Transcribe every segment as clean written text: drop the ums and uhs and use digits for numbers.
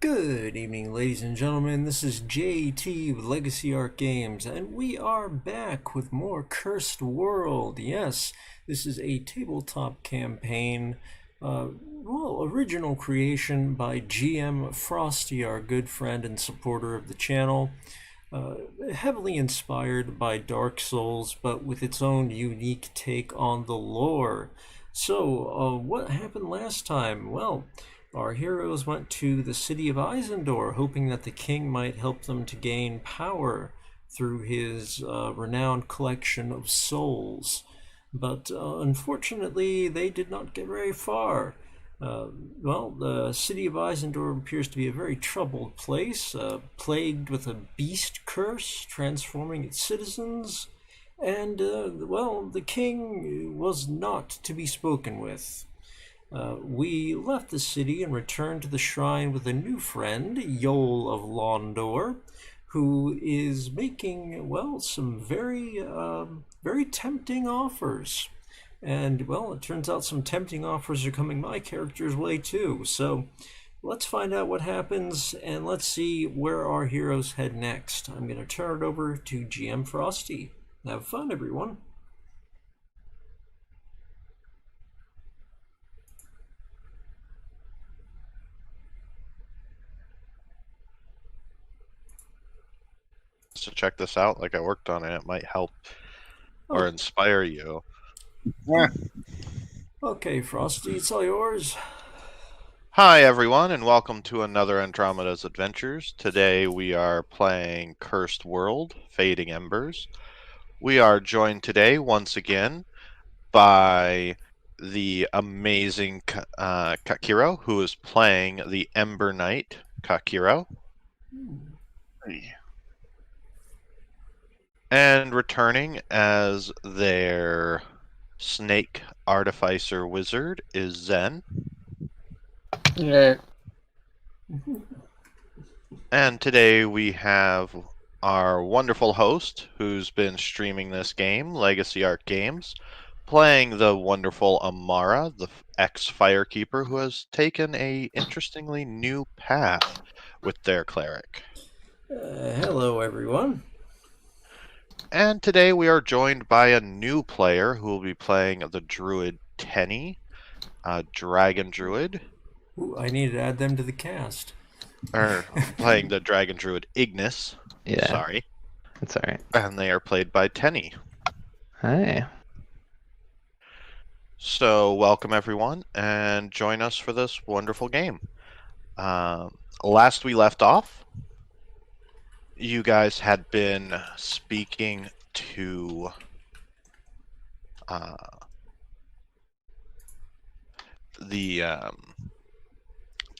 Good evening, ladies and gentlemen. This is JT with Legacy Art Games, and we are back with more Cursed World. Yes, this is a tabletop campaign, original creation by GM Frosty, our good friend and supporter of the channel. Uh, Heavily inspired by Dark Souls, but with its own unique take on the lore. So, what happened last time? Well, our heroes went to the city of Isendor, hoping that the king might help them to gain power through his renowned collection of souls. But unfortunately, they did not get very far. The city of Isendor appears to be a very troubled place, plagued with a beast curse transforming its citizens. And, the king was not to be spoken with. We left the city and returned to the shrine with a new friend, Yoel of Londor, who is making, some very tempting offers. And, it turns out some tempting offers are coming my character's way too. So let's find out what happens and let's see where our heroes head next. I'm going to turn it over to GM Frosty. Have fun, everyone. To check this out, like I worked on it, it might help or inspire you. Yeah. Okay, Frosty, it's all yours. Hi everyone, and welcome to another Andromeda's Adventures. Today we are playing Cursed World, Fading Embers. We are joined today once again by the amazing Kakiro, who is playing the Ember Knight, Kakiro. And returning as their snake artificer wizard is Zen. Yeah. And today we have our wonderful host who's been streaming this game, Legacy Art Games, playing the wonderful Amara, the ex-firekeeper who has taken a interestingly new path with their cleric. Hello, everyone. And today we are joined by a new player who will be playing the druid Tenny, a dragon druid. Ooh, I need to add them to the cast. Or playing the dragon druid Ignis. Yeah. Sorry. That's alright. And they are played by Tenny. Hi. So welcome everyone and join us for this wonderful game. Last we left off, you guys had been speaking to the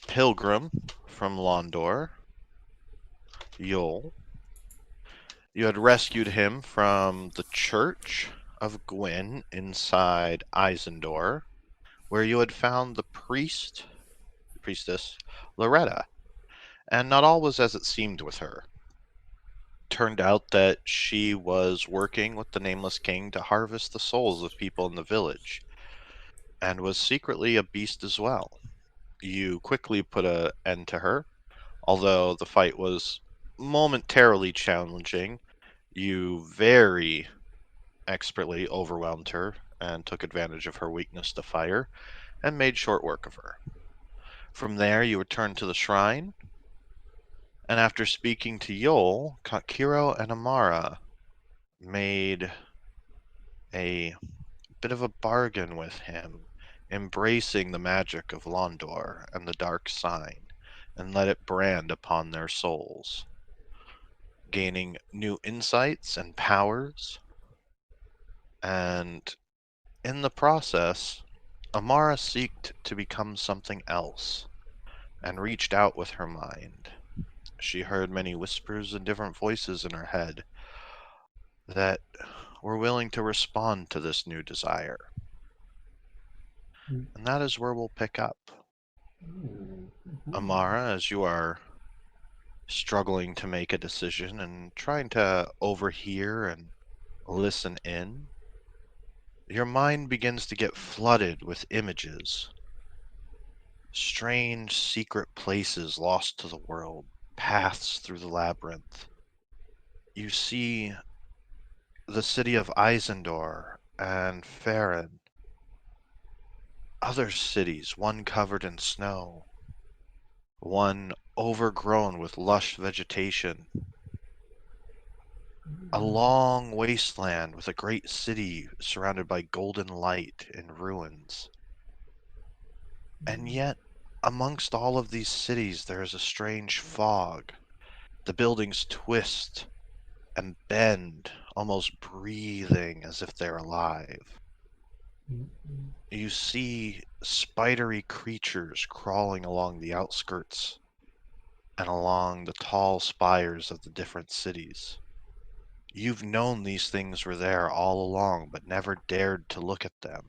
pilgrim from Londor, Yoel. You had rescued him from the church of Gwyn inside Isendor, where you had found the priestess Loretta, and not all was as it seemed with her. Turned out that she was working with the Nameless King to harvest the souls of people in the village, and was secretly a beast as well. You quickly put an end to her, although the fight was momentarily challenging. You very expertly overwhelmed her and took advantage of her weakness to fire and made short work of her. From there, you returned to the shrine, and after speaking to Yoel, Kakiro and Amara made a bit of a bargain with him, embracing the magic of Londor and the dark sign, and let it brand upon their souls, gaining new insights and powers. And in the process, Amara sought to become something else, and reached out with her mind. She heard many whispers and different voices in her head that were willing to respond to this new desire. And that is where we'll pick up. Amara, as you are struggling to make a decision and trying to overhear and listen in, your mind begins to get flooded with images. Strange secret places lost to the world, paths through the labyrinth. You see the city of Isendor and Farron. Other cities, one covered in snow, one overgrown with lush vegetation. A long wasteland with a great city surrounded by golden light and ruins. And yet, amongst all of these cities, there is a strange fog. The buildings twist and bend, almost breathing as if they're alive. You see spidery creatures crawling along the outskirts and along the tall spires of the different cities. You've known these things were there all along, but never dared to look at them.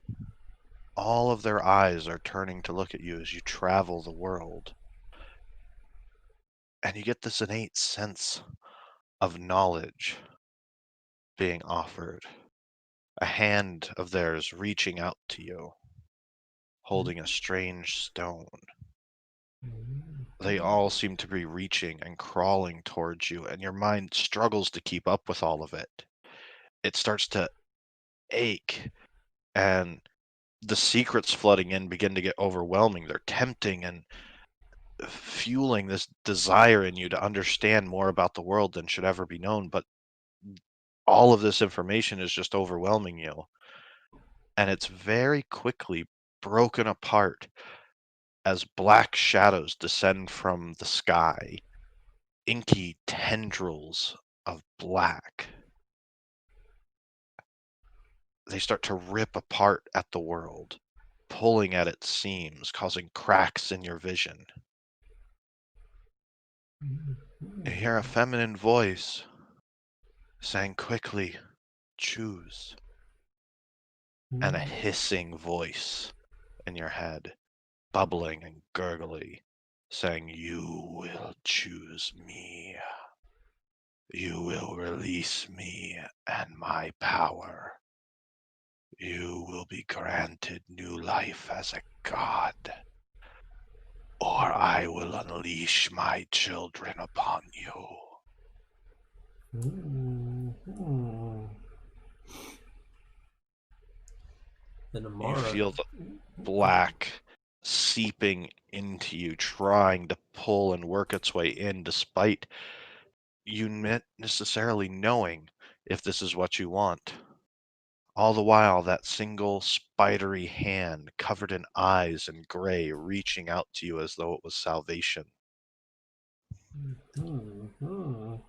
All of their eyes are turning to look at you as you travel the world. And you get this innate sense of knowledge being offered. A hand of theirs reaching out to you, holding a strange stone. They all seem to be reaching and crawling towards you, and your mind struggles to keep up with all of it. It starts to ache, and the secrets flooding in begin to get overwhelming. They're tempting and fueling this desire in you to understand more about the world than should ever be known, but all of this information is just overwhelming you. And it's very quickly broken apart as black shadows descend from the sky, inky tendrils of black. They start to rip apart at the world, pulling at its seams, causing cracks in your vision. You hear a feminine voice saying quickly, "Choose," and a hissing voice in your head, bubbling and gurgly, saying, "You will choose me. You will release me and my power. You will be granted new life as a god, or I will unleash my children upon you." You feel the black seeping into you, trying to pull and work its way in, despite you not necessarily knowing if this is what you want. All the while, that single spidery hand covered in eyes and gray reaching out to you as though it was salvation. Oh my.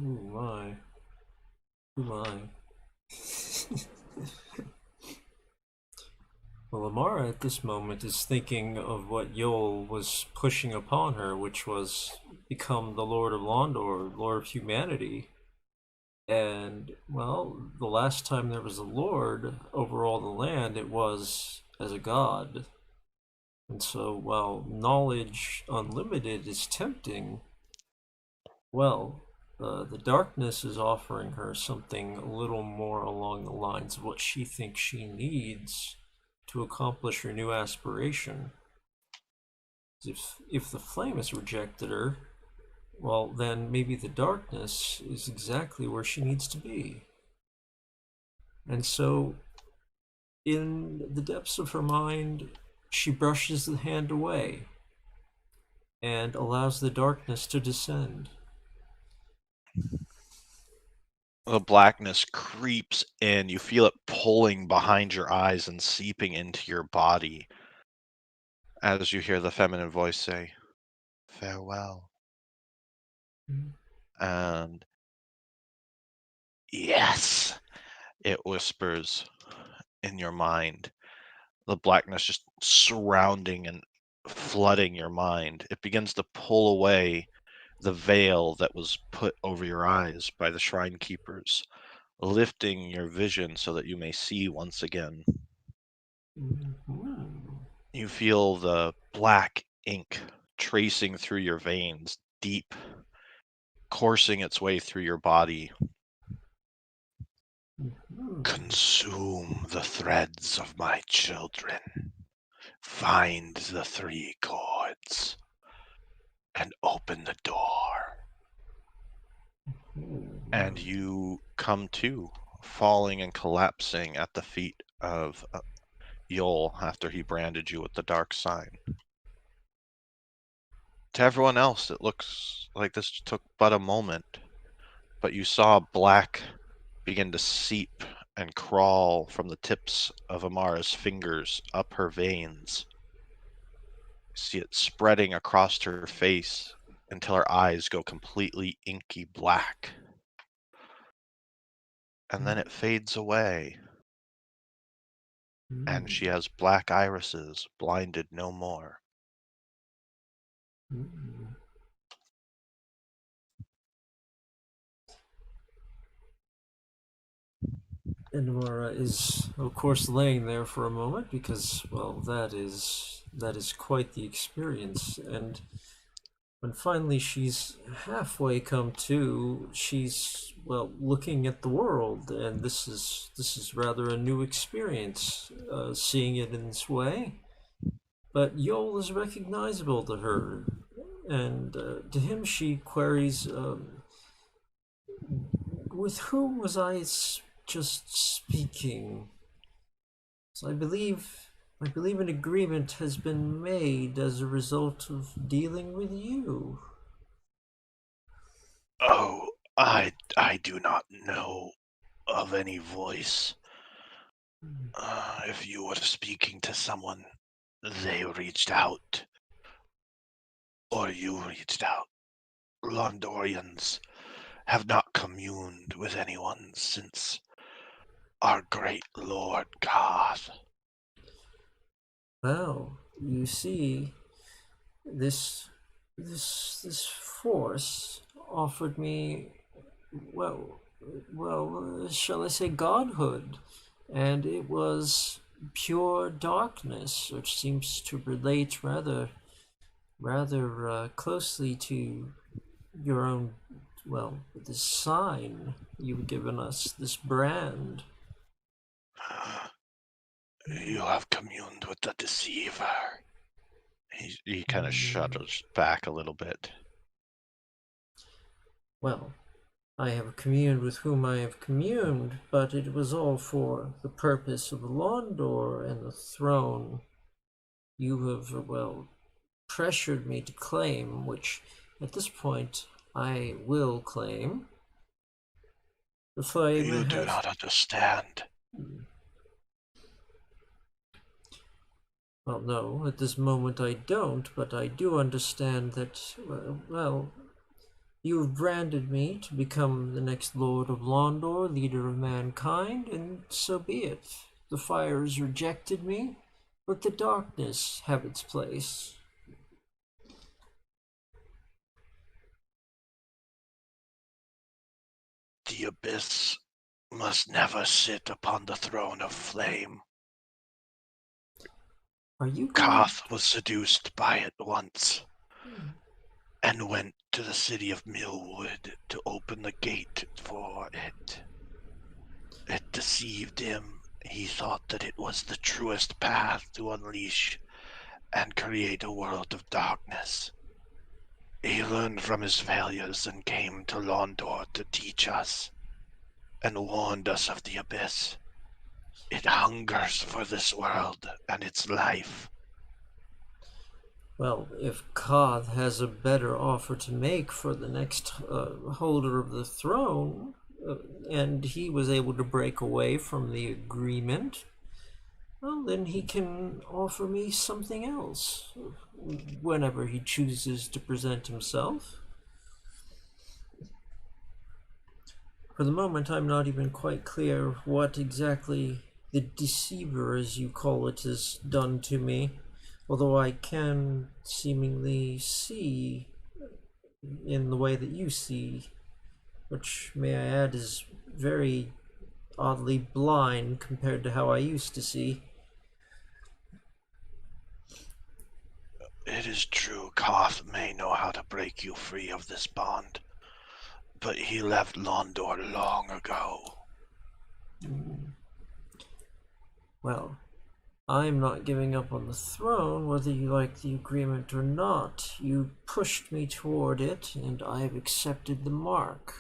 Oh my. Well, Amara at this moment is thinking of what Yoel was pushing upon her, which was become the Lord of Londor, Lord of humanity. And, well, the last time there was a Lord over all the land, it was as a god. And so, while knowledge unlimited is tempting, well, the darkness is offering her something a little more along the lines of what she thinks she needs to accomplish her new aspiration. If the flame has rejected her, well, then maybe the darkness is exactly where she needs to be. And so, in the depths of her mind, she brushes the hand away and allows the darkness to descend. The blackness creeps in. You feel it pulling behind your eyes and seeping into your body as you hear the feminine voice say, "Farewell." And "Yes," it whispers in your mind. The blackness just surrounding and flooding your mind. It begins to pull away the veil that was put over your eyes by the shrine keepers, lifting your vision so that you may see once again. You feel the black ink tracing through your veins, deep, coursing its way through your body. "Consume the threads of my children. Find the 3 chords and open the door. And you come to, falling and collapsing at the feet of Yoel after he branded you with the dark sign. To everyone else, it looks like this took but a moment, but you saw black begin to seep and crawl from the tips of Amara's fingers up her veins. You see it spreading across her face until her eyes go completely inky black. And then it fades away, and she has black irises, blinded no more. Indamara is, of course, laying there for a moment because, well, that is quite the experience. And when finally she's halfway come to, she's, well, looking at the world, and this is rather a new experience, seeing it in this way. But Yoel is recognizable to her, and to him she queries, with whom was I just speaking? So I believe an agreement has been made as a result of dealing with you. Oh, I do not know of any voice. If you were speaking to someone, they reached out. Or you reached out. Londorians have not communed with anyone since our great Lord Goth. Well, you see, this force offered me, well, shall I say, godhood, and it was pure darkness, which seems to relate rather closely to your own, well, this sign you've given us, this brand. You have communed with the deceiver. He kind of shudders back a little bit. Well, I have communed with whom I have communed, but it was all for the purpose of Londor and the throne you have, well, pressured me to claim, which at this point I will claim. The flame You do not understand. Well, no, at this moment I don't, but I do understand that, well, you have branded me to become the next Lord of Londor, leader of mankind, and so be it. The fires rejected me, let the darkness have its place. The abyss must never sit upon the throne of flame. Are you Koth was seduced by it once, and went to the city of Millwood to open the gate for it. It deceived him. He thought that it was the truest path to unleash and create a world of darkness. He learned from his failures and came to Londor to teach us, and warned us of the abyss. It hungers for this world and its life. Well, if Koth has a better offer to make for the next holder of the throne, and he was able to break away from the agreement, well, then he can offer me something else whenever he chooses to present himself. For the moment, I'm not even quite clear what exactly the deceiver, as you call it, has done to me, although I can seemingly see in the way that you see, which, may I add, is very oddly blind compared to how I used to see. It is true, Koth may know how to break you free of this bond, but he left Londor long ago. Well, I'm not giving up on the throne, whether you like the agreement or not. You pushed me toward it, and I have accepted the mark.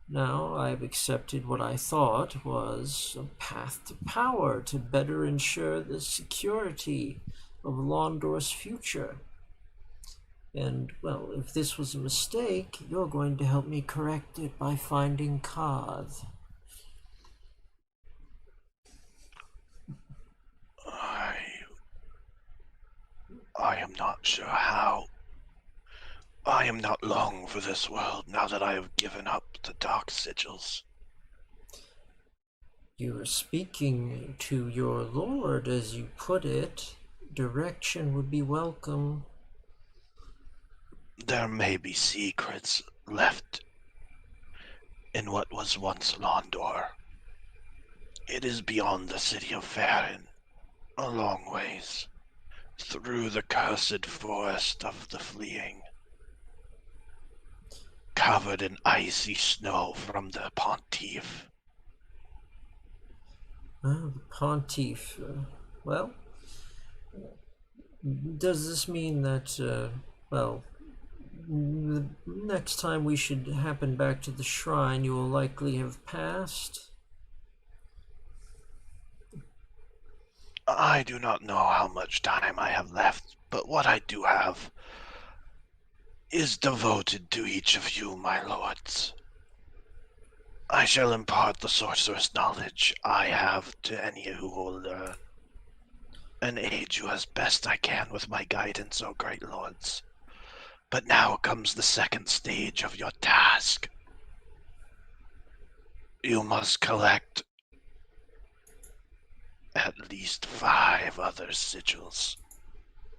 Now I have accepted what I thought was a path to power to better ensure the security of Londor's future. And, well, if this was a mistake, you're going to help me correct it by finding Koth. I am not sure how. I am not long for this world now that I have given up the dark sigils. You are speaking to your lord, as you put it. Direction would be welcome. There may be secrets left in what was once Londor. It is beyond the city of Farin, a long ways, through the cursed forest of the fleeing, covered in icy snow from the Pontiff. Oh, the Pontiff. Well, does this mean that, well, the next time we should happen back to the shrine, you will likely have passed? I do not know how much time I have left, but what I do have is devoted to each of you, my lords. I shall impart the sorcerer's knowledge I have to any who will learn, and aid you as best I can with my guidance, O great lords. But now comes the second stage of your task. You must collect at least 5 other sigils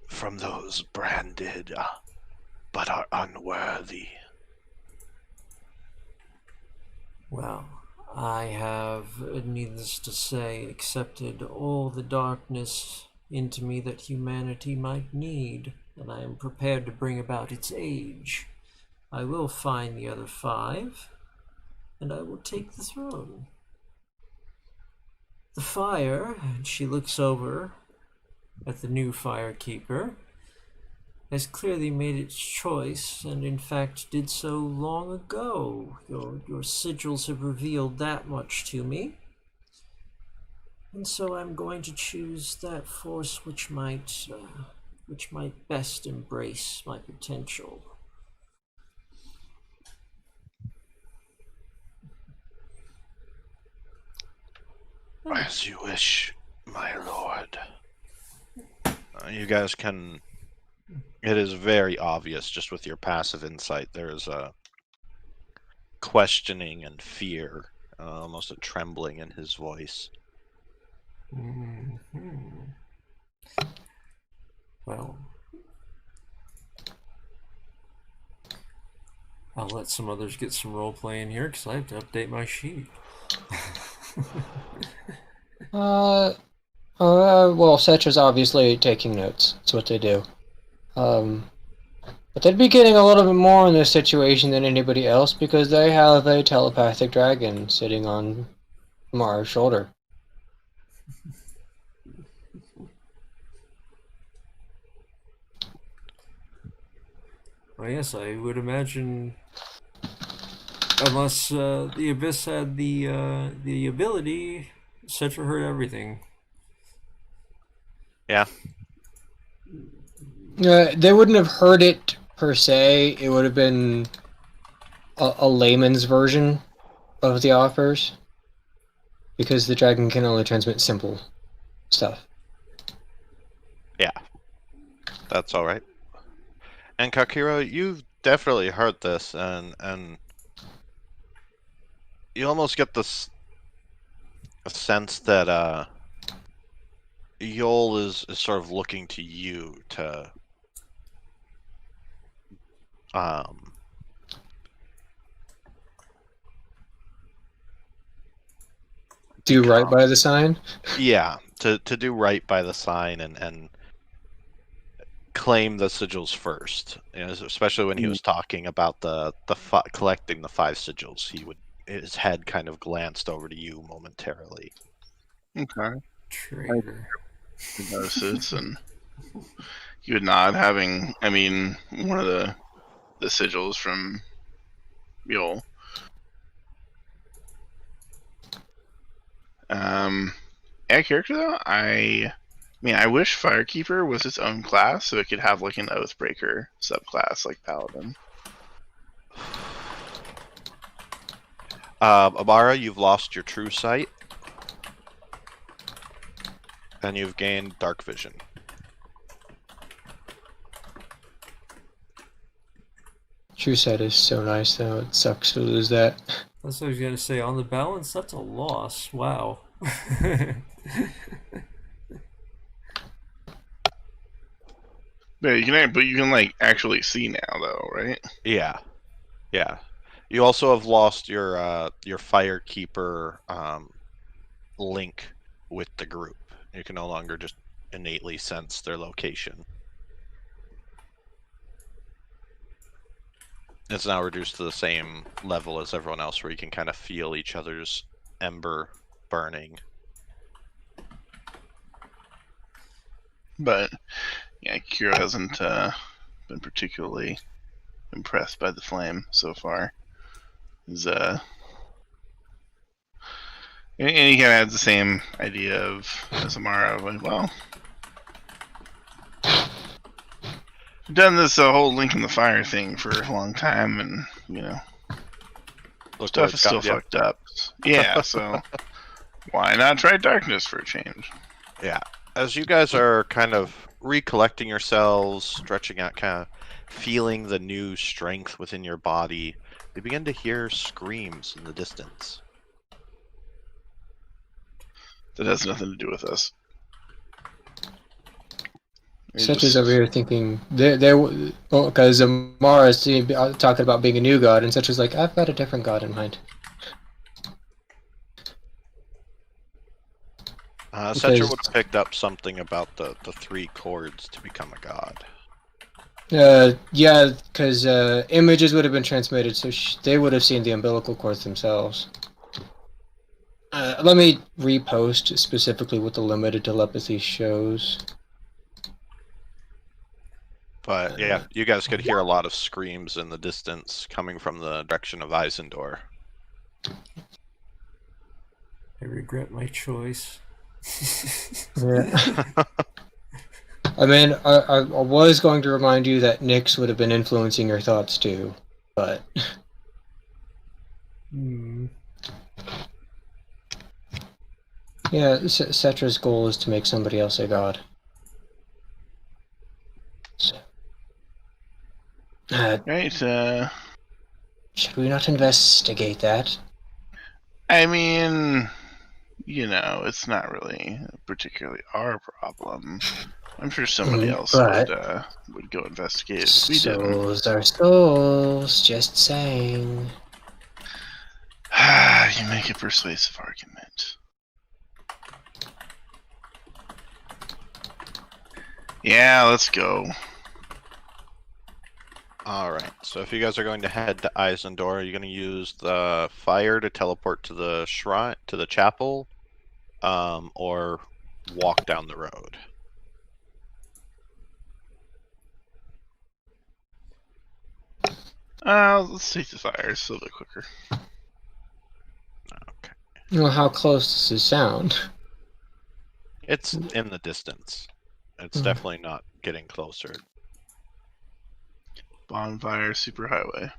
from those branded but are unworthy. Well, I have, needless to say, accepted all the darkness into me that humanity might need, and I am prepared to bring about its age. I will find the other 5, and I will take the throne. The fire, and she looks over at the new firekeeper, has clearly made its choice, and in fact did so long ago. Your sigils have revealed that much to me. And so I'm going to choose that force which might best embrace my potential. As you wish, my lord. You guys can... It is very obvious, just with your passive insight, there's a questioning and fear, almost a trembling in his voice. Well, I'll let some others get some role play in here because I have to update my sheet. Well, Setra's obviously taking notes. That's what they do. But they'd be getting a little bit more in this situation than anybody else because they have a telepathic dragon sitting on Mara's shoulder. Well, yes, I would imagine, unless the Abyss had the ability, Cetra heard everything. Yeah. They wouldn't have heard it per se. It would have been a layman's version of the offers because the dragon can only transmit simple stuff. Yeah. That's alright. And Kakiro, you've definitely heard this, and you almost get this a sense that Yoel is sort of looking to you to Do right by the sign? Yeah, to do right by the sign and claim the sigils first. You know, especially when he was talking about collecting the 5 sigils, his head kind of glanced over to you momentarily. Okay. Traitor. notices, and you would nod, having, I mean, one of the sigils from Yoel. Yeah, character though, I mean, I wish Firekeeper was its own class, so it could have like an Oathbreaker subclass like Paladin. Amara, you've lost your true sight, and you've gained dark vision. True sight is so nice, though. It sucks to lose that. That's what I was gonna say. On the balance, that's a loss. Wow. But you can like actually see now, though, right? Yeah, yeah. You also have lost your Firekeeper link with the group. You can no longer just innately sense their location. It's now reduced to the same level as everyone else, where you can kind of feel each other's ember burning. But yeah, Kira hasn't been particularly impressed by the flame so far. And he kind of had the same idea as Amara. Like, well, we've done this whole Link in the Fire thing for a long time, and you know, Look stuff what is it's still got, yeah. fucked up. Yeah, so why not try darkness for a change? Yeah. As you guys are kind of recollecting yourselves, stretching out, kind of feeling the new strength within your body, you begin to hear screams in the distance. That has nothing to do with us. Such as over here thinking, because Amara's talking about being a new god, and Such is like, I've got a different god in mind. Setcher would have picked up something about the 3 chords to become a god. Yeah, because images would have been transmitted, so they would have seen the umbilical cords themselves. Let me repost specifically what the limited telepathy shows. But yeah, you guys could hear a lot of screams in the distance coming from the direction of Isendor. I regret my choice. Yeah. I mean, I was going to remind you that Nyx would have been influencing your thoughts too, but... Yeah, Cetra's goal is to make somebody else a god. So... Right, should we not investigate that? I mean, you know, it's not really particularly our problem. I'm sure somebody else would go investigate it if we didn't. Souls are souls, just saying. You make a persuasive argument. Yeah, let's go. Alright, so if you guys are going to head to Isendor, you're going to use the fire to teleport to the shrine, to the chapel, or walk down the road. Let's take the fire. It's a little bit quicker. Okay. Well, how close does it sound? It's in the distance. It's definitely not getting closer. Bonfire superhighway.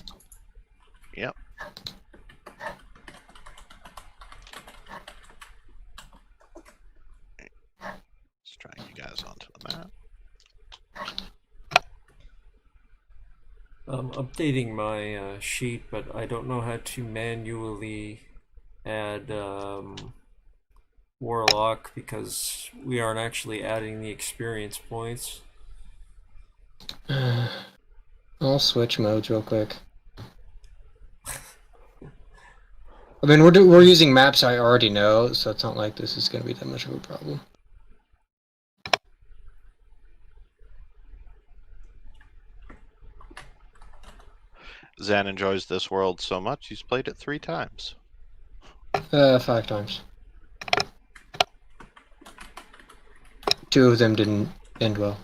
Yep. Let's drag you guys onto the map. I'm updating my sheet, but I don't know how to manually add Warlock because we aren't actually adding the experience points. I'll switch modes real quick. I mean, we're using maps I already know, so it's not like this is going to be that much of a problem. Zan enjoys this world so much, he's played it 3 times. 5 times. 2 of them didn't end well.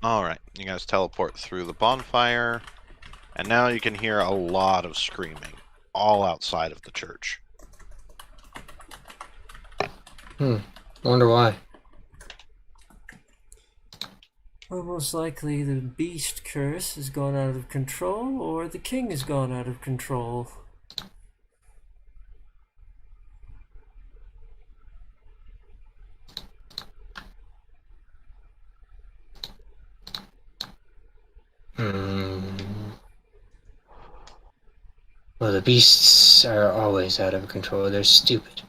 Alright, you guys teleport through the bonfire, and now you can hear a lot of screaming, all outside of the church. I wonder why. Well, most likely the beast curse has gone out of control, or the king has gone out of control. Well, the beasts are always out of control. They're stupid.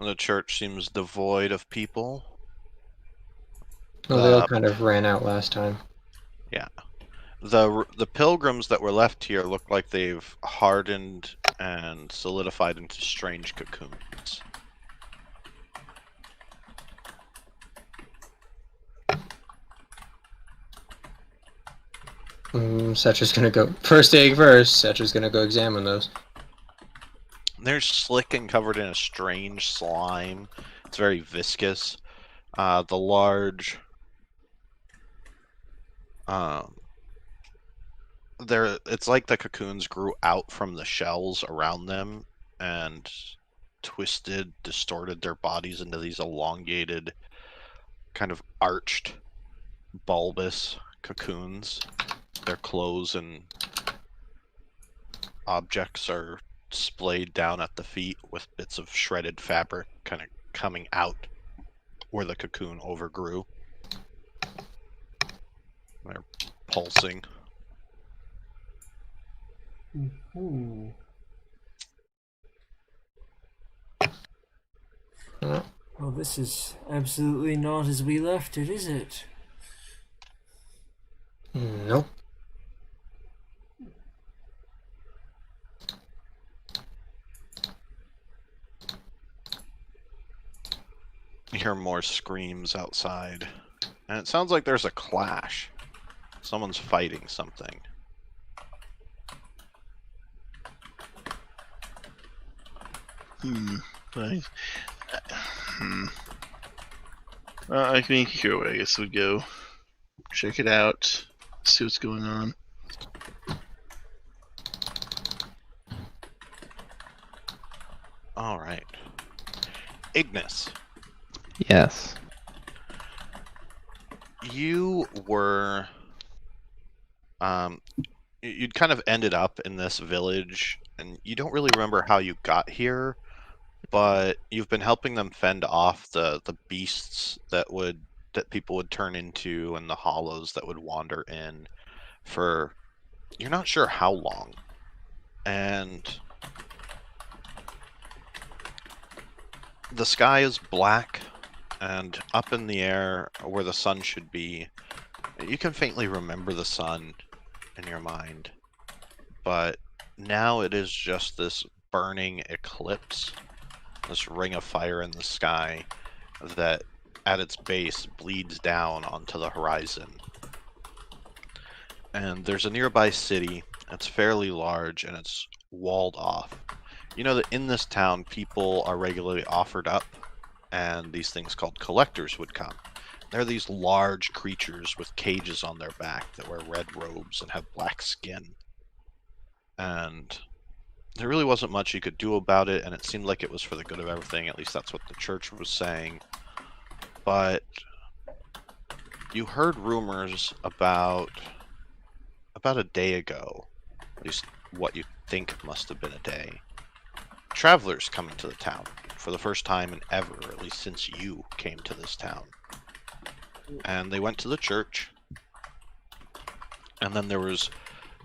The church seems devoid of people. Well, they all kind of ran out last time. Yeah. The pilgrims that were left here look like they've hardened and solidified into strange cocoons. Setcher's gonna go first egg first. Setcher's gonna go examine those. They're slick and covered in a strange slime. It's very viscous. The large it's like the cocoons grew out from the shells around them and twisted, distorted their bodies into these elongated, kind of arched, bulbous cocoons. Their clothes and objects are splayed down at the feet with bits of shredded fabric kind of coming out where the cocoon overgrew. They're pulsing. Well, this is absolutely not as we left it, is it? Nope. You hear more screams outside. And it sounds like there's a clash. Someone's fighting something. I think here I guess we'd go check it out, see what's going on. All right. Ignis. Yes. You were you'd kind of ended up in this village, and you don't really remember how you got here, but you've been helping them fend off the beasts that people would turn into, and the hollows that would wander in for you're not sure how long. And the sky is black, and up in the air where the sun should be, you can faintly remember the sun in your mind, but now it is just this burning eclipse, this ring of fire in the sky that at its base bleeds down onto the horizon. And there's a nearby city. It's fairly large and it's walled off. You know that in this town people are regularly offered up, and these things called collectors would come. They're these large creatures with cages on their back that wear red robes and have black skin. And there really wasn't much you could do about it, and it seemed like it was for the good of everything. At least that's what the church was saying. But you heard rumors about a day ago, at least what you think must have been a day. Travelers coming to the town for the first time in ever, at least since you came to this town. And they went to the church, and then there was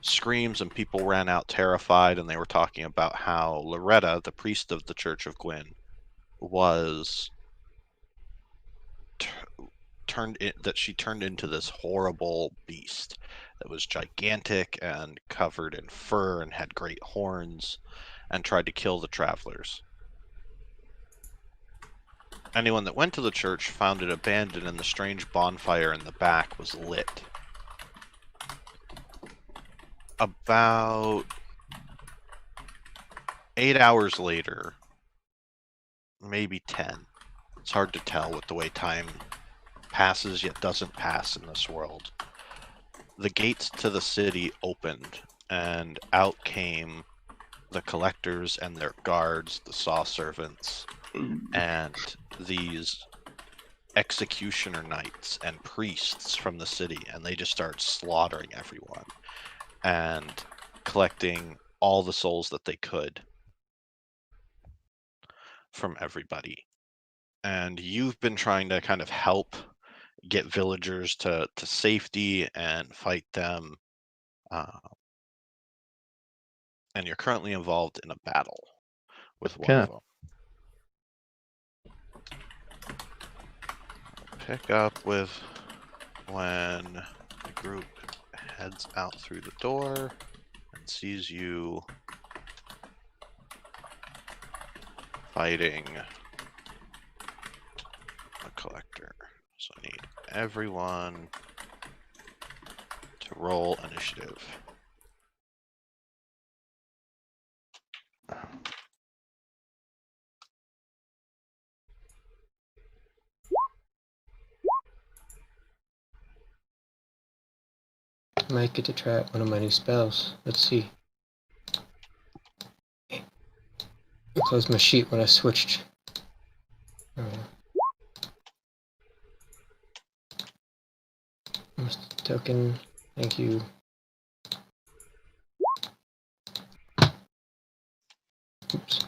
screams and people ran out terrified, and they were talking about how Loretta, the priest of the Church of Gwyn, was turned into this horrible beast that was gigantic and covered in fur and had great horns and tried to kill the travelers. Anyone that went to the church found it abandoned, and the strange bonfire in the back was lit. About 8 hours later, maybe 10. It's hard to tell with the way time passes yet doesn't pass in this world. The gates to the city opened, and out came the collectors and their guards, the saw servants, and these executioner knights and priests from the city, and they just start slaughtering everyone and collecting all the souls that they could from everybody. And you've been trying to kind of help get villagers to safety and fight them, and you're currently involved in a battle with one of them. Pick up with when the group heads out through the door and sees you fighting a collector. So I need everyone to roll initiative. I might get to try out one of my new spells. Let's see. I closed my sheet when I switched. Token. Thank you. Oops.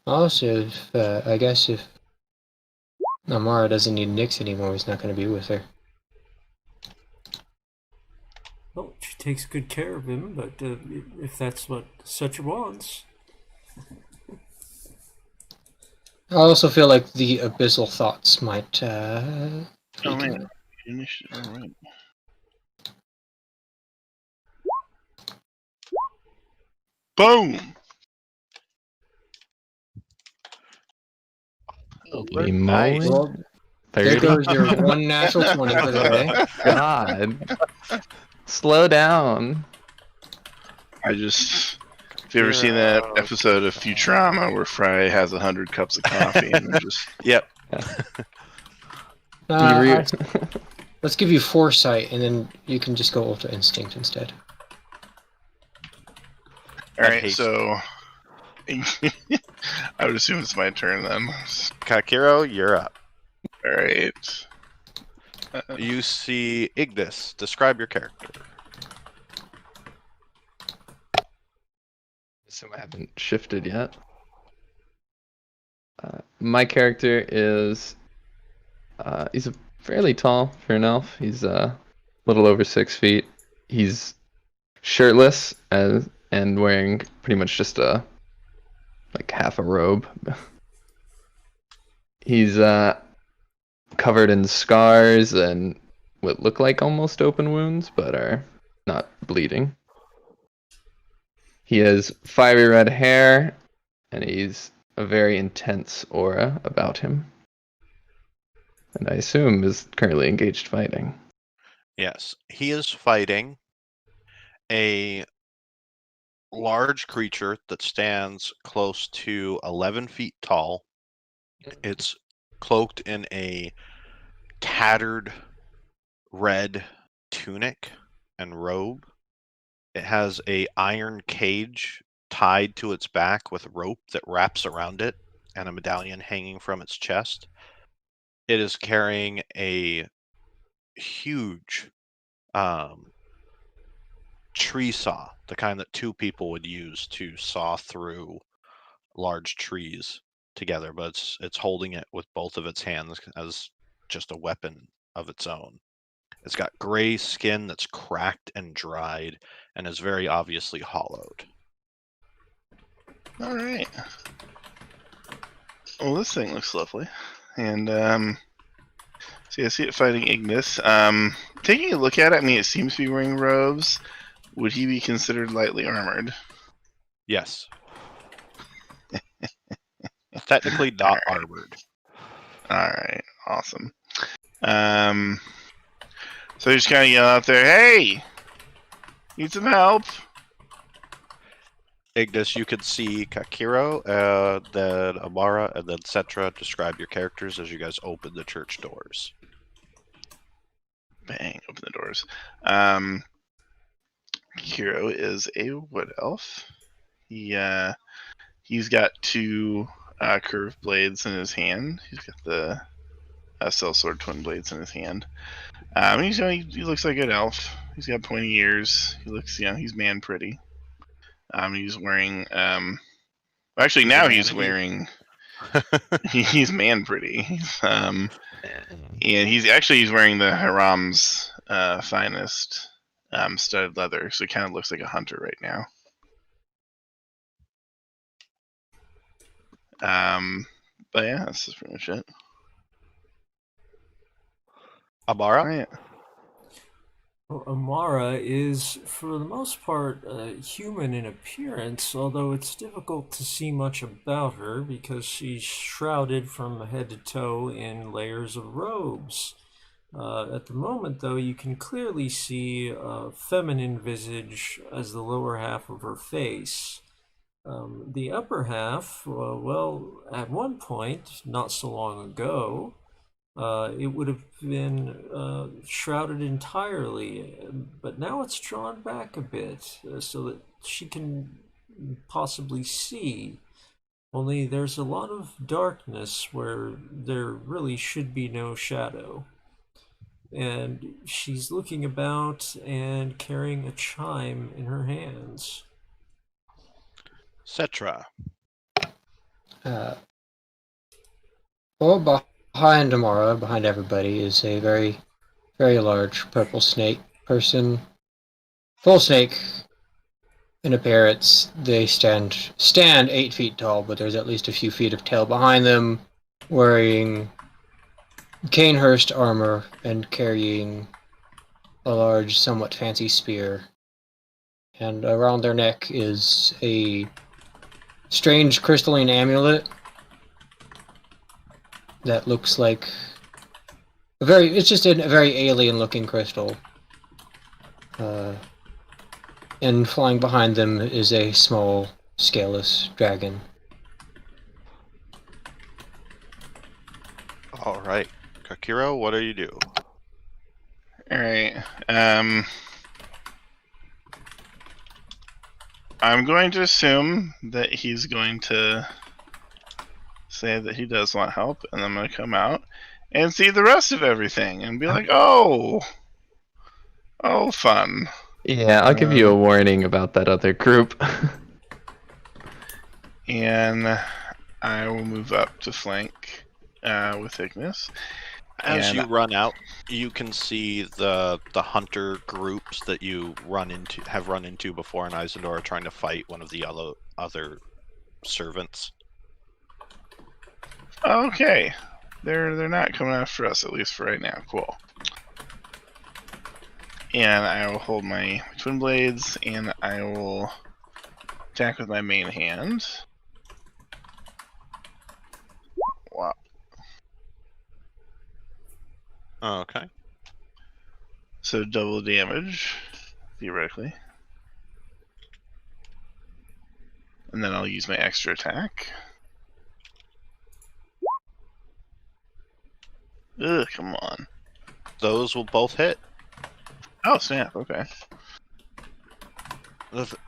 Also, I guess if Amara doesn't need Nyx anymore, he's not going to be with her. Well, she takes good care of him, but if that's what Such wants. I also feel like the abyssal thoughts might. Oh man, initiative. All right. Boom! Holy Nice. moly. Well, there 30? goes your one natural 20 for the day. God. Slow down. If you ever seen that episode of Futurama where Fry has 100 cups of coffee and just Yep. Let's give you foresight, and then you can just go Ultra Instinct instead. Alright, so I would assume it's my turn then. Kakiro, you're up. Alright. You see Ignis. Describe your character. So I haven't shifted yet. My character is he's a fairly tall for an elf. He's a little over 6 feet. He's shirtless and wearing pretty much just like half a robe. He's covered in scars and what look like almost open wounds, but are not bleeding. He has fiery red hair, and he's a very intense aura about him. And I assume is currently engaged fighting. Yes, he is fighting a large creature that stands close to 11 feet tall. It's cloaked in a tattered red tunic and robe. It has a iron cage tied to its back with rope that wraps around it and a medallion hanging from its chest. It is carrying a huge tree saw, the kind that 2 people would use to saw through large trees together, but it's holding it with both of its hands as just a weapon of its own. It's got gray skin that's cracked and dried and is very obviously hollowed. Alright. Well, this thing looks lovely. And, see, I see it fighting Ignis. Taking a look at it, I mean, it seems to be wearing robes. Would he be considered lightly armored? Yes. Technically not armored. Alright, awesome. So he's kind of yelling out there, "Hey, need some help?" Ignis, you could see Kakiro, then Amara, and then Cetra describe your characters as you guys open the church doors. Bang! Open the doors. Hero is a wood elf. He's got two curved blades in his hand. He's got the sellsword twin blades in his hand. He looks like an elf. He's got pointy ears. He looks, he's man pretty. He's wearing. Actually, now he's wearing. He's man pretty. And he's wearing the Haram's finest studded leather, so he kind of looks like a hunter right now. But yeah, that's just pretty much it. Amara? Oh, yeah. Well, Amara is, for the most part, human in appearance, although it's difficult to see much about her because she's shrouded from head to toe in layers of robes. At the moment, though, you can clearly see a feminine visage as the lower half of her face. The upper half, well, at one point, not so long ago, it would have been shrouded entirely, but now it's drawn back a bit so that she can possibly see. Only there's a lot of darkness where there really should be no shadow. And she's looking about and carrying a chime in her hands. Cetra. Well, behind Amara, behind everybody, is a very, very large purple snake person. Full snake in appearance. They stand 8 feet tall, but there's at least a few feet of tail behind them, wearing Canehurst armor and carrying a large, somewhat fancy spear. And around their neck is a strange crystalline amulet that looks like it's just a very alien-looking crystal. And flying behind them is a small, scaleless dragon. All right. Kakiro, what do you do? All right. I'm going to assume that he's going to say that he does want help, and I'm going to come out and see the rest of everything and be like, oh, fun. Yeah, I'll give you a warning about that other group. And I will move up to flank with Ignis. As you run out, you can see the hunter groups that you have run into before in Isendor are trying to fight one of the other servants. Okay, they're not coming after us, at least for right now. Cool. And I will hold my twin blades, and I will attack with my main hand. Wow. Okay. So double damage, theoretically. And then I'll use my extra attack. Ugh, come on. Those will both hit. Oh, snap, okay.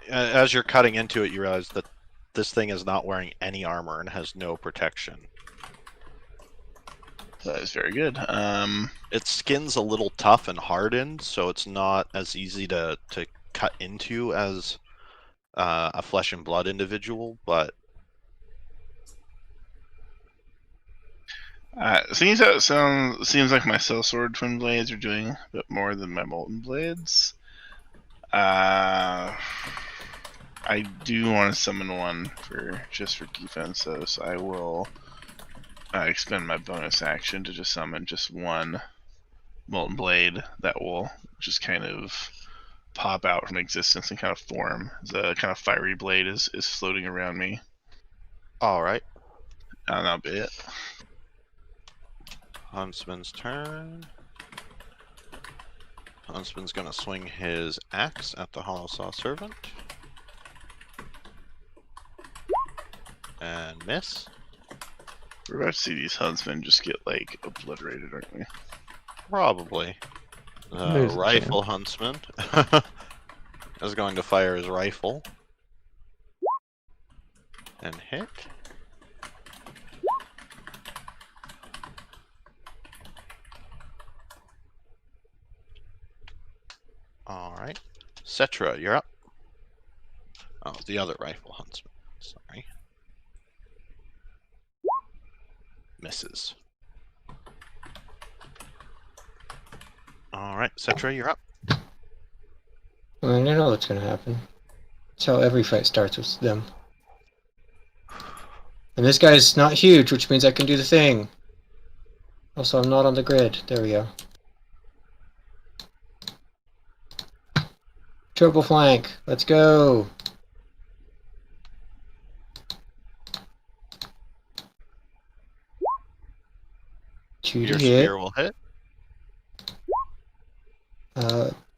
As you're cutting into it, you realize that this thing is not wearing any armor and has no protection. That is very good. Its skin's a little tough and hardened, so it's not as easy to cut into as a flesh and blood individual, but seems like my sellsword twin blades are doing a bit more than my molten blades. I do want to summon one just for defense, though, so I will expend my bonus action to just summon just one molten blade that will just kind of pop out from existence and kind of form. The kind of fiery blade is floating around me. all right. And that'll be it. Huntsman's turn. Huntsman's gonna swing his axe at the Hollow Saw Servant. And miss. We're about to see these huntsmen just get, like, obliterated, aren't we? Probably. The There's a rifle huntsman is going to fire his rifle. And hit. Alright. Cetra, you're up. Oh, the other rifle huntsman. Sorry. Misses. Alright, Cetra, you're up. I mean, I know what's gonna happen. That's how every fight starts with them. And this guy's not huge, which means I can do the thing. Also, I'm not on the grid. There we go. Triple flank. Let's go. Two Your to hit. spear will hit.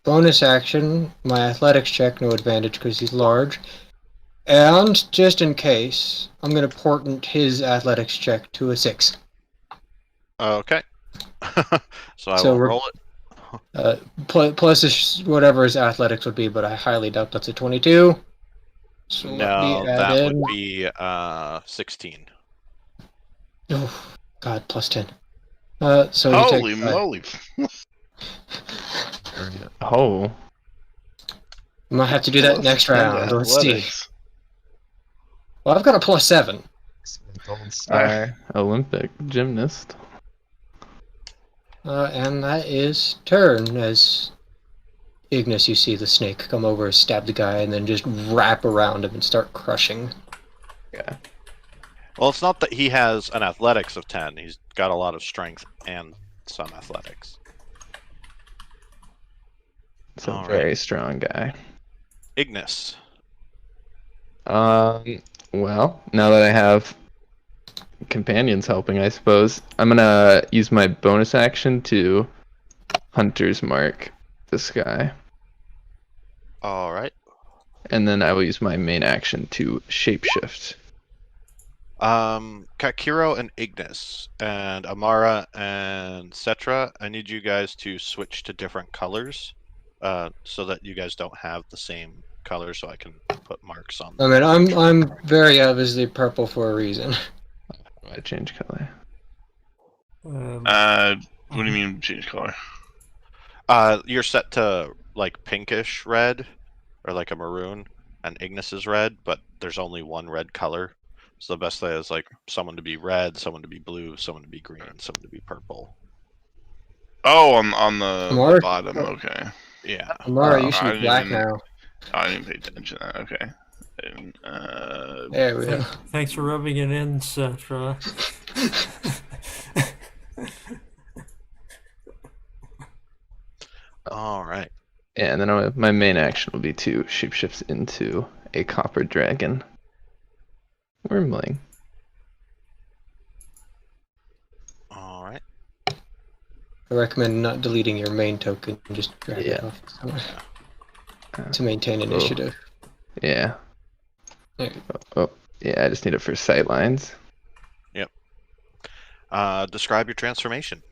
Bonus action, my athletics check, no advantage because he's large. And, just in case, I'm going to portent his athletics check to a 6. Okay. So I So will we're- roll it. Plus whatever his athletics would be, but I highly doubt that's a 22. So let No, me add that in. would be 16. Oh, God, plus 10. So you Holy take, moly! Oh, I might have to do that Plus next 10 round. Let's see. athletics. Well, I've got a plus 7. gold star Olympic gymnast. And that is turn as Ignis, you see the snake come over, stab the guy, and then just wrap around him and start crushing. Yeah. Well, it's not that he has an athletics of 10. He's got a lot of strength and some athletics. It's a All right. very strong guy. Ignis. Well, now that I have companions helping, I suppose I'm gonna use my bonus action to Hunter's Mark this guy, All right. and then I will use my main action to shapeshift. Kakiro and Ignis and Amara and Cetra, I need you guys to switch to different colors, so that you guys don't have the same color, so I can put marks on I them. mean, I'm very obviously purple for a reason. I change color. What do you mean change color? You're set to like pinkish red, or like a maroon, and Ignis is red, but there's only one red color. So the best thing is like someone to be red, someone to be blue, someone to be green, someone to be purple. Oh, on the Amara? bottom. Okay. Yeah. Amara, Oh, you should I be didn't black even- now. I didn't pay attention to that. Okay. There we go. Thanks for rubbing it in, Cetra. All right. Yeah, and then my main action will be to shapeshift into a copper dragon. Wormling. All right. I recommend not deleting your main token, just drag it Yeah. off somewhere to maintain Oh. initiative. Yeah. There you Oh, yeah, I just need it for sight lines. Describe your transformation.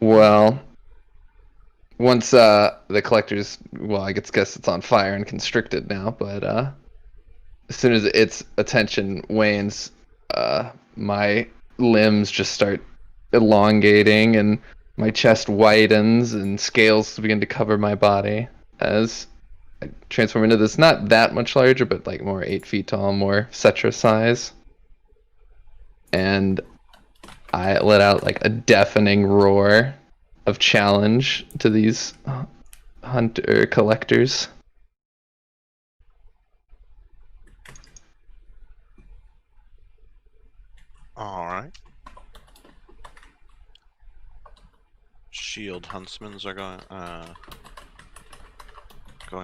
Well, once the collector's, well, I guess it's on fire and constricted now, but as soon as its attention wanes, my limbs just start elongating and my chest widens and scales begin to cover my body as I transform into this not that much larger, but like more 8 feet tall, more Cetra size. And I let out like a deafening roar of challenge to these hunter collectors. All right. Shield huntsmans are going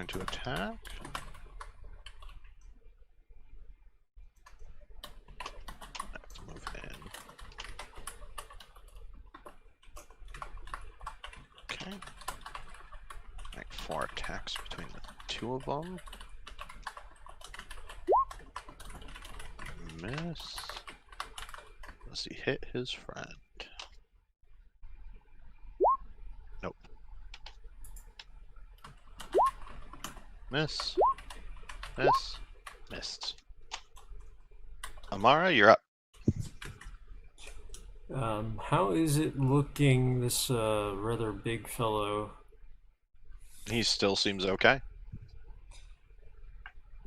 to attack. more attacks between the two of them. Miss. Does he hit his friend? Nope. Miss. Miss. Missed. Amara, you're up. How is it looking, this rather big fellow? He still seems okay.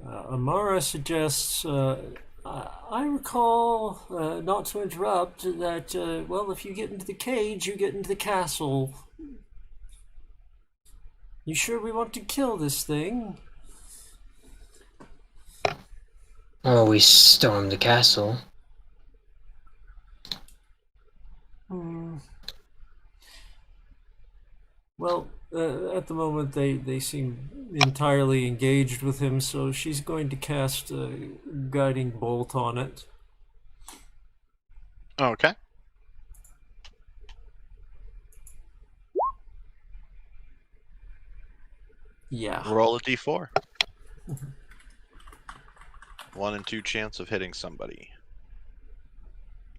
Amara suggests, I recall, not to interrupt, that, well, if you get into the cage, you get into the castle. You sure we want to kill this thing? Oh, we stormed the castle. Well, at the moment they seem entirely engaged with him, so she's going to cast a guiding bolt on it. Okay. Yeah. Roll a d4. 1 and 2 chance of hitting somebody.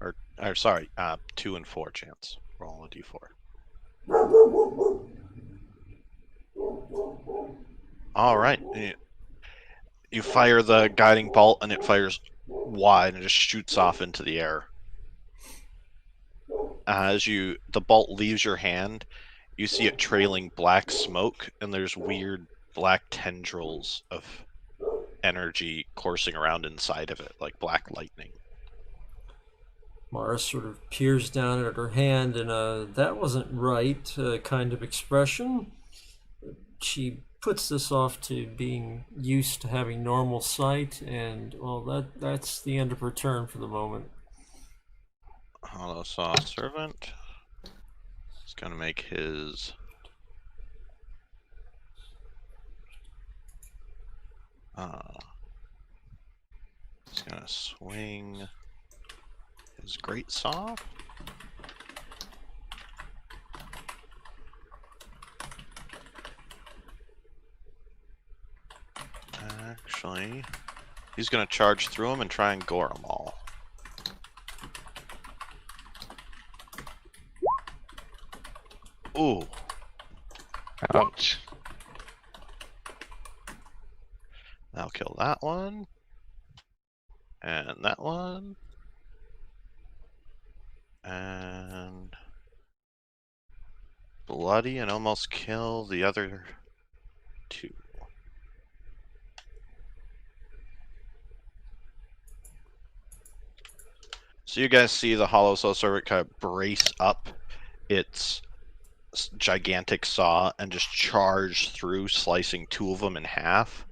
Or sorry, 2 and 4 chance. Roll a d4. All right. You fire the guiding bolt, and it fires wide and just shoots off into the air. As the bolt leaves your hand, you see it trailing black smoke, and there's weird black tendrils of energy coursing around inside of it, like black lightning. Mara sort of peers down at her hand in a "that wasn't right" kind of expression. She puts this off to being used to having normal sight, and well, that's the end of her turn for the moment. Hollow Saw Servant is going to make his he's going to swing his Great Saw. Actually, he's going to charge through them and try and gore them all. Ooh. Ouch. That'll kill that one. And that one. And bloody and almost kill the other two. So you guys see the Hollow Soul Servant kind of brace up its gigantic saw and just charge through, slicing two of them in half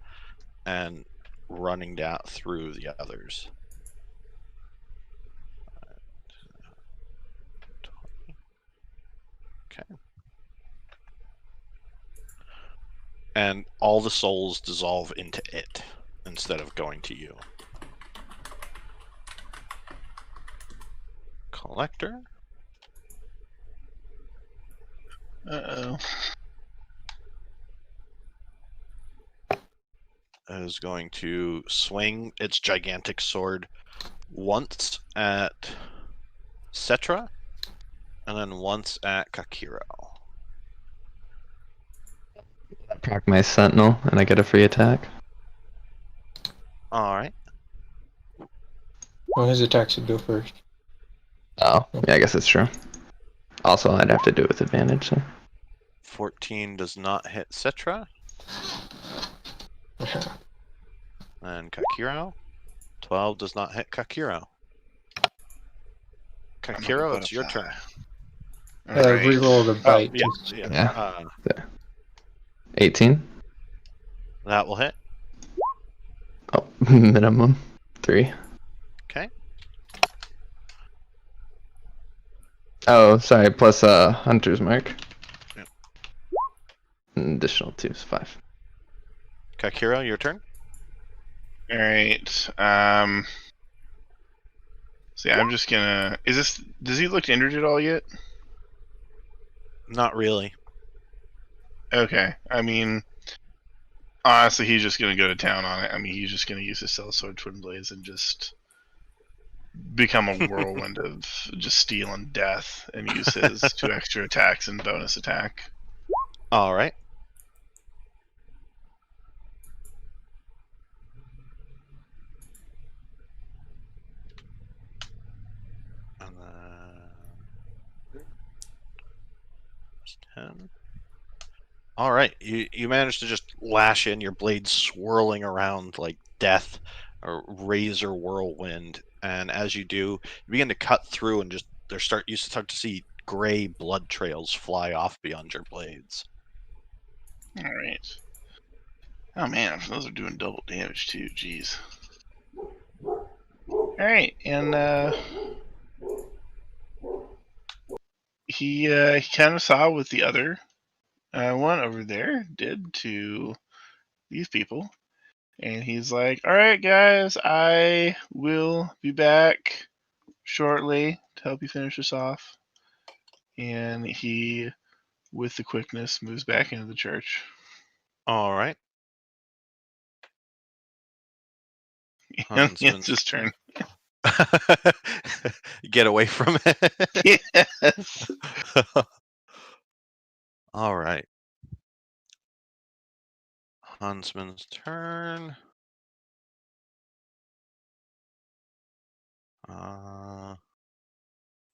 and running down through the others. Okay. And all the souls dissolve into it instead of going to you. Collector. Uh-oh. Is going to swing its gigantic sword once at Cetra and then once at Kakiro. Proc my sentinel, and I get a free attack. Alright. Well, his attack should go first. Oh, yeah, I guess that's true. Also, I'd have to do it with advantage, so. 14 does not hit Cetra. And Kakiro. 12 does not hit Kakiro. Kakiro, it's your turn. Alright. Reroll the bite. Yeah. Yeah. 18. That will hit. Oh, minimum 3. Okay. Oh, sorry, plus Hunter's Mark. Yep. An additional 2 is 5. Kakiro, your turn. Alright. See, I'm just gonna. Does he look injured at all yet? Not really. Okay. I mean, honestly, he's just going to go to town on it. I mean, he's just going to use his Sellsword Twin Blades and just become a whirlwind of just steel and death and use his 2 extra attacks and bonus attack. All right. And then 10. All right, you managed to just lash in, your blade swirling around like death or razor whirlwind, and as you do, you begin to cut through, and just you start to see gray blood trails fly off beyond your blades. All right. Oh man, those are doing double damage too. Jeez. All right, and he kind of saw what the other one over there did to these people, and he's like, "All right, guys, I will be back shortly to help you finish this off." And he, with the quickness, moves back into the church. All right. And it's Huntsman's his turn. Get away from it. Yes. All right. Huntsman's turn.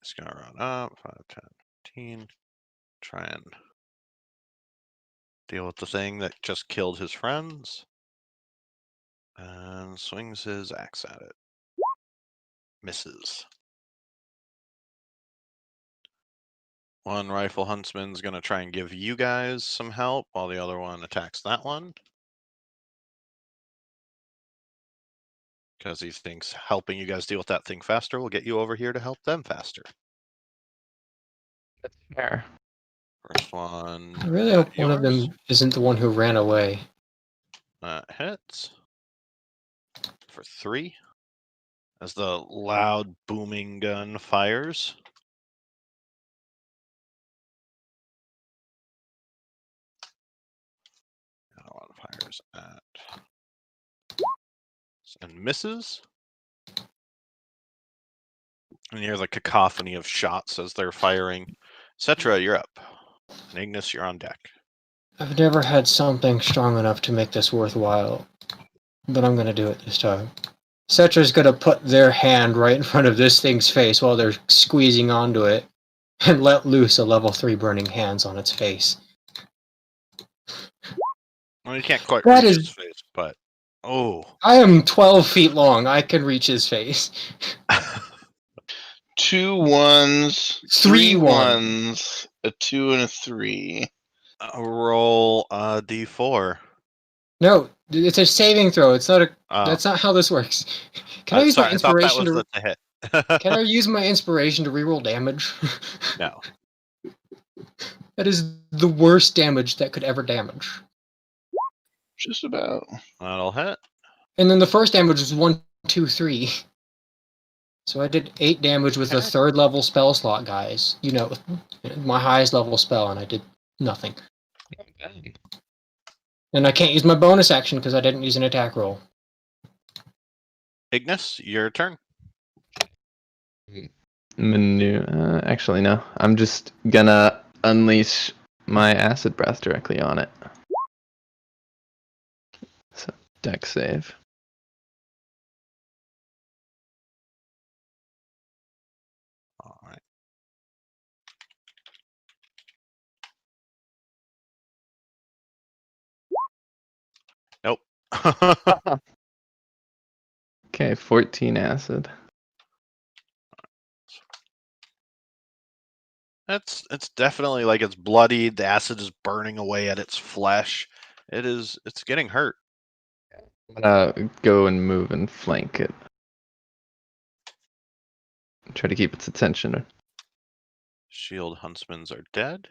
It's gonna run up 5, 10, 15. Try and deal with the thing that just killed his friends. And swings his axe at it. Misses. One rifle huntsman's gonna try and give you guys some help while the other one attacks that one. Because he thinks helping you guys deal with that thing faster will get you over here to help them faster. That's fair. First one. I really hope one of yours. them isn't the one who ran away. That hits. For 3. As the loud booming gun fires. That one fires at. And misses. And you hear the cacophony of shots as they're firing. Cetra, you're up. And Ignis, you're on deck. I've never had something strong enough to make this worthwhile, but I'm gonna do it this time. Cetra's gonna put their hand right in front of this thing's face while they're squeezing onto it, and let loose a level 3 burning hands on its face. Well, you can't quite That reach is- his face, but oh. I am 12 feet long. I can reach his face. 2 1s, 3 3 1s. 1s, a 2 and a 3. Roll D4. No, it's a saving throw. It's not a. Oh. That's not how this works. Can I use Sorry, my inspiration I thought that was to? the hit. Can I use my inspiration to reroll damage? No. That is the worst damage that could ever damage. Just about. That'll hit. And then the first damage was 1, 2, 3. So I did 8 damage with the Okay. 3rd level spell slot, guys. You know, my highest level spell, and I did nothing. And I can't use my bonus action because I didn't use an attack roll. Ignis, your turn. Actually, no. I'm just gonna unleash my acid breath directly on it. So, deck save. All right. Nope. Okay, 14 acid. It's definitely like it's bloodied. The acid is burning away at its flesh. It's getting hurt. I'm gonna go and move and flank it. Try to keep its attention. Shield huntsmans are dead.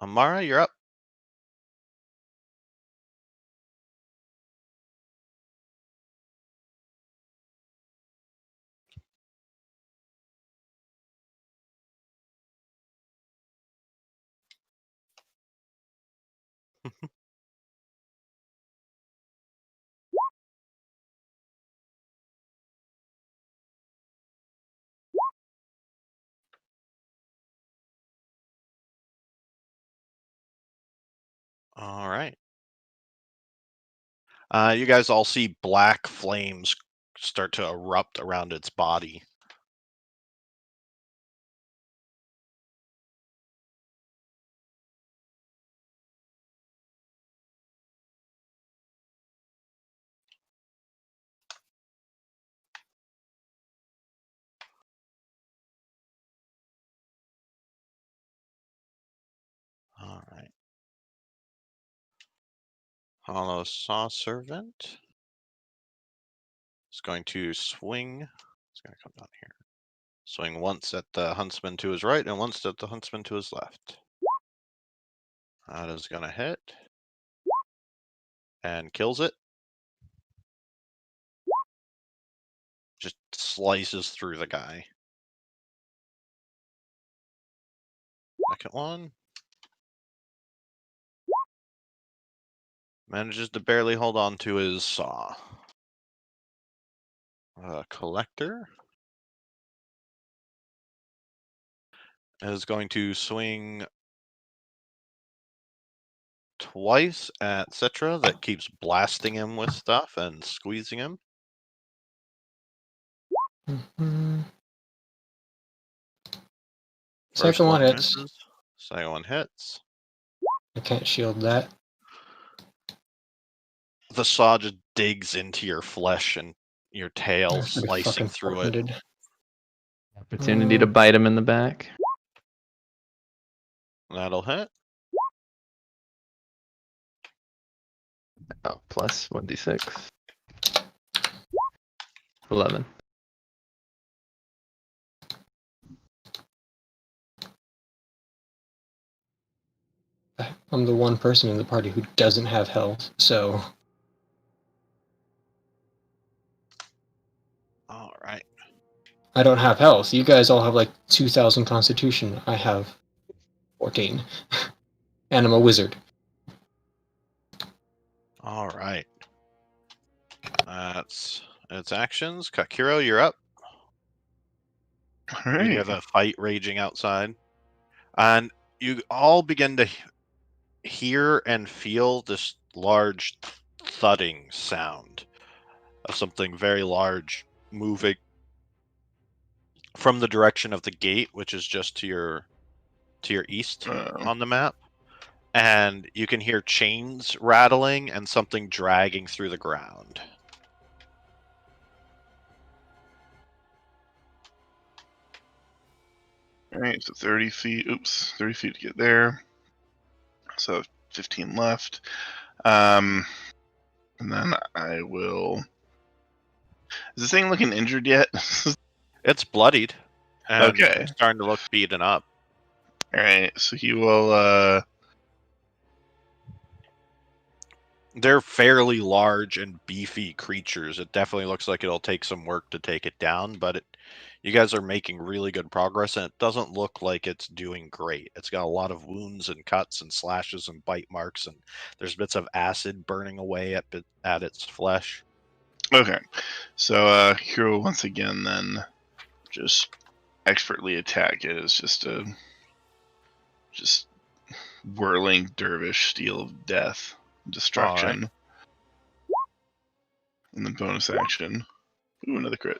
Amara, you're up. All right. You guys all see black flames start to erupt around its body. All right. Hollow Saw Servant is going to swing. It's going to come down here. Swing once at the Huntsman to his right and once at the Huntsman to his left. That is going to hit. And kills it. Just slices through the guy. Second one. Manages to barely hold on to his saw. Collector is going to swing twice at Citra that keeps blasting him with stuff and squeezing him. Mhm. First Second one hits. misses. Second one hits. I can't shield that. The saw just digs into your flesh and your tail, That's pretty slicing fucking through it. fortnted. Opportunity to bite him in the back. That'll hit. Oh, plus 1d6. 11. I'm the one person in the party who doesn't have health, so All right. I don't have health. You guys all have like 2,000 constitution. I have 14. And I'm a wizard. All right. That's its actions. Kakiro, you're up. All You right. hear the fight raging outside. And you all begin to hear and feel this large thudding sound of something very large moving from the direction of the gate, which is just to your east on the map. And you can hear chains rattling and something dragging through the ground. All right, so 30 feet. Oops, 30 feet to get there. So 15 left. And then I will. Is this thing looking injured yet? It's bloodied and Okay. starting to look beaten up. All right, so he will. They're fairly large and beefy creatures. It definitely looks like it'll take some work to take it down, but you guys are making really good progress, and it doesn't look like it's doing great. It's got a lot of wounds and cuts and slashes and bite marks, and there's bits of acid burning away at its flesh. Okay, so Hero once again then just expertly attack it as just whirling dervish steel of death, destruction, Right. and then bonus action. Ooh, another crit.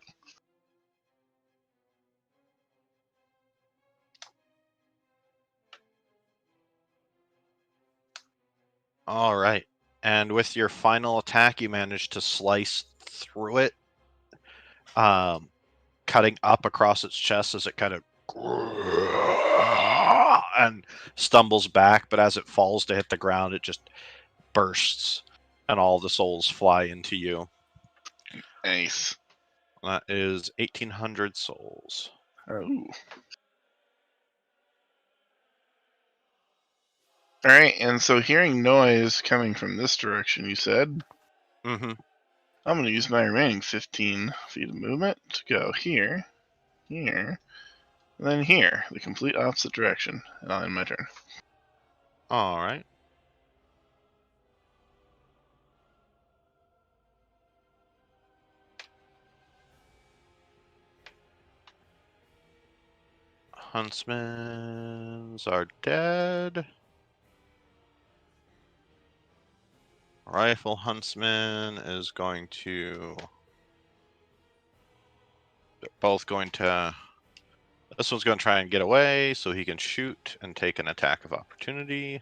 All right. And with your final attack, you manage to slice through it, cutting up across its chest as it kind of and stumbles back, but as it falls to hit the ground, it just bursts, and all the souls fly into you. Nice. That is 1,800 souls. Oh. All right, and so hearing noise coming from this direction, you said, Mm-hmm. I'm going to use my remaining 15 feet of movement to go here, here, and then here, the complete opposite direction, and I'll end my turn. All right. Huntsmans are dead. Rifle Huntsman is going to... They're both going to... This one's going to try and get away so he can shoot and take an attack of opportunity.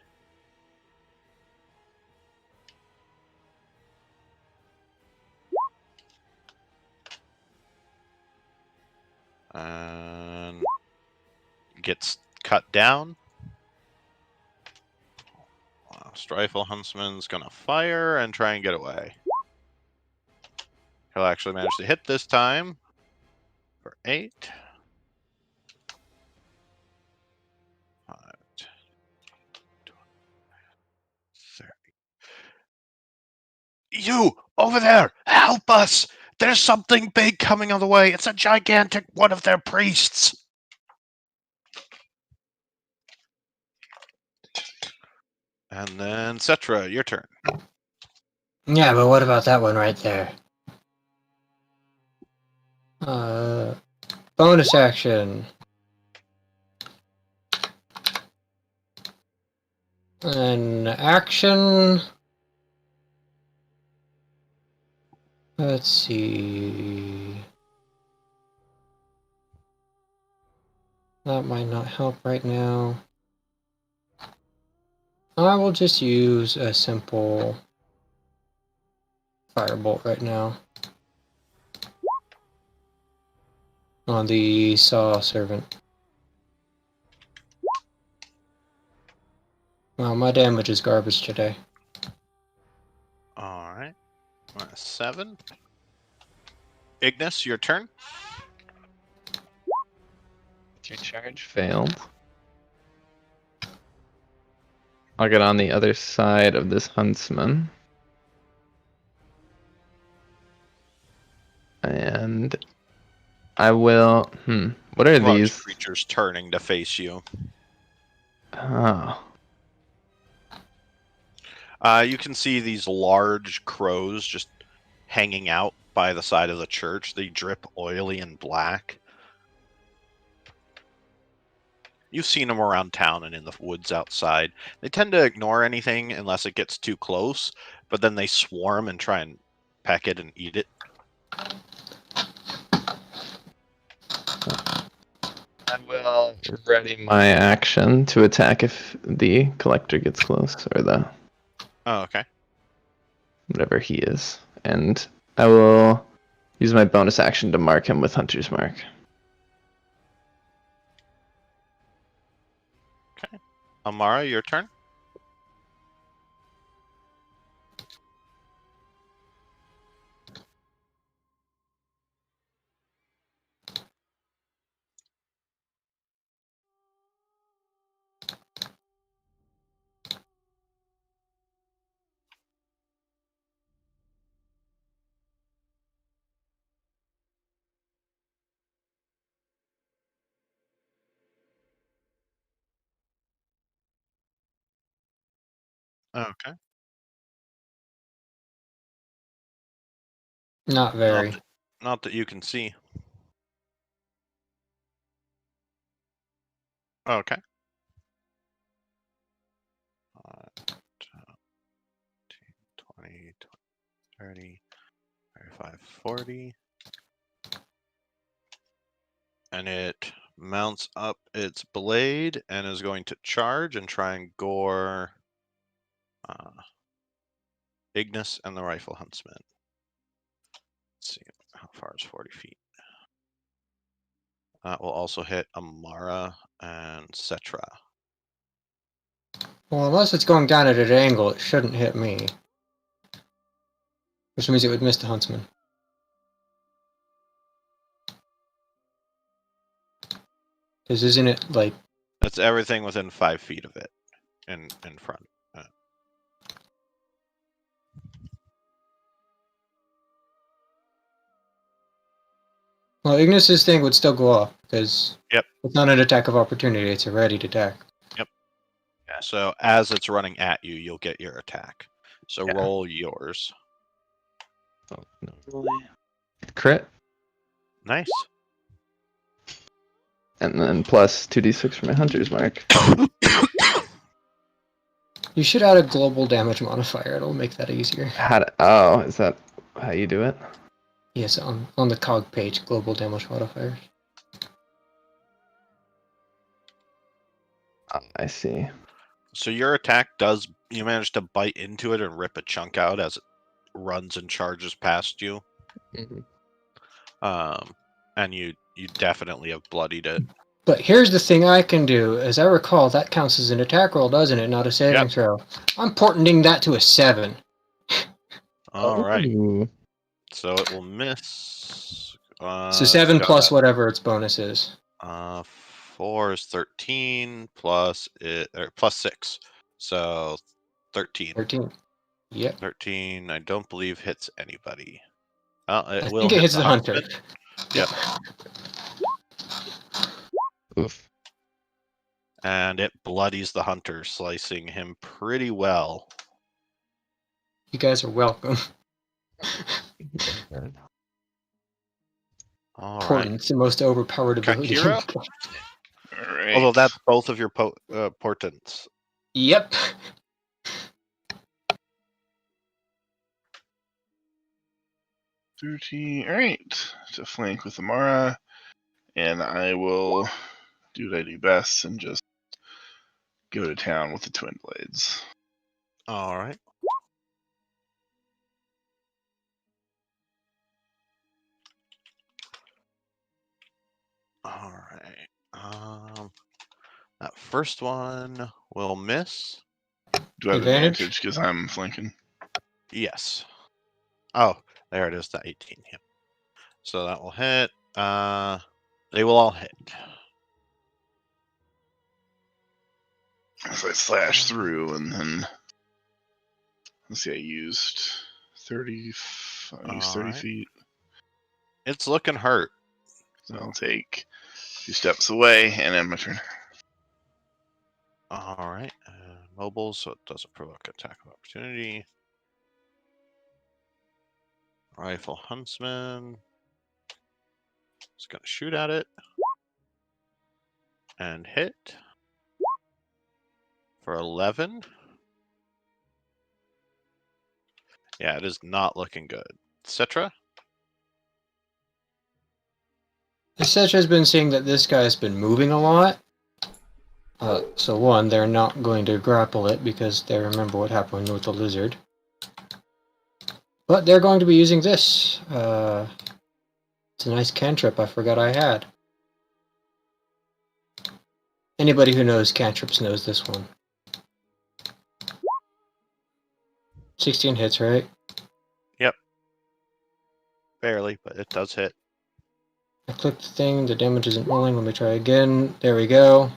And gets cut down. Last Rifle Huntsman's going to fire and try and get away. He'll actually manage to hit this time for 8. 5, 10, 20, 30. You over there, help us! There's something big coming on the way. It's a gigantic one of their priests. And then Cetra, your turn. Yeah, but what about that one right there? Bonus action. An action. Let's see. That might not help right now. I will just use a simple firebolt right now on the Saw Servant. Well, my damage is garbage today. Alright. 7. Ignis, your turn. Your charge failed. I'll get on the other side of this Huntsman. And I will... What are Large these? creatures turning to face you. Oh. You can see these large crows just hanging out by the side of the church. They drip oily and black. You've seen them around town and in the woods outside. They tend to ignore anything unless it gets too close, but then they swarm and try and peck it and eat it. I will ready my action to attack if the collector gets close, or the Oh, okay. whatever he is. And I will use my bonus action to mark him with Hunter's Mark. Okay. Amara, your turn. Okay. Not very. Not that you can see. Okay. 20, 30, 35, 40. And it mounts up its blade and is going to charge and try and gore Ignis and the Rifle Huntsman. Let's see, how far is 40 feet? That will also hit Amara and Cetra. Well, unless it's going down at an angle, it shouldn't hit me. Which means it would miss the Huntsman. Because isn't it like... It's everything within 5 feet of it in front. Well, Ignis's thing would still go off, because Yep. it's not an attack of opportunity, it's a ready attack. Yep. Yeah, so as it's running at you, you'll get your attack. So Yeah. roll yours. Oh, no. Crit. Nice. And then plus 2d6 for my hunter's mark. You should add a global damage modifier. It'll make that easier. Oh, is that how you do it? Yes, on the cog page, global damage modifier. I see. So your attack does, you manage to bite into it and rip a chunk out as it runs and charges past you. And you definitely have bloodied it. But here's the thing I can do. As I recall, that counts as an attack roll, doesn't it? Not a saving throw. I'm porting that to a 7. All right. Ooh. So it will miss. So 7 plus whatever its bonus is. 4 is 13 plus 6. So 13. 13. Yep. 13, I don't believe hits anybody. It I will think it hit hits the hunter. Huntsman. Yep. Oof. And it bloodies the hunter, slicing him pretty well. You guys are welcome. All Important. right. It's the most overpowered ability. Kakira? All right. Although that's both of your portents. Yep. All right. To flank with Amara, and I will do what I do best and just go to town with the twin blades. All right. All right. That first one will miss. Do I have Advantage? advantage because I'm flanking? Yes. Oh, there it is, the 18. Yep. So that will hit. They will all hit. As I slash through, and then let's see, I used 30. I used 30 Alright. feet. It's looking hurt. So I'll take 2 steps away, and end my turn. All right. Mobile, so it doesn't provoke attack of opportunity. Rifle Huntsman. It's going to shoot at it. And hit. For 11. Yeah, it is not looking good. Citra? Sesh has been saying that this guy's been moving a lot. So one, they're not going to grapple it because they remember what happened with the lizard. But they're going to be using this. It's a nice cantrip I forgot I had. Anybody who knows cantrips knows this one. 16 hits, right? Yep. Barely, but it does hit. I clicked the thing, the damage isn't rolling, let me try again. There we go.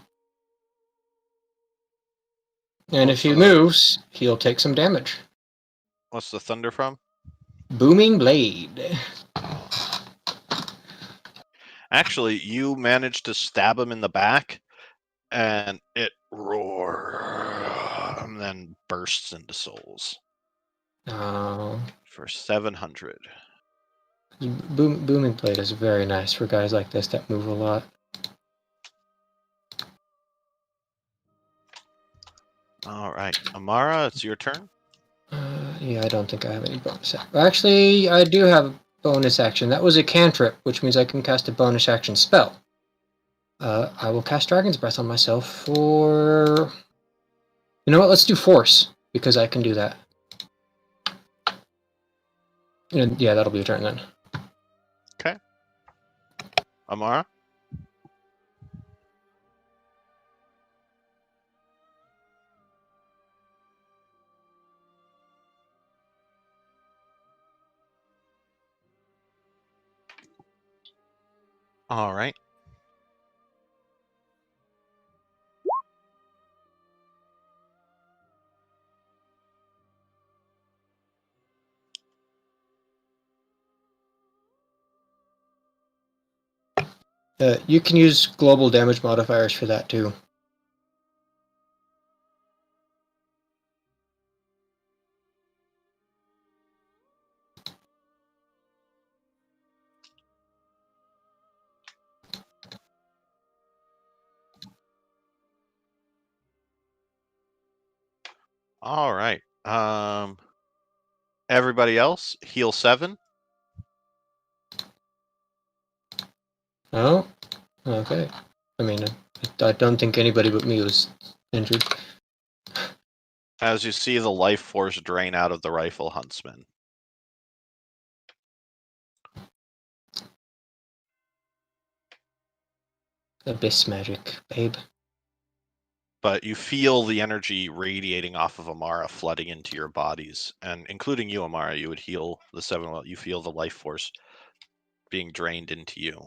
And if he moves, he'll take some damage. What's the thunder from? Booming Blade. Actually, you managed to stab him in the back, and it roars, and then bursts into souls for 700. Booming Blade is very nice for guys like this that move a lot. All right, Amara, it's your turn. Yeah, I don't think I have any bonus action. Actually, I do have a bonus action. That was a cantrip, which means I can cast a bonus action spell. I will cast Dragon's Breath on myself for... You know what? Let's do Force, because I can do that. And yeah, that'll be your turn then. Okay. Amara? All right. You can use global damage modifiers for that too. All right. Everybody else, heal 7. Oh, okay. I mean, I don't think anybody but me was injured. As you see the life force drain out of the rifle Huntsman. Abyss magic, babe. But you feel the energy radiating off of Amara flooding into your bodies, and including you, Amara, you would heal the 7 well. You feel the life force being drained into you.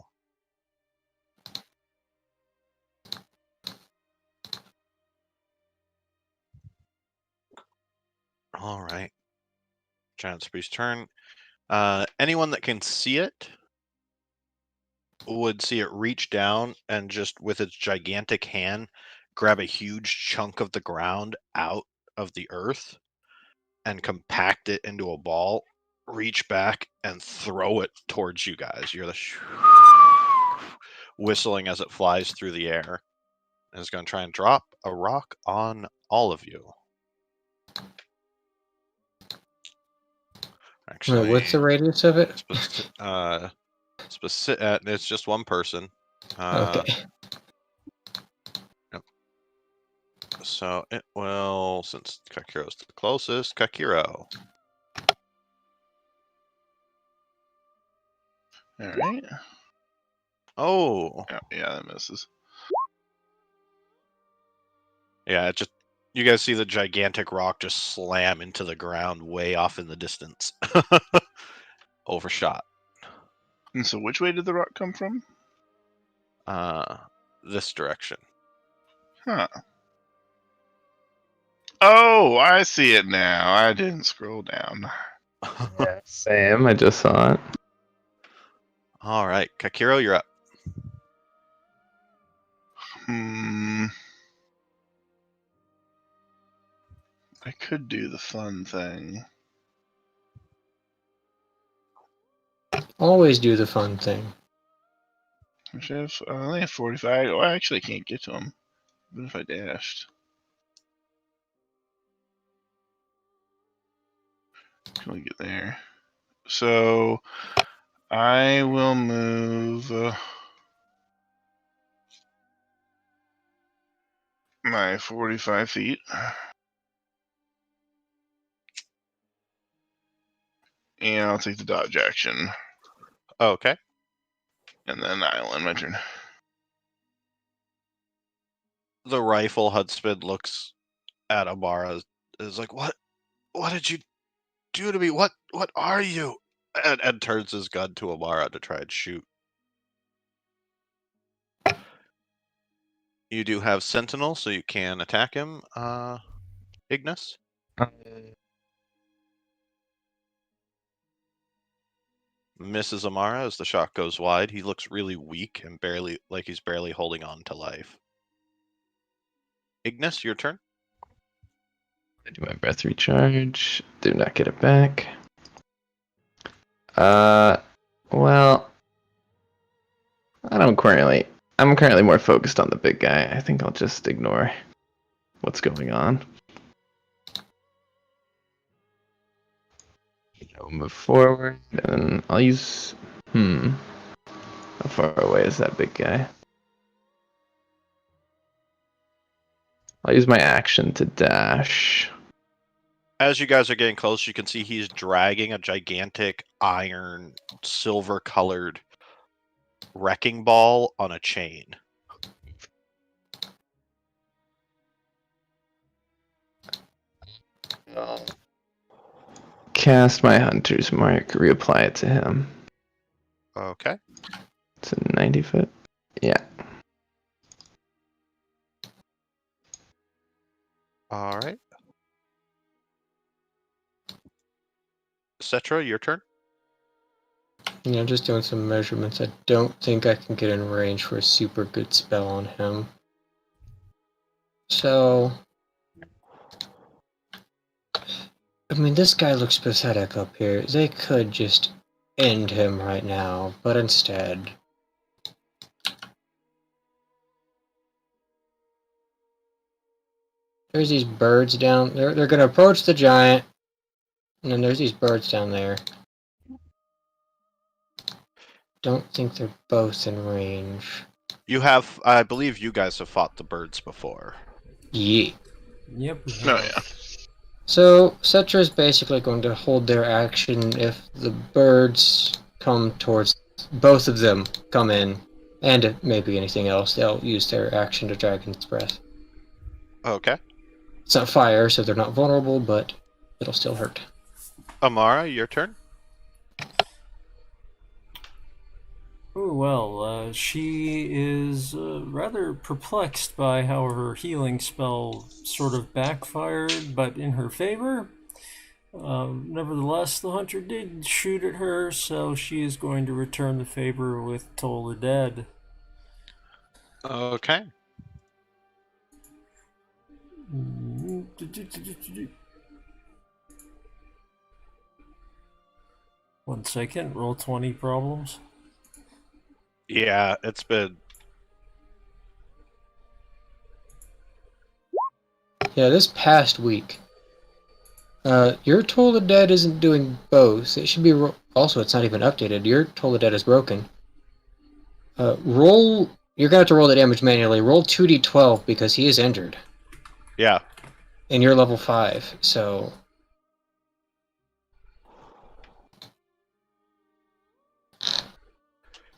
All right. Giant Priest's turn. Anyone that can see it would see it reach down and just with its gigantic hand grab a huge chunk of the ground out of the earth and compact it into a ball, reach back and throw it towards you guys. You're the whistling as it flies through the air. And it's going to try and drop a rock on all of you. Actually, What's the radius of it? it's just one person. Okay. Yep. So it will, since Kakiro's the closest, Kakiro. All right. Oh, Yeah, that misses. yeah, it just, you guys see the gigantic rock just slam into the ground way off in the distance. Overshot. And so, which way did the rock come from? This direction. Huh. Oh, I see it now. I didn't scroll down. Yeah, same. I just saw it. All right, Kakiro, you're up. I could do the fun thing. Always do the fun thing. I only have 45. Oh, I actually can't get to him, even if I dashed. Can we get there? So I will move my 45 feet. And I'll take the dodge action. Okay. And then I'll end my turn. The rifle Huntsman looks at Amara, is like, what did you do to me? What are you? And turns his gun to Amara to try and shoot. You do have Sentinel, so you can attack him, Ignis. Misses Amara as the shot goes wide. He looks really weak and he's barely holding on to life. Ignis, your turn. I do my breath recharge. Do not get it back. Well, I'm currently more focused on the big guy. I think I'll just ignore what's going on. I'll move forward, and I'll use... How far away is that big guy? I'll use my action to dash. As you guys are getting close, you can see he's dragging a gigantic iron, silver-colored wrecking ball on a chain. Cast my Hunter's Mark, reapply it to him. Okay. It's a 90 foot. Yeah. All right. Cetra, your turn. Just doing some measurements. I don't think I can get in range for a super good spell on him. So, I mean, this guy looks pathetic up here. They could just end him right now, but instead... there's these birds down. They're gonna approach the giant, and then there's these birds down there. Don't think they're both in range. I believe you guys have fought the birds before. Yeah. Yep, we Oh, have. yeah. So Cetra is basically going to hold their action if the birds come towards both of them come in, and if maybe anything else, they'll use their action to Dragon's Breath. Okay. It's not fire, so they're not vulnerable, but it'll still hurt. Amara, your turn. Oh, well, she is rather perplexed by how her healing spell sort of backfired, but in her favor. Nevertheless, the hunter did shoot at her, so she is going to return the favor with Toll the Dead. Okay. One second, roll 20 problems. Yeah, it's been. Yeah, this past week, your Toll the Dead isn't doing both. It should be also. It's not even updated. Your Toll the Dead is broken. Roll. You're gonna have to roll the damage manually. Roll 2d12 because he is injured, Yeah. and you're level 5. So.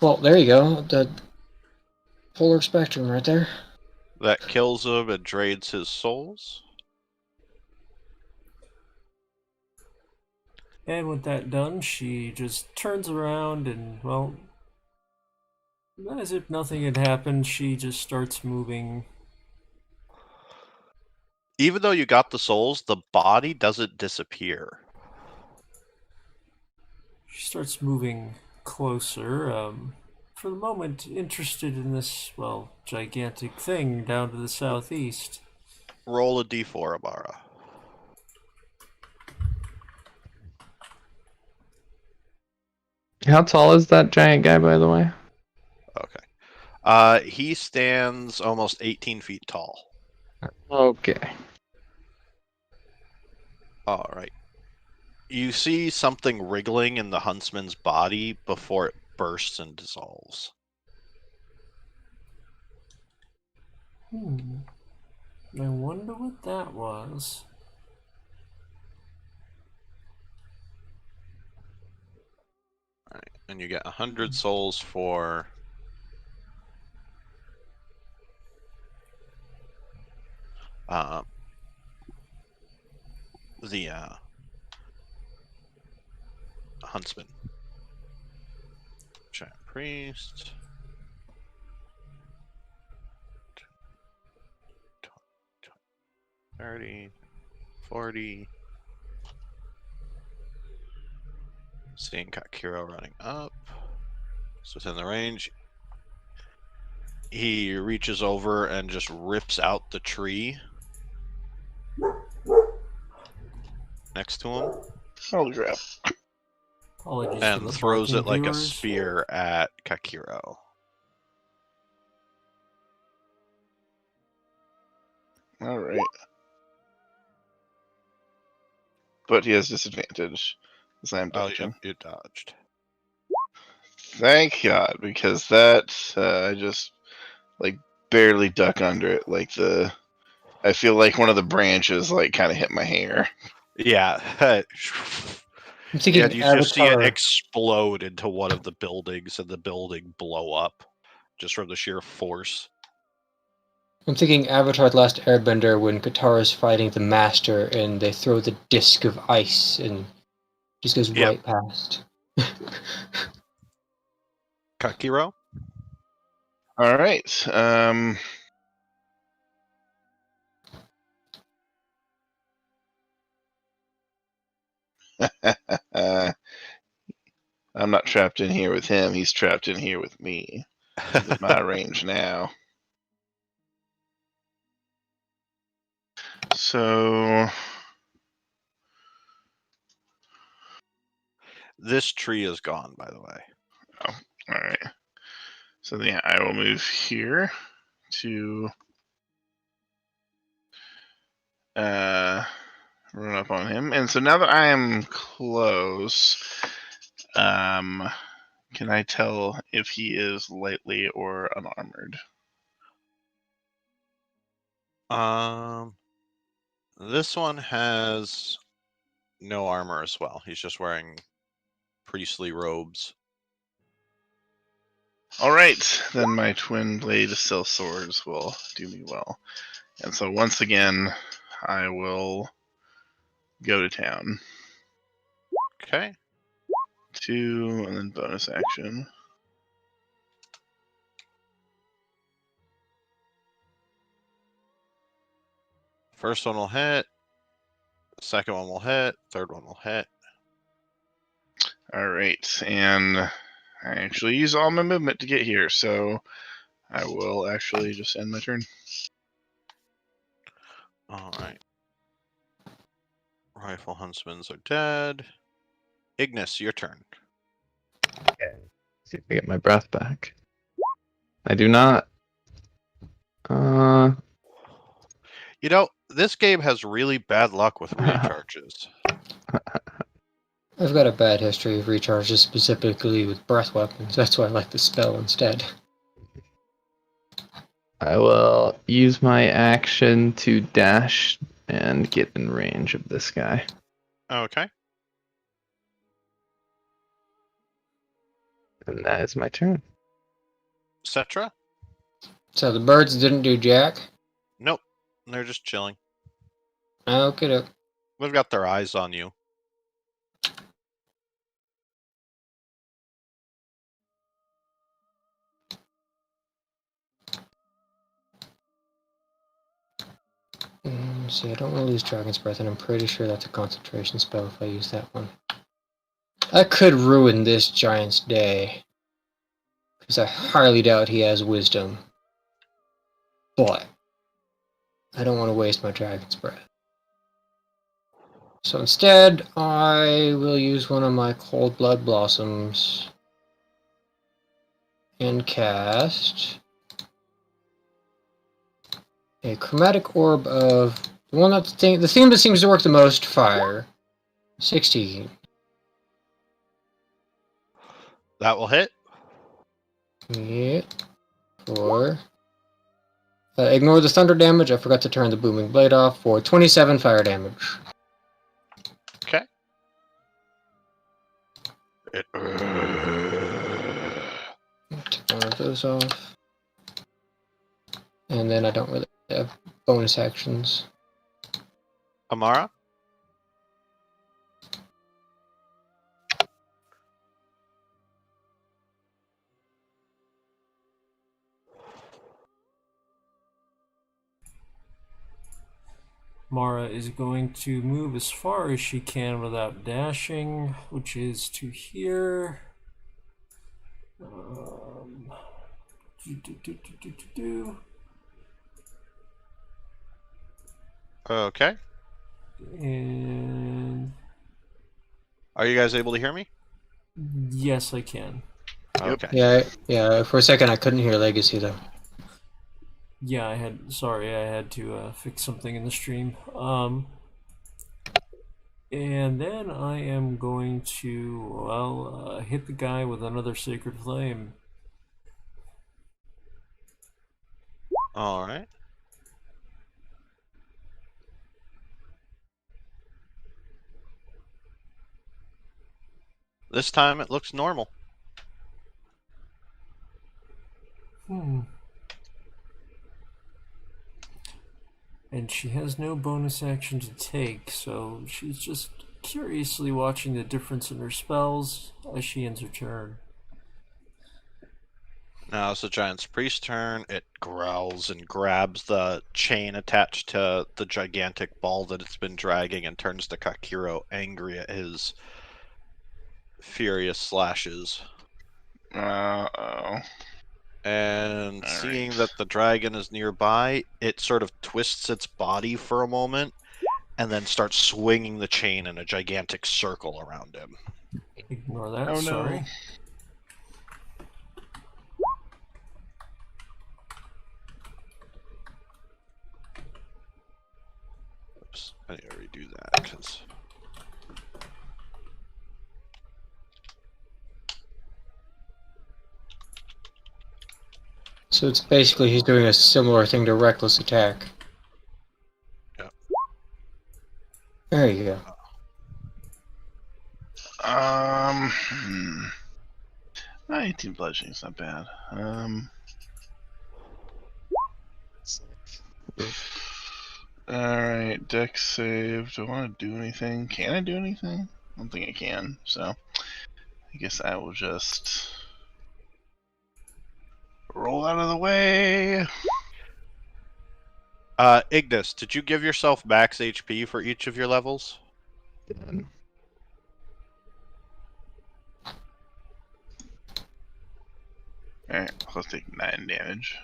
Well, there you go. The polar spectrum right there. That kills him and drains his souls. And with that done, she just turns around and, well, as if nothing had happened, she just starts moving. Even though you got the souls, the body doesn't disappear. She starts moving closer, for the moment interested in this, well, gigantic thing down to the southeast. Roll a d4, Amara. How tall is that giant guy, by the way? Okay. He stands almost 18 feet tall. Okay. All right. You see something wriggling in the huntsman's body before it bursts and dissolves. I wonder what that was. All right. And you get 100 souls for the Huntsman. Giant Priest. 30, 40. Seeing Kakiro running up. It's within the range. He reaches over and just rips out the tree next to him Holy crap. Apologies for and the throws it barking like a viewers. spear at Kakiro. Alright. But he has disadvantage, as I'm Oh, dodging. you dodged. Thank God, because that, I just, barely duck under it. I feel like one of the branches, kind of hit my hair. Yeah. I'm thinking You just see it Avatar. explode into one of the buildings and the building blow up just from the sheer force. I'm thinking Avatar: The Last Airbender when Katara's fighting the Master and they throw the disc of ice and just goes Yep. right past. Kakiro? Alright, I'm not trapped in here with him. He's trapped in here with me. He's in my range now. So, This tree is gone, by the way. alright. So, yeah, I will move here to run up on him. And so now that I am close, can I tell if he is lightly or unarmored? This one has no armor as well. He's just wearing priestly robes. All right, then my twin blade steel swords will do me well. And so once again, I will go to town. Okay. 2, and then bonus action. First one will hit. Second one will hit. Third one will hit. All right, and I actually use all my movement to get here, so I will actually just end my turn. All right. Rifle Huntsmans are dead. Ignis, your turn. See if I get my breath back. I do not. You know, this game has really bad luck with recharges. I've got a bad history of recharges, specifically with breath weapons. That's why I like the spell instead. I will use my action to dash and get in range of this guy. Okay. And that is my turn. Cetra? So the birds didn't do jack? Nope. They're just chilling. Okay. They've got their eyes on you. See, I don't want to lose Dragon's Breath, and I'm pretty sure that's a concentration spell if I use that one. I could ruin this giant's day, because I highly doubt he has wisdom. But I don't want to waste my Dragon's Breath. So instead, I will use one of my Cold Blood Blossoms and cast a Chromatic Orb of the theme that seems to work the most, fire. 16. That will hit. Yeah. 4. Ignore the thunder damage. I forgot to turn the booming blade off for 27 fire damage. Okay. Take one of those off. And then I don't really have bonus actions. Amara? Mara is going to move as far as she can without dashing, which is to here. Okay. And Are you guys able to hear me? yes, I can. Okay. Yeah. For a second, I couldn't hear Legacy though. Yeah, I had to fix something in the stream. And then I am going to hit the guy with another Sacred Flame. All right. This time it looks normal. And she has no bonus action to take, so she's just curiously watching the difference in her spells as she ends her turn. Now it's the Giant's Priest turn. It growls and grabs the chain attached to the gigantic ball that it's been dragging and turns to Kakiro, angry at his furious slashes. Uh-oh. And seeing that the dragon is nearby, it sort of twists its body for a moment and then starts swinging the chain in a gigantic circle around him. Ignore that, Oh, no. sorry. So it's basically he's doing a similar thing to reckless attack. Yeah. There you go. 18 bludgeoning is not bad. Alright, dex save. Do I want to do anything? Can I do anything? I don't think I can, so I guess I will just roll out of the way. Ignis, did you give yourself max HP for each of your levels? Done. Alright, let's take 9 damage.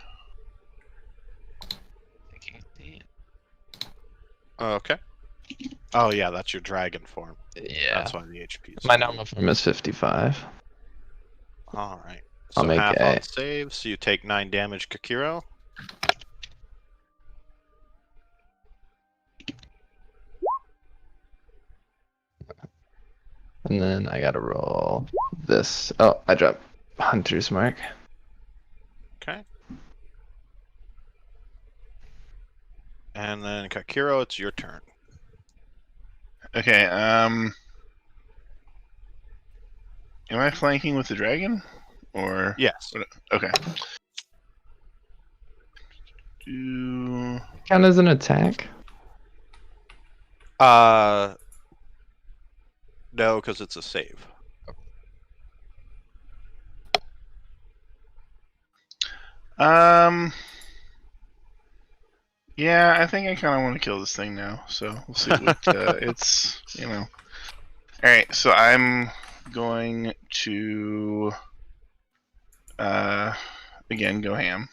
Okay. Oh yeah, that's your dragon form. Yeah. That's why the HP is. My normal form is 55. All right. I'll So make half a- on save, so you take 9 damage, Kakiro. And then I gotta roll this. Oh, I dropped Hunter's Mark. Okay. And then Kakiro, it's your turn. Okay, am I flanking with the dragon? Or Yes. okay. Do Count as an attack? No, because it's a save. yeah, I think I kind of want to kill this thing now. So we'll see what it's, All right, so I'm going to again go ham.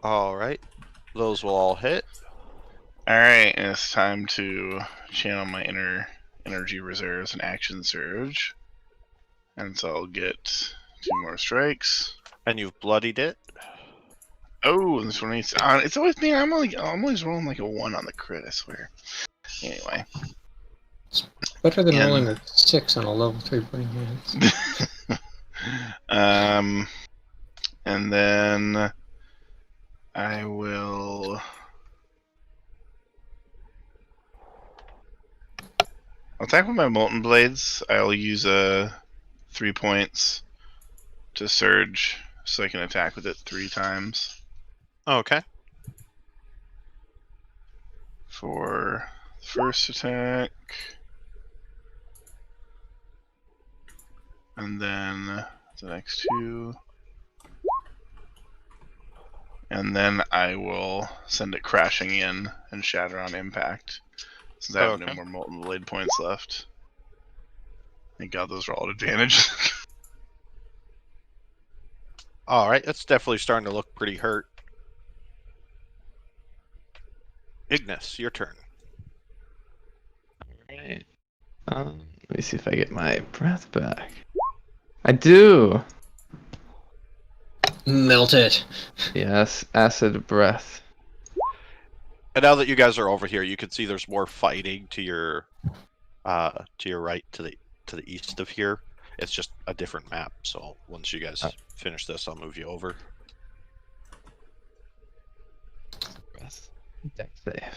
All right. Those will all hit. All right, and it's time to channel my inner energy reserves and action surge, and so I'll get 2 more strikes. And you've bloodied it. Oh, and this one needs. It's always me. I'm always rolling like a 1 on the crit. I swear. Anyway. Better than And- rolling a 6 on a level 3 burning hands. And then I will. I'll attack with my molten blades. I'll use 3 points to surge, so I can attack with it 3 times. Okay. For the first attack, and then the next 2, and then I will send it crashing in and shatter on impact, since I have no Okay. more molten blade points left. Thank God those are all at advantage. All right. It's definitely starting to look pretty hurt. Ignis, your turn. Alright. Let me see if I get my breath back. I do! Melt it. Yes, acid breath. And now that you guys are over here, you can see there's more fighting to your right, to the east of here. It's just a different map. So once you guys finish this, I'll move you over. Breath. Deck save.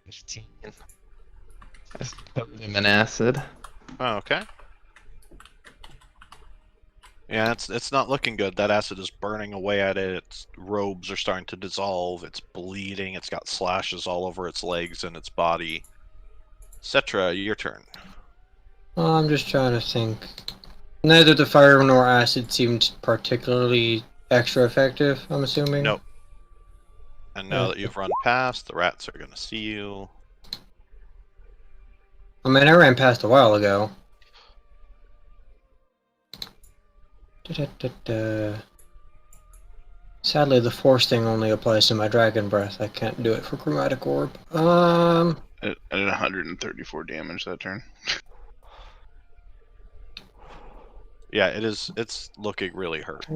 15. Just covered him in acid. Oh, okay. Yeah, it's not looking good. That acid is burning away at it. Its robes are starting to dissolve. It's bleeding. It's got slashes all over its legs and its body. Cetra, your turn. I'm just trying to think. Neither the fire nor acid seemed particularly extra effective, I'm assuming. Nope. And now that you've run past, the rats are going to see you. I mean, I ran past a while ago. Da-da-da-da. Sadly, the force thing only applies to my dragon breath. I can't do it for chromatic orb. I did 134 damage that turn. Yeah, it's looking really hurt.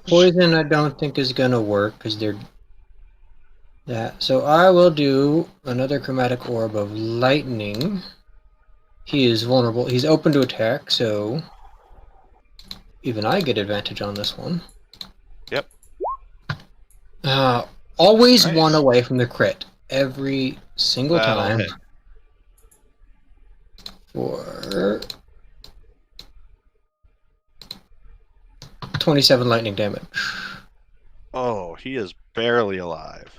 Poison I don't think is gonna work because they're that. So I will do another chromatic orb of lightning. He is vulnerable. He's open to attack, so even I get advantage on this one. Yep. Always one Nice. away from the crit. Every single That'll time. hit. For 27 lightning damage. Oh, he is barely alive.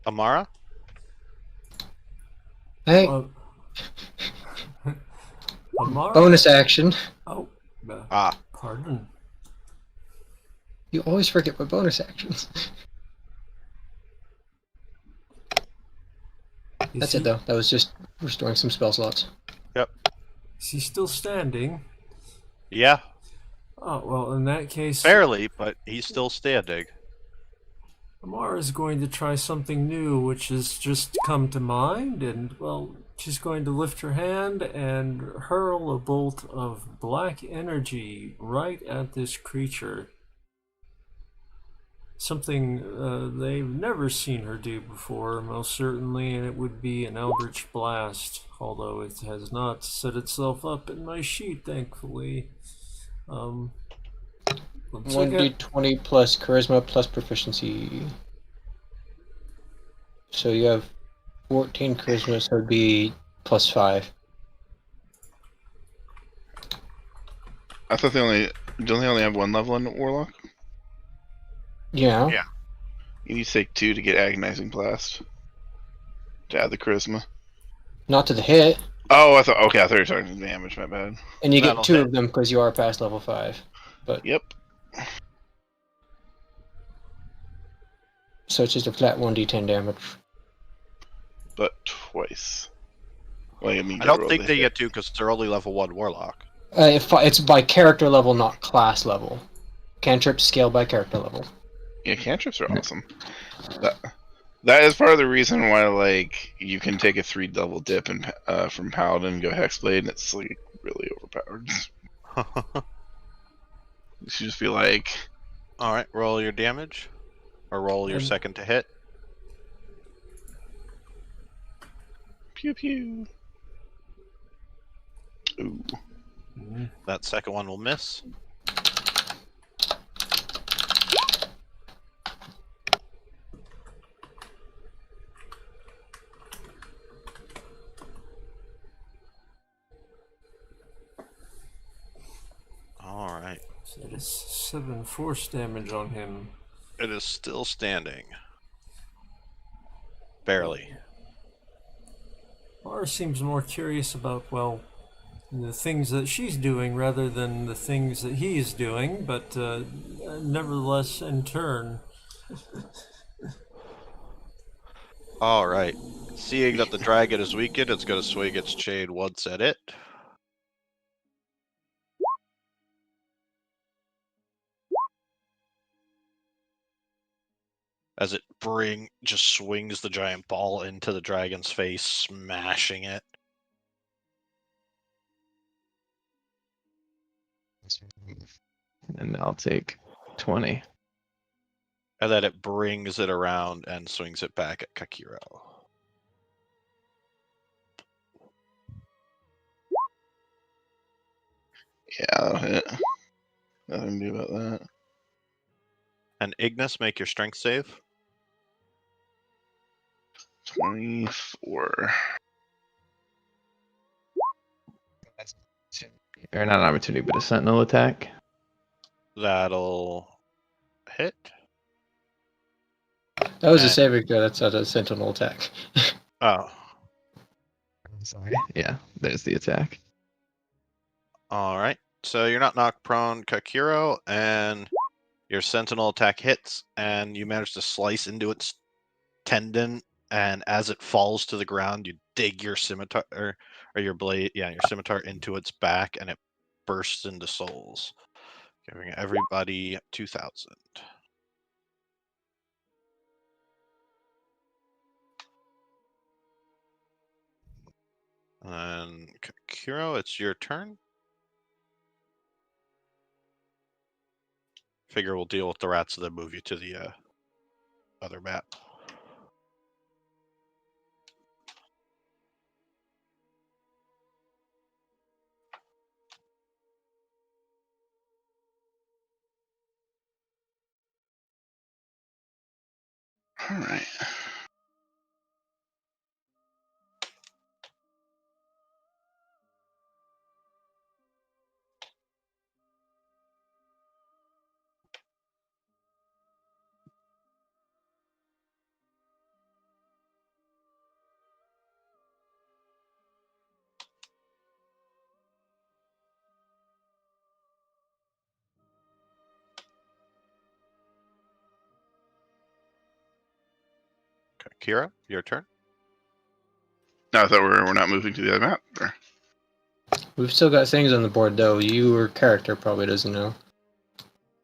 Amara? Hey, Uh, Amara. bonus action. Oh, Ah, pardon. You always forget my bonus actions. That's it, though. That was just restoring some spell slots. yep. Is he still standing? Yeah, Oh, well, in that case, barely, but he's still standing. Amara is going to try something new, which has just come to mind, and, well, she's going to lift her hand and hurl a bolt of black energy right at this creature. Something they've never seen her do before, most certainly, and it would be an Eldritch Blast, although it has not set itself up in my sheet, thankfully. Let's look at 1d20 plus charisma plus proficiency. So you have 14 charisma, so it'd be plus 5. I thought don't they only have one level in Warlock? Yeah. Yeah. You need to take 2 to get Agonizing Blast. To add the charisma. Not to the hit. Oh, I thought you were talking damage, my bad. And you get That'll 2 hit. of them because you are past level 5. But Yep. so it's just a flat 1d10 damage. But twice. Well, I mean, I don't think they get to because they're only level 1 Warlock. It's by character level, not class level. Cantrips scale by character level. Yeah, cantrips are awesome. That is part of the reason why, like, you can take a 3 double dip and from Paladin and go Hexblade, and it's like really overpowered. You should just be like, Alright, roll your damage. Or roll your And- second to hit. pew pew. Ooh. That second one will miss. Alright. So that is 7 force damage on him. It is still standing. Barely. Mara seems more curious about, well, the things that she's doing rather than the things that he's doing, but nevertheless, in turn. Alright. Seeing that the dragon is weakened, it's going to swing its chain once at it. As it just swings the giant ball into the dragon's face, smashing it. And I'll take 20. And then it brings it around and swings it back at Kakiro. Yeah, that'll hit. Nothing to do about that. And Ignis, make your strength save. 24. Or not an opportunity, but a sentinel attack. That'll hit. That was a And- saving throw. That's not a sentinel attack. Oh, Sorry. Yeah, there's the attack. alright. So you're not knocked prone, Kakiro, and your sentinel attack hits, and you manage to slice into its tendon, and as it falls to the ground, you dig your scimitar, or your blade, your scimitar into its back, and it bursts into souls, giving everybody 2,000. And Kakiro, it's your turn. Figure we'll deal with the rats and then move you to the other map. All right. Okay, Kira, your turn. No, I thought we're not moving to the other map. Or... We've still got things on the board, though. Your character probably doesn't know.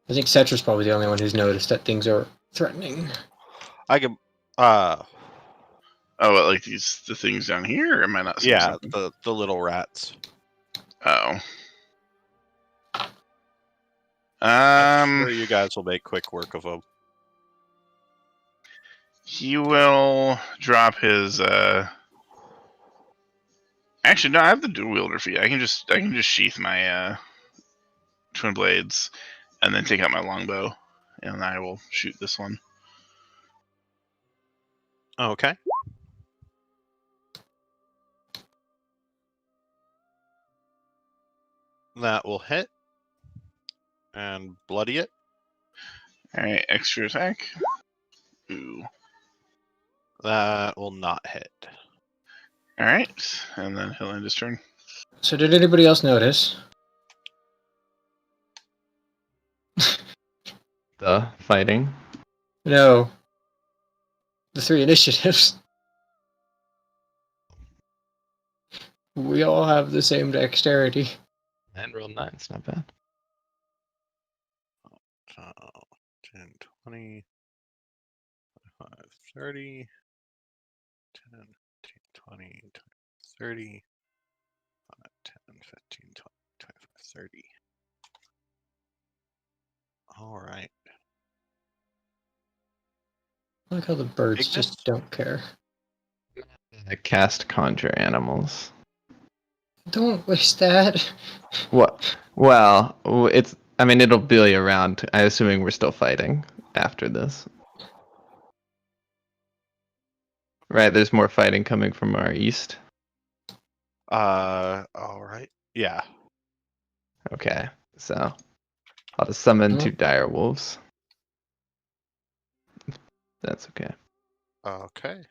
I think Cetra's probably the only one who's noticed that things are threatening. I can. Oh, what, like the things down here? Or am I not seeing Yeah, something? the little rats. Oh. I'm sure you guys will make quick work of them. He will drop his. Actually, no, I have the dual wielder feat. I can just sheath my twin blades, and then take out my longbow, and I will shoot this one. Okay. That will hit and bloody it. All right, extra attack. Ooh. That will not hit. All right, and then he'll end his turn. So did anybody else notice? The fighting. No. The 3 initiatives. We all have the same dexterity. And roll 9, it's not bad. So 10, 20, 25, 30, 10, 20, 30, 10, 15, 20, 25, 30. All right. I like how the birds Ignis? just don't care. I cast conjure animals. Don't waste that. What? Well, it's. I mean, it'll be around. I'm assuming we're still fighting after this. Right, there's more fighting coming from our east. All right. Yeah. Okay, so I'll just summon Oh. 2 dire wolves. That's okay. Okay.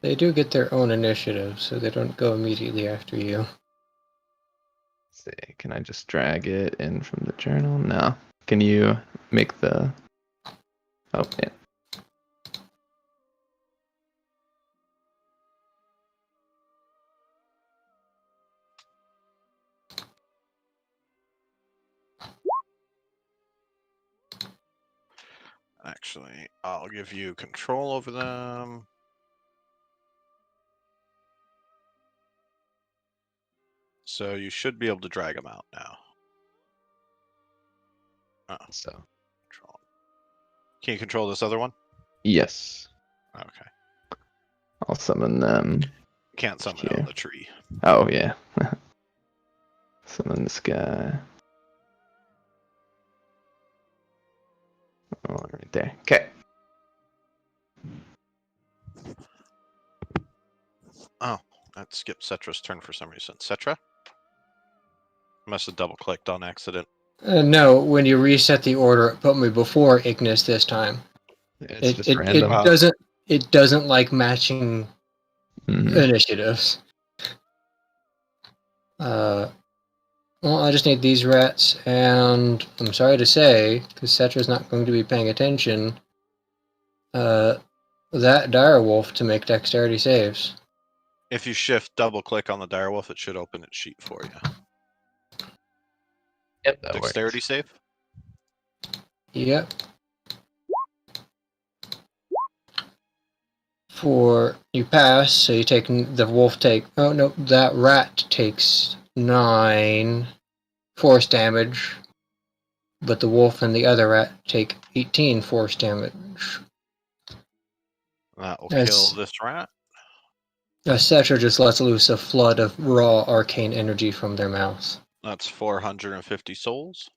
They do get their own initiative, so they don't go immediately after you. Let's see, can I just drag it in from the journal? No. Can you make the? Oh yeah. Actually, I'll give you control over them. So you should be able to drag them out now. So Control. Can you control this other one? yes, Okay. I'll summon them. Can't summon it Here. on the tree. Oh yeah. Summon this guy. Oh, right there. Okay. Oh, that skipped Cetra's turn for some reason. Cetra? Must have double clicked on accident. No, when you reset the order, it put me before Ignis this time. It's just It random. doesn't like matching Mhm. initiatives. Well, I just need these rats, and I'm sorry to say, because Cetra's not going to be paying attention, that direwolf to make dexterity saves. If you shift double click on the direwolf, it should open its sheet for you. Yep, that Dexterity works. save? Yep. For you pass, so you take the wolf take. Oh no, that rat takes 9 force damage, but the wolf and the other rat take 18 force damage. That will Yes. kill this rat. Setra just lets loose a flood of raw arcane energy from their mouths. That's 450 souls.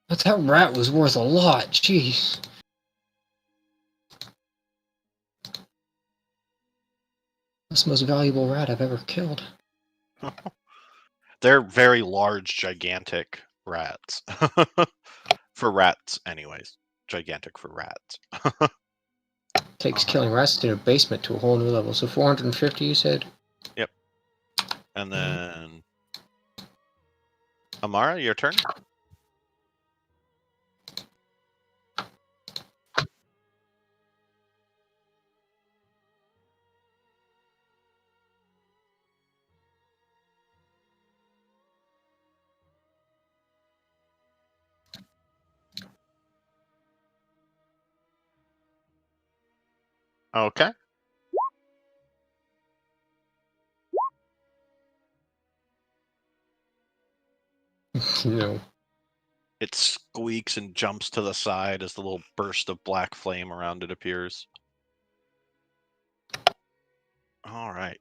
But that rat was worth a lot, jeez. That's the most valuable rat I've ever killed. They're very large, gigantic rats. For rats, anyways. Gigantic for rats. Takes killing rats in a basement to a whole new level. So 450, you said? Yep. And then... Amara, your turn. Okay. No. It squeaks and jumps to the side as the little burst of black flame around it appears. All right.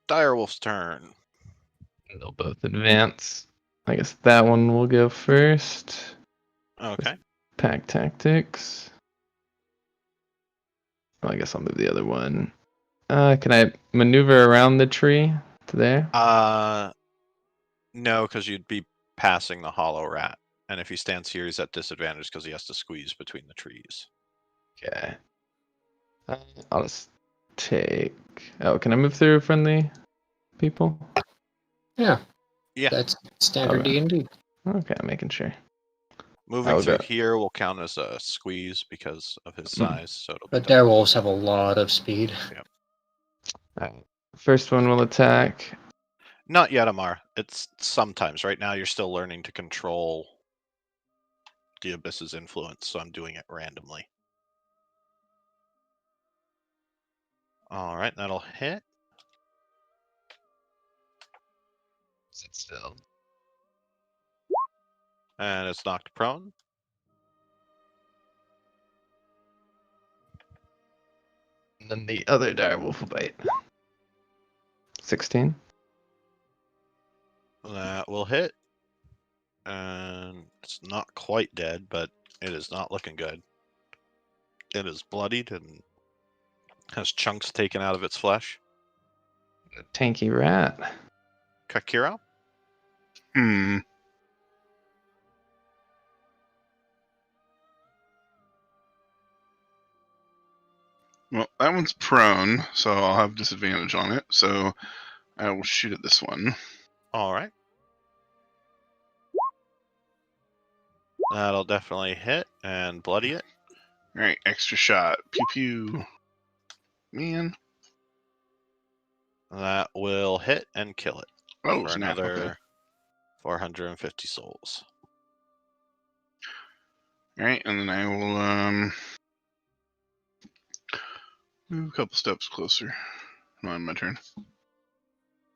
Direwolf's turn. They'll both advance. I guess that one will go first. Okay. Pack tactics. Well, I guess I'll move the other one. Can I maneuver around the tree to there? No, because you'd be passing the hollow rat. And if he stands here, he's at disadvantage because he has to squeeze between the trees. Okay. I'll just take... Oh, can I move through friendly people? Yeah. Yeah. That's standard Okay. D&D. Okay, I'm making sure. Moving would through go. here will count as a squeeze because of his size. So it'll be But double. direwolves have a lot of speed. Alright. First one will attack. Not yet, Amar. It's sometimes. Right now, you're still learning to control the Abyss's influence, so I'm doing it randomly. All right, that'll hit. Sit still. And it's knocked prone. And then the other direwolf will bite. 16. That will hit. And it's not quite dead, but it is not looking good. It is bloodied and has chunks taken out of its flesh. A tanky rat. Kakira? Well, that one's prone, so I'll have disadvantage on it. So I will shoot at this one. All right. That'll definitely hit and bloody it. All right, extra shot. Pew pew. Man. That will hit and kill it Oh, for snap. another Okay. 450 souls. All right, and then I will move a couple steps closer. On my turn.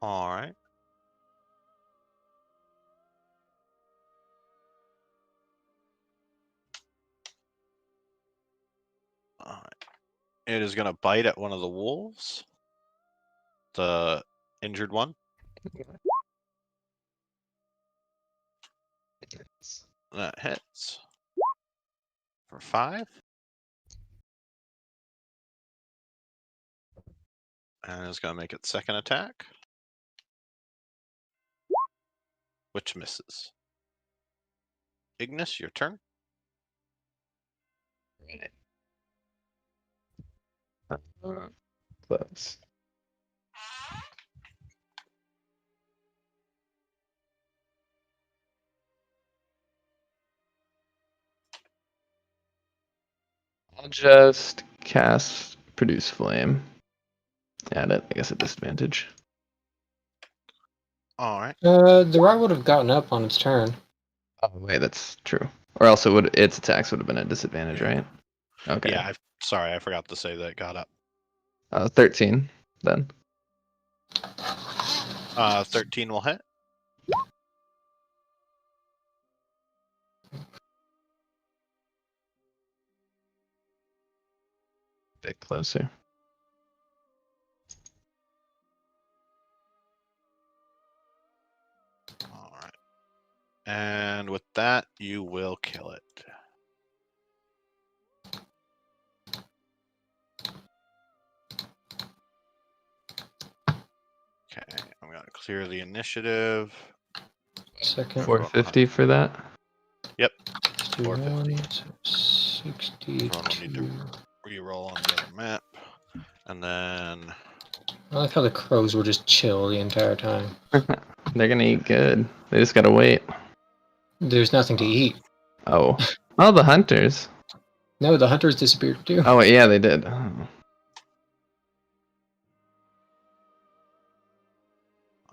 All right. All right. It is going to bite at one of the wolves. The injured one. That hits for 5. And it's going to make its second attack, which misses. Ignis, your turn. Close. I'll just cast Produce Flame. Add it, I guess, at disadvantage. All right. The rat would have gotten up on its turn. Oh, wait, that's true. Or else it would its attacks would have been at disadvantage, right? Okay. Yeah, sorry, I forgot to say that it got up. 13, then. 13 will hit. bit closer. All right. And with that, you will kill it. Okay, I'm going to clear the initiative. Second. 450 for that. Yep. 61, 62. Everyone will need to re-roll on the other map. And then I like how the crows will just chill the entire time. They're gonna eat good. They just gotta wait. There's nothing to eat. Oh. Oh, the hunters. No, the hunters disappeared too. Oh, wait, yeah, they did. Oh.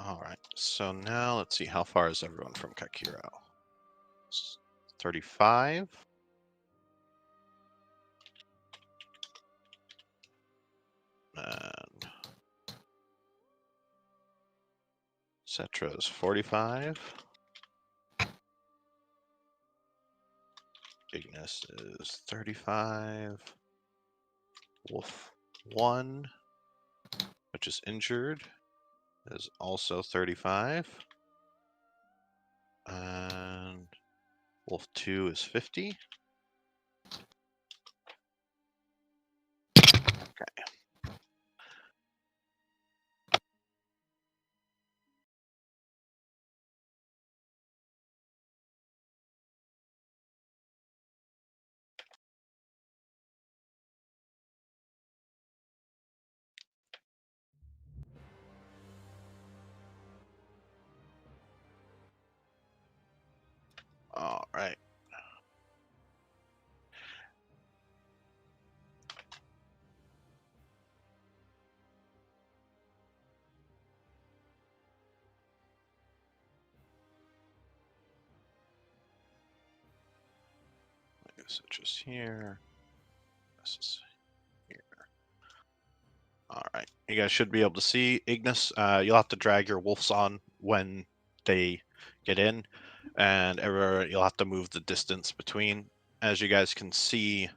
all right. So now let's see, how far is everyone from Kakiro? 35. And Cetra is 45. Ignis is 35. Wolf 1, which is injured, is also 35. And Wolf 2 is 50. Okay. All right. I guess it's just here. This is here. All right. You guys should be able to see Ignis. You'll have to drag your wolves on when they get in, and everywhere you'll have to move the distance between. As you guys can see,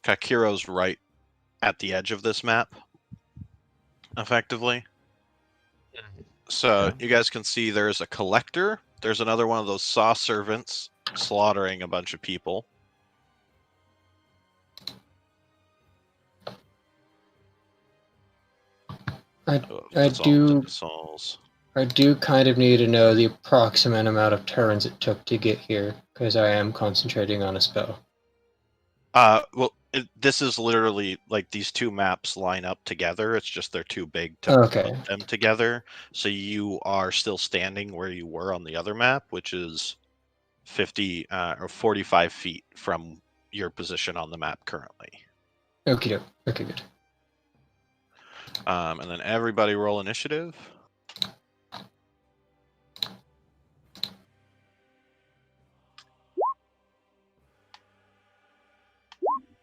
Kakiro's right at the edge of this map, effectively. So you guys can see there's a collector. There's another one of those saw servants slaughtering a bunch of people. I Dissolved do into souls. I do kind of need to know the approximate amount of turns it took to get here, because I am concentrating on a spell. Well, this is literally like these two maps line up together. It's just they're too big to Okay. put them together. So you are still standing where you were on the other map, which is 50 or 45 feet from your position on the map currently. Okay, okay, good. And then everybody roll initiative.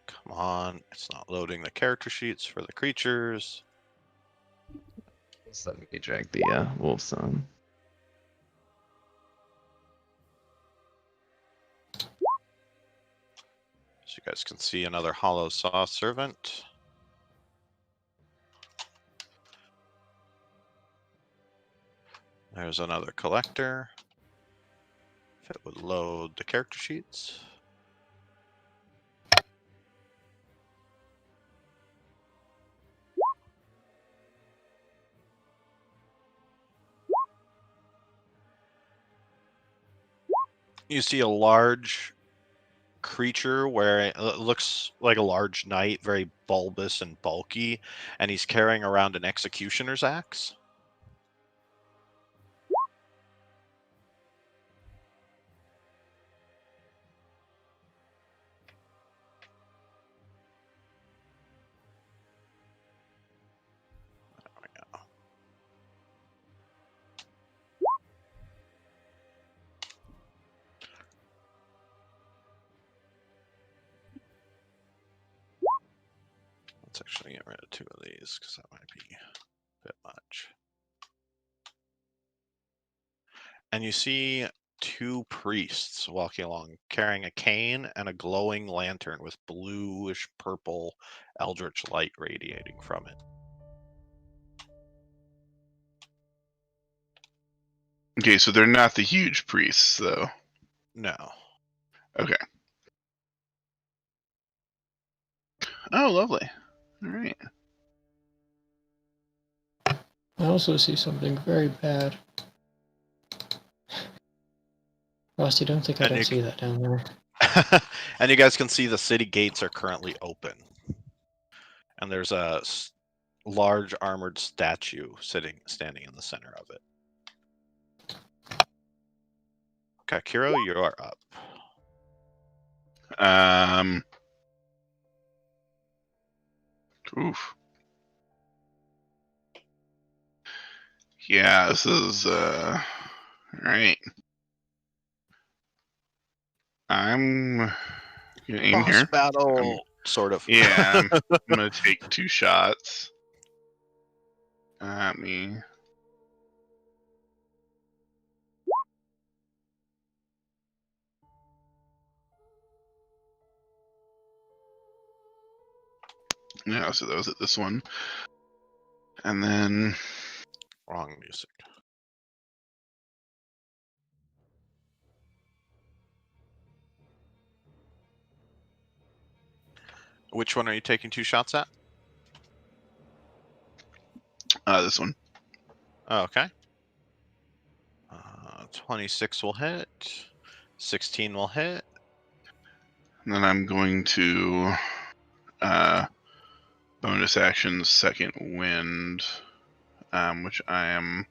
Come on, it's not loading the character sheets for the creatures. Just let me drag the wolves on. So you guys can see another hollow saw servant. There's another collector. If it would load the character sheets. You see a large creature where it looks like a large knight, very bulbous and bulky, and he's carrying around an executioner's axe. There we go. Let's actually get rid of 2 of these because that might be a bit much. And you see two priests walking along, carrying a cane and a glowing lantern with bluish purple eldritch light radiating from it. Okay, so they're not the huge priests, though. No. Okay. Oh, lovely. All right. I also see something very bad. Frosty, don't think I And don't you see that down there. And you guys can see the city gates are currently open. And there's a large armored statue standing in the center of it. Okay, Kiro, you are up. Oof. Yeah, this is all right. I'm gonna aim Boss here. battle, sort of. Yeah, I'm gonna take 2 shots at me. Yeah, so that was at this one. And then Wrong music. Which one are you taking 2 shots at? this one. Oh, okay. 26 will hit. 16 will hit. And then I'm going to bonus action second wind, which I am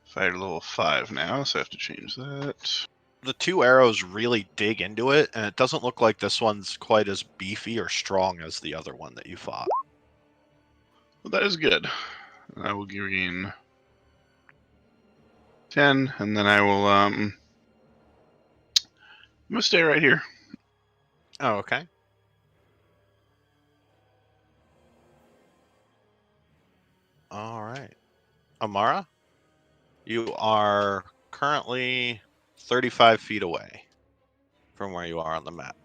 fighter level 5 now, so I have to change that. The 2 arrows really dig into it, and it doesn't look like this one's quite as beefy or strong as the other one that you fought. Well, that is good. I will gain 10, and then I will I'm gonna stay right here. Oh, okay. All right. Amara, you are currently 35 feet away from where you are on the map.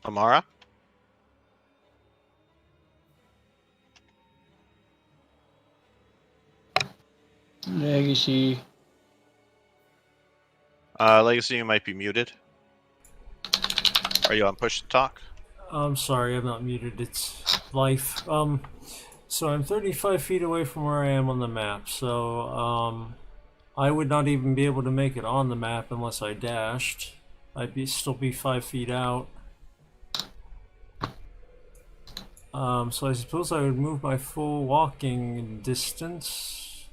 Amara? Legacy. Legacy, you might be muted. Are you on push to talk? I'm sorry, I'm not muted. It's life. So I'm 35 feet away from where I am on the map. So I would not even be able to make it on the map unless I dashed. I'd still be 5 feet out. So I suppose I would move my full walking distance,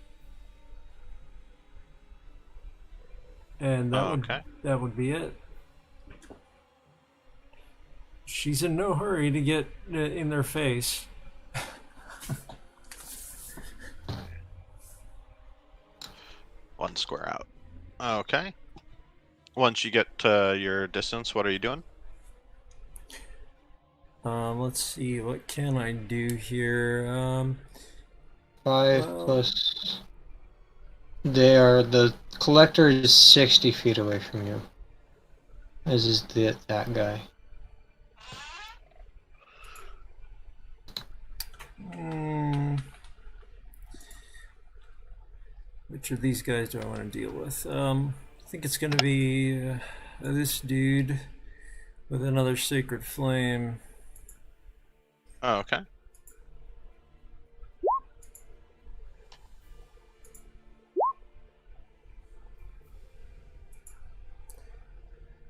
and that would be it. She's in no hurry to get in their face. One square out. Okay. Once you get to your distance, what are you doing? Let's see, what can I do here? 5 plus. The collector is 60 feet away from you. As is that guy. Which of these guys do I want to deal with? I think it's going to be this dude with another sacred flame. Oh, okay.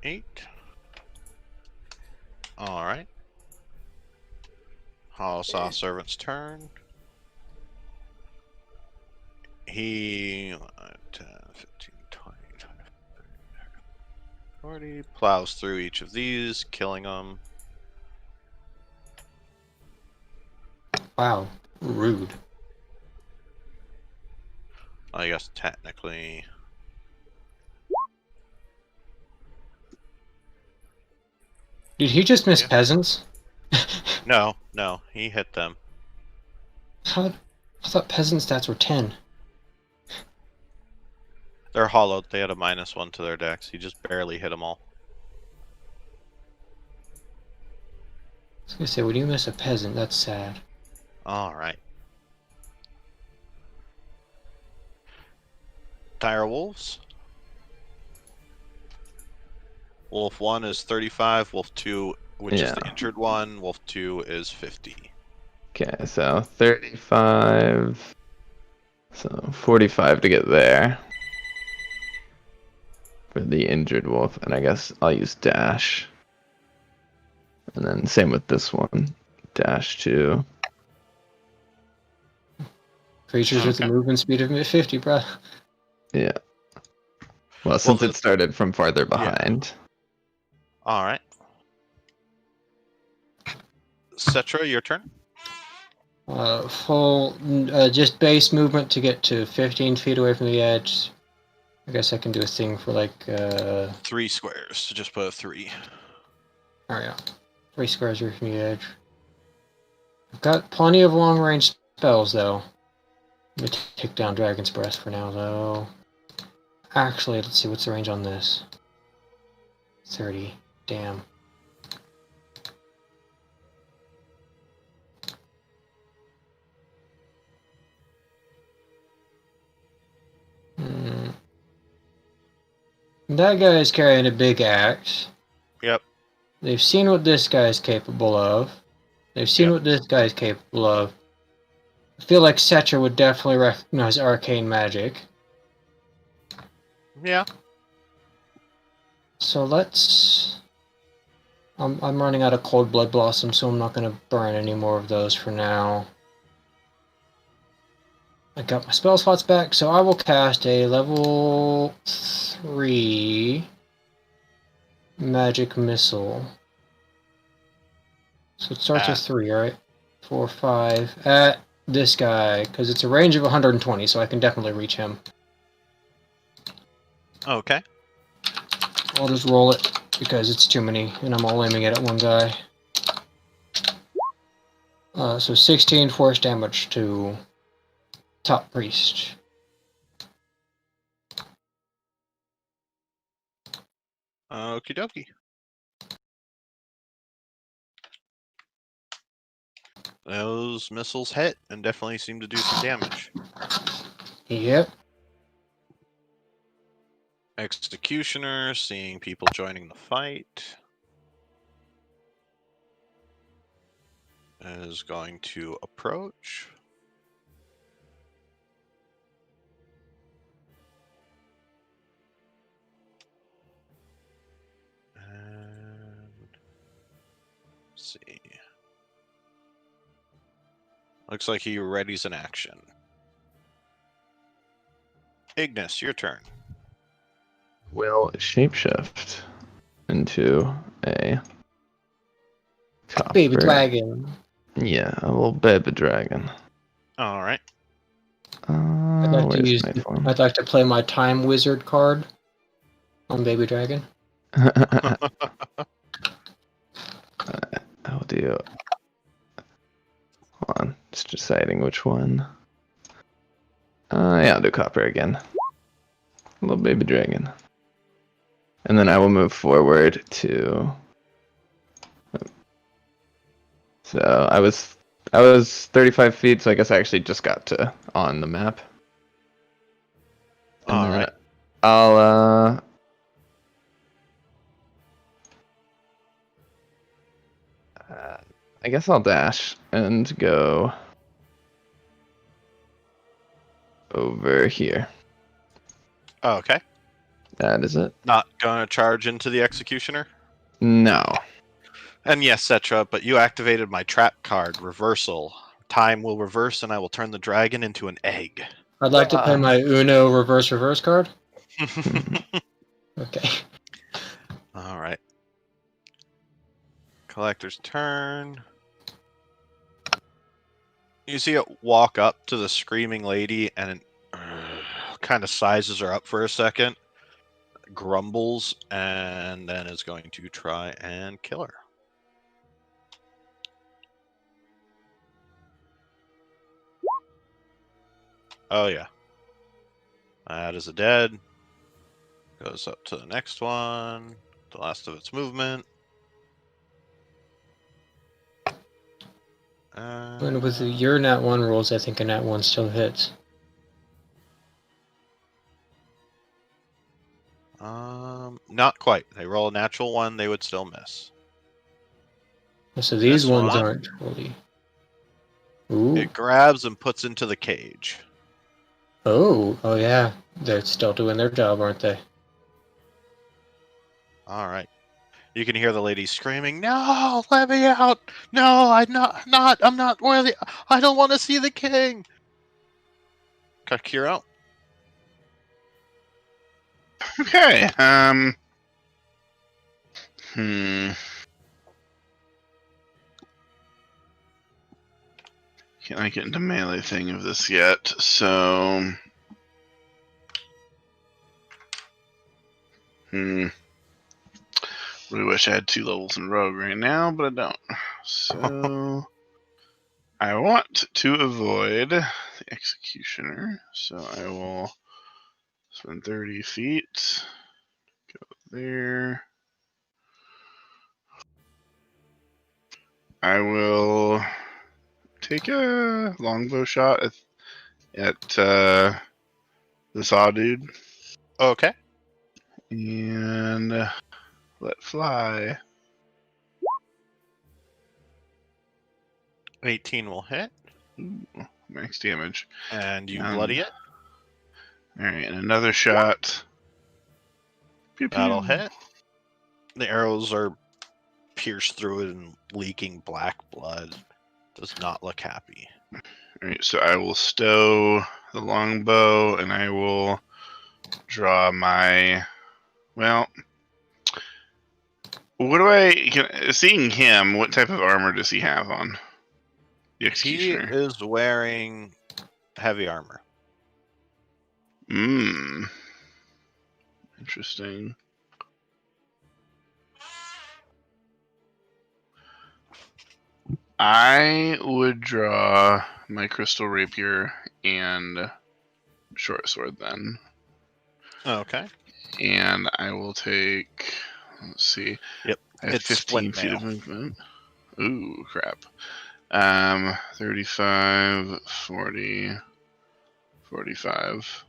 Eight. All right. Hollow Saw Servant's turn. He 10, 15, 20, 40 plows through each of these, killing them. Wow, rude. I guess technically. Did he just miss peasants? No, he hit them. I thought peasant stats were 10. They're hollowed. They had a -1 to their dex. He just barely hit them all. I was gonna say, when you miss a peasant, that's sad. All right. Dire wolves. Wolf 1 is 35. Wolf 2, which is the injured one. Wolf 2 is 50. Okay, so 35. So 45 to get there. For the injured wolf. And I guess I'll use dash. And then same with this one. Dash 2. Creatures with a movement speed of 50, bro. Yeah. Well, since it started from farther behind. All right. Cetra, your turn. Full, just base movement to get to 15 feet away from the edge. I guess I can do a thing for like 3 squares. So just put a 3. Oh yeah, 3 squares away from the edge. I've got plenty of long range spells though. Let me take down Dragon's Breath for now though. Actually, let's see what's the range on this. 30. Damn. That guy is carrying a big axe. Yep. They've seen what this guy is capable of. They've seen what this guy is capable of. I feel like Cetra would definitely recognize arcane magic. Yeah. So let's... I'm running out of Cold Blood Blossom, so I'm not going to burn any more of those for now. I got my spell slots back, so I will cast a level 3 Magic Missile. So it starts with 3, right? 4, 5. At this guy, because it's a range of 120, so I can definitely reach him. Okay. I'll just roll it, because it's too many, and I'm all aiming it at one guy. So 16 force damage to Top Priest. Okie dokie. Those missiles hit and definitely seem to do some damage. Yep. Executioner, seeing people joining the fight, is going to approach. And let's see. Looks like he readies an action. Ignis, your turn. Will shapeshift into a copper. Baby dragon. Yeah, a little baby dragon. All right. I'd like to play my Time Wizard card on Baby Dragon. I'll do. Hold on, just deciding which one. Yeah, I'll do copper again. Little baby dragon. And then I will move forward to. So I was 35 feet, so I guess I actually just got to on the map. All right. I'll I guess I'll dash and go over here. Okay. That is it. Not gonna charge into the executioner? No. And yes, Cetra, but you activated my trap card, Reversal. Time will reverse and I will turn the dragon into an egg. I'd like to play my Uno reverse card. Okay. All right. Collector's turn. You see it walk up to the screaming lady and it kind of sizes her up for a second, grumbles, and then is going to try and kill her. Oh, yeah. That is a dead. Goes up to the next one. The last of its movement. And with your nat 1 rolls, I think a nat 1 still hits. Not quite. They roll a natural 1, they would still miss. So these This ones one, aren't really. Ooh. it grabs and puts into the cage. Oh yeah. They're still doing their job, aren't they? All right. You can hear the lady screaming, "No, let me out! No, I'm not worthy. I don't want to see the king." Kakiro. Okay. Hmm. Can't get into melee thing of this yet, so. Really wish I had 2 levels in Rogue right now, but I don't. So. I want to avoid the Executioner, so I will spend 30 feet. Go there. I will take a longbow shot at this odd dude. Okay. And let fly. 18 will hit. Ooh, max damage. And you bloody it. Alright, and another shot. Pew, pew. That'll hit. The arrows are pierced through it and leaking black blood. Does not look happy. Alright, so I will stow the longbow and I will draw my. Well, what do seeing him, what type of armor does he have on? The He Executioner. is wearing heavy armor. Interesting. I would draw my crystal rapier and short sword then. Okay. And I will take, let's see. Yep. I have It's 15 split feet mail. of movement. Ooh, crap. 35, 40, 45.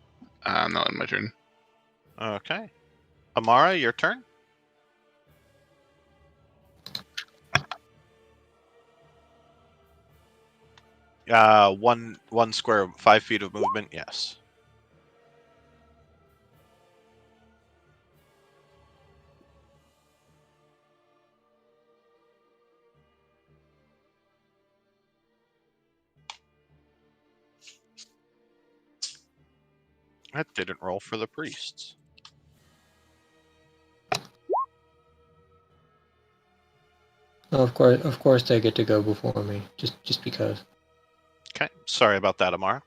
Not in my turn. Okay. Amara, your turn. One square, 5 feet of movement. Yes. That didn't roll for the priests. Oh, of course, they get to go before me, just because. Okay. Sorry about that, Amara.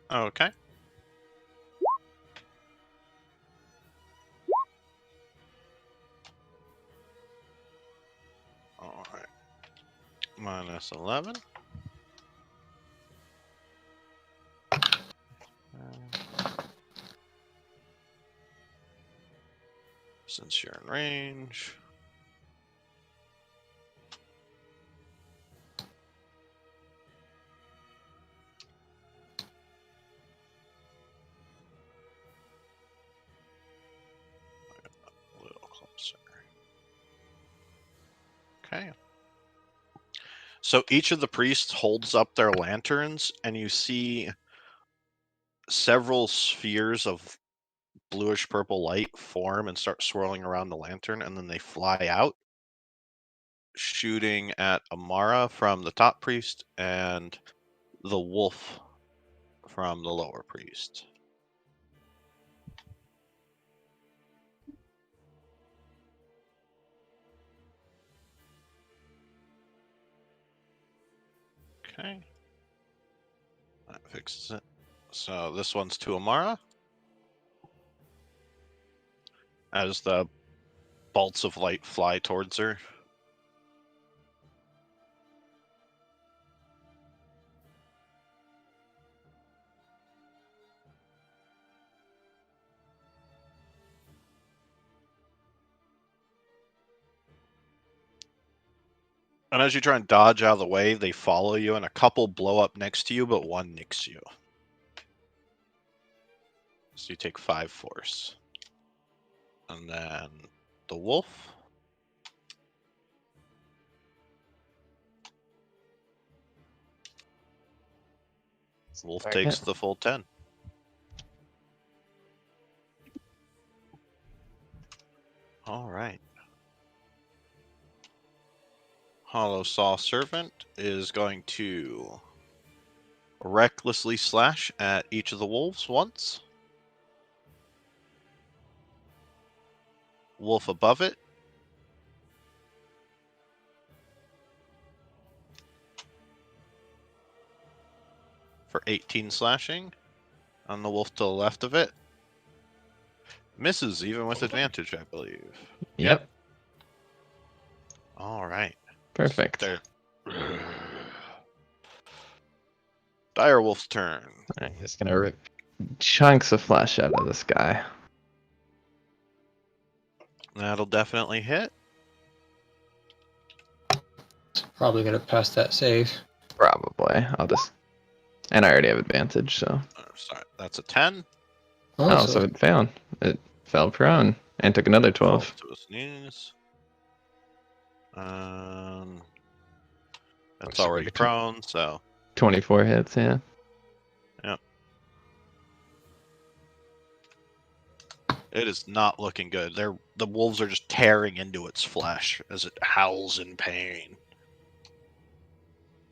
Okay. All right. Minus 11. Since you're in range. A little closer. Okay. So each of the priests holds up their lanterns, and you see several spheres of bluish purple light form and start swirling around the lantern, and then they fly out, shooting at Amara from the top priest and the wolf from the lower priest. Okay. That fixes it. So this one's to Amara. As the bolts of light fly towards her. And as you try and dodge out of the way, they follow you, and a couple blow up next to you, but one nicks you. So you take 5 force. And then the wolf. Wolf takes the full 10. All right. Hollow Saw Servant is going to recklessly slash at each of the wolves once. Wolf above it. For 18 slashing. On the wolf to the left of it. Misses even with advantage, I believe. Yep. All right. Perfect. There. Direwolf's turn. I'm just gonna rip chunks of flesh out of this guy. That'll definitely hit. Probably gonna pass that save. Probably. And I already have advantage, so. Oh, sorry, that's a 10. Oh, so it failed. It fell prone and took another 12. To his knees. That's Oh, so already we get prone, so 24 hits, yeah. Yep. It is not looking good. The wolves are just tearing into its flesh as it howls in pain.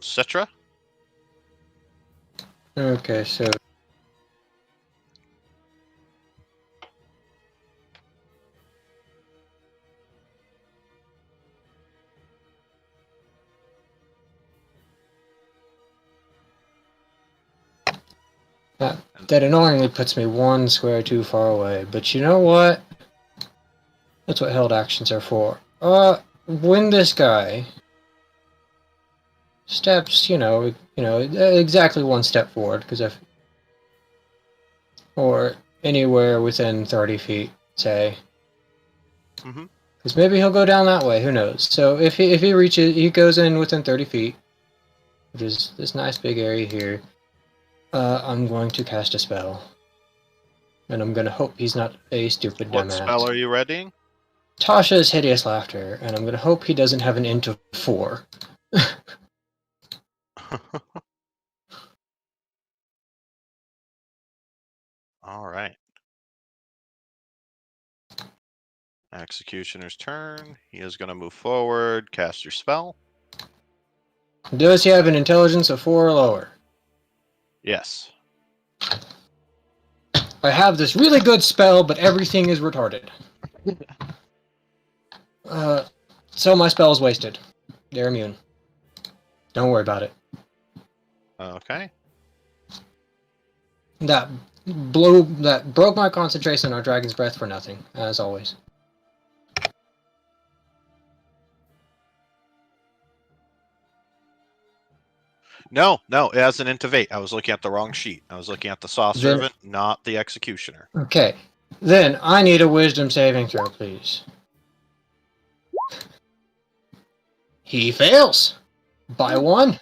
Citra? Okay, so that annoyingly puts me 1 square too far away. But you know what? That's what held actions are for. When this guy steps, exactly 1 step forward, because or anywhere within 30 feet, say. Mm-hmm. Because maybe he'll go down that way. Who knows? So if he reaches, he goes in within 30 feet, which is this nice big area here. I'm going to cast a spell. And I'm going to hope he's not a stupid What dumbass. spell are you readying? Tasha's Hideous Laughter, and I'm going to hope he doesn't have an int of 4. All right. Executioner's turn. He is going to move forward, cast your spell. Does he have an intelligence of 4 or lower? Yes. I have this really good spell, but everything is retarded. So my spell is wasted. They're immune. Don't worry about it. Okay. That broke my concentration on Dragon's Breath for nothing, as always. No, it has an int of 8. I was looking at the wrong sheet. I was looking at the Saw Servant, not the Executioner. Okay. Then I need a Wisdom saving throw, please. He fails! By 1.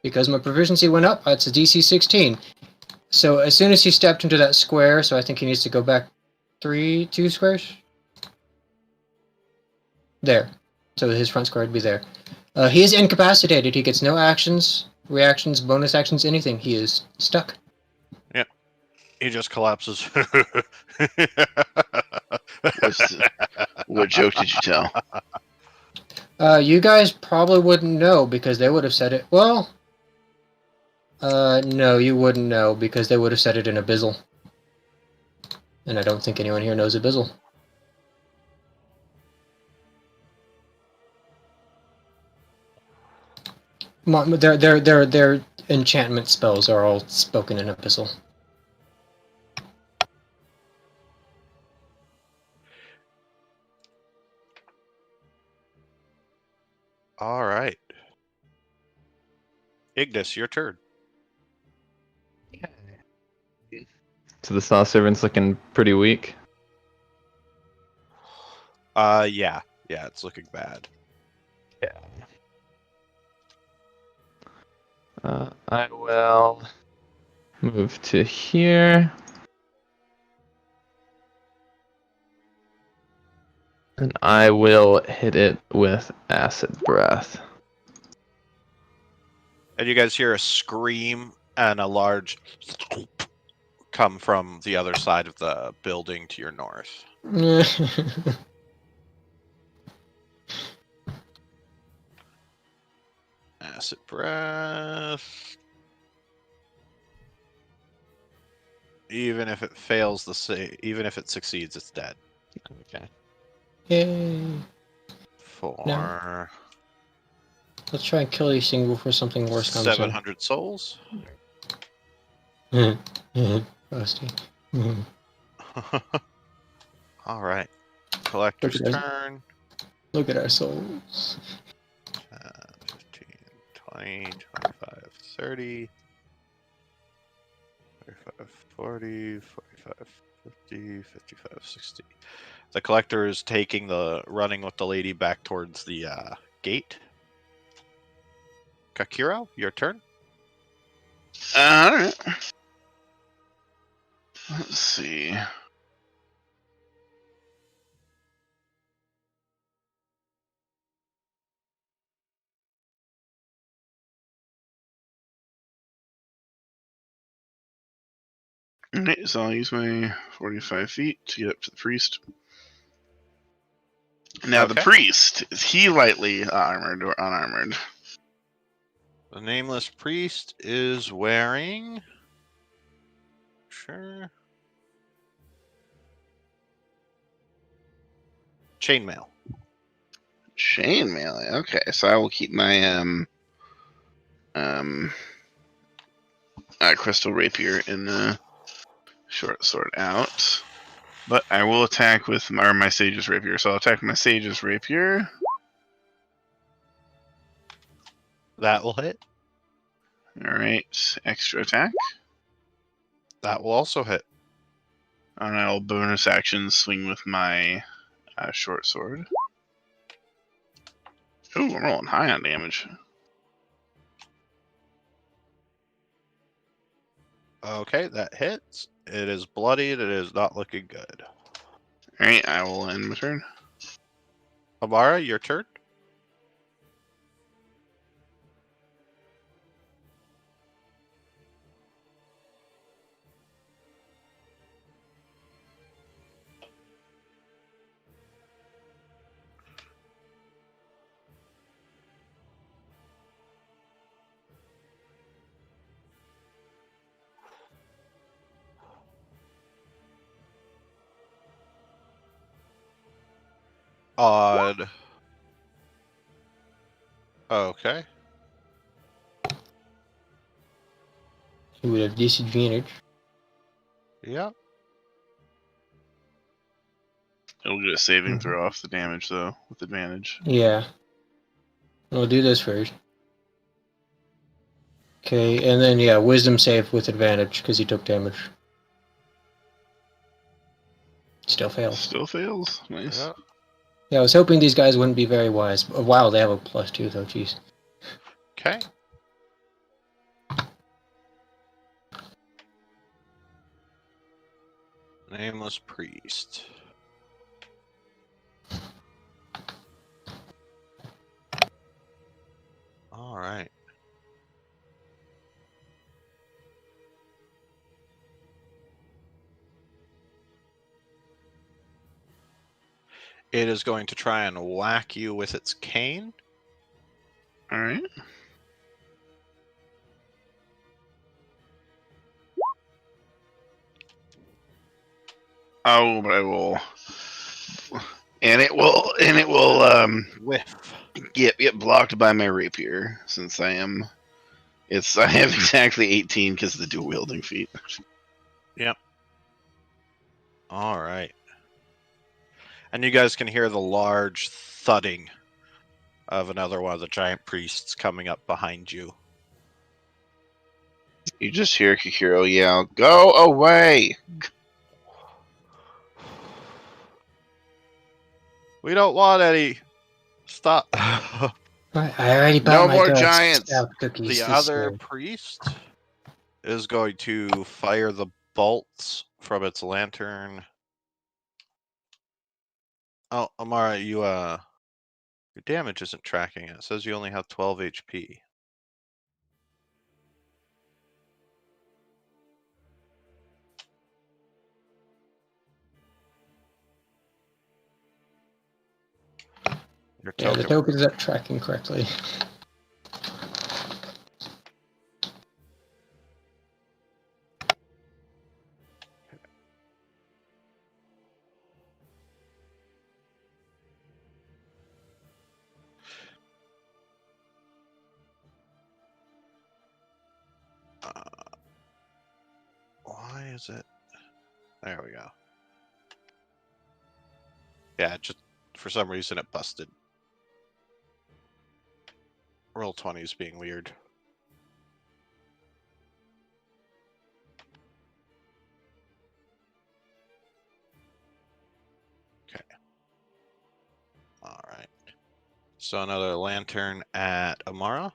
Because my proficiency went up, it's a DC 16. So as soon as he stepped into that square, so I think he needs to go back 2 squares? There. So his front square would be there. He is incapacitated. He gets no actions, reactions, bonus actions, anything. He is stuck. Yep. He just collapses. What joke did you tell? You guys probably wouldn't know because they would have said it. Well, no, you wouldn't know because they would have said it in Abyssal. And I don't think anyone here knows Abyssal. Their enchantment spells are all spoken in Abyssal. All right. Ignis, your turn. So the Saw Servant's looking pretty weak. Yeah, it's looking bad. I will move to here. And I will hit it with Acid Breath. And you guys hear a scream and a large come from the other side of the building to your north. Acid breath. Even if it fails even if it succeeds, it's dead. Okay. Yay. 4. No. Let's try and kill these things before something worse comes 700 souls. in. Frosty. All right. Collector's Look at turn. Look at our souls. 15, 20, 25, 30, 35, 40, 45, 50, 55, 60. The collector is running with the lady back towards the gate. Kakiro, your turn. Alright. Let's see. Alright, so I'll use my 45 feet to get up to the priest. Now, the Okay. priest, is he lightly armored or unarmored? The Nameless Priest is wearing... Sure. Chainmail. Chainmail. Okay, so I will keep my crystal rapier in the short sword out. But I will attack with my sage's rapier. So I'll attack my sage's rapier. That will hit. Alright, extra attack. That will also hit. And I'll bonus action swing with my short sword. Ooh, I'm rolling high on damage. Okay, that hits. It is bloodied. It is not looking good. Alright, I will end my turn. Amara, your turn. Odd. Okay. He would have disadvantage. Yeah. It'll get a saving throw off the damage, though, with advantage. Yeah. We'll do this first. Okay, and then, yeah, wisdom save with advantage because he took damage. Still fails. Still fails. Nice. Yeah. Yeah, I was hoping these guys wouldn't be very wise. Oh, wow, they have a +2 though, jeez. Okay. Nameless Priest. All right. It is going to try and whack you with its cane. All right. Oh, but I will, and it will Whiff. get blocked by my rapier since I have exactly 18 because of the dual wielding feat. Yep. All right. And you guys can hear the large thudding of another one of the giant priests coming up behind you. You just hear Kikiro yell, "Go away!" We don't want any. Stop. I already bought No my more Girl giants. Scout cookies. The this other year. priest is going to fire the bolts from its lantern. Oh, Amara, your damage isn't tracking it. It says you only have 12 HP. Your Yeah, the token. token's not tracking correctly. Why is it? There we go. Yeah, just for some reason it busted. Roll 20 is being weird. Okay. All right. So another lantern at Amara.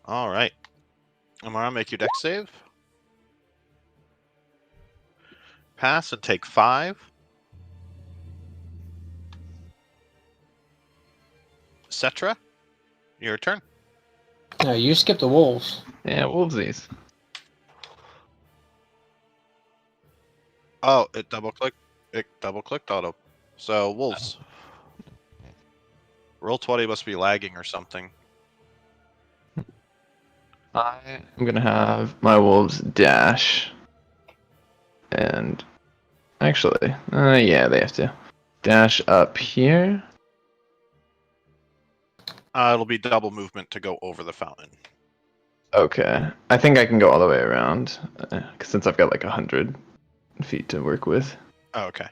All right. Amara, make your dex save. Pass and take 5. Cetra, your turn. No, you skipped the wolves. Yeah, wolvesies. Oh, it double clicked. It double clicked auto. So wolves. Roll 20 must be lagging or something. I am gonna have my wolves dash, and actually, yeah, they have to dash up here. It'll be double movement to go over the fountain. Okay, I think I can go all the way around, since I've got like 100 feet to work with. Oh, okay.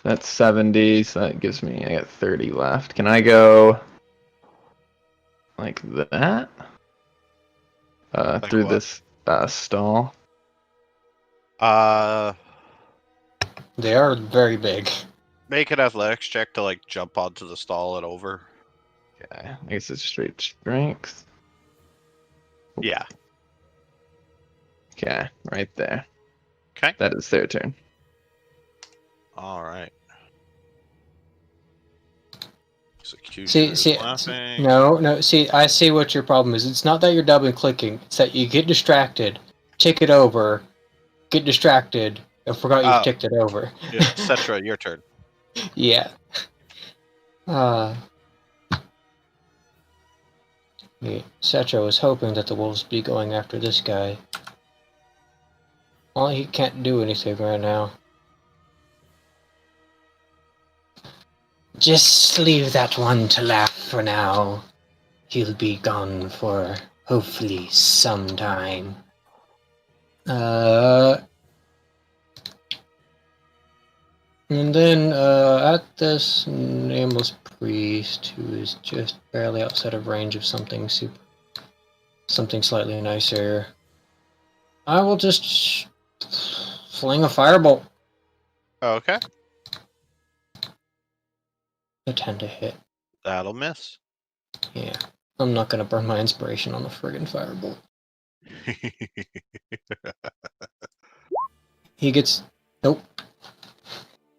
That's 70, so that gives me, I got 30 left. Can I go like that? Like Through what? this stall? They are very big. Make an athletics check to like jump onto the stall and over. Okay, I guess it's straight strength. Yeah. Okay, right there. Okay. That is their turn. All right. Execution See, is see, laughing. no. See, I see what your problem is. It's not that you're double clicking. It's that you get distracted, tick it over, get distracted, and forgot you've Oh. ticked it over. Yeah, Cetra, your turn. Yeah. Yeah, Setro was hoping that the wolves be going after this guy. Well, he can't do anything right now. Just leave that one to laugh for now. He'll be gone for hopefully some time. And then at this Nameless Priest, who is just barely outside of range of something slightly nicer, I will just fling a firebolt. Okay. A 10 to hit. That'll miss. Yeah. I'm not gonna burn my inspiration on the friggin' firebolt. He gets... Nope.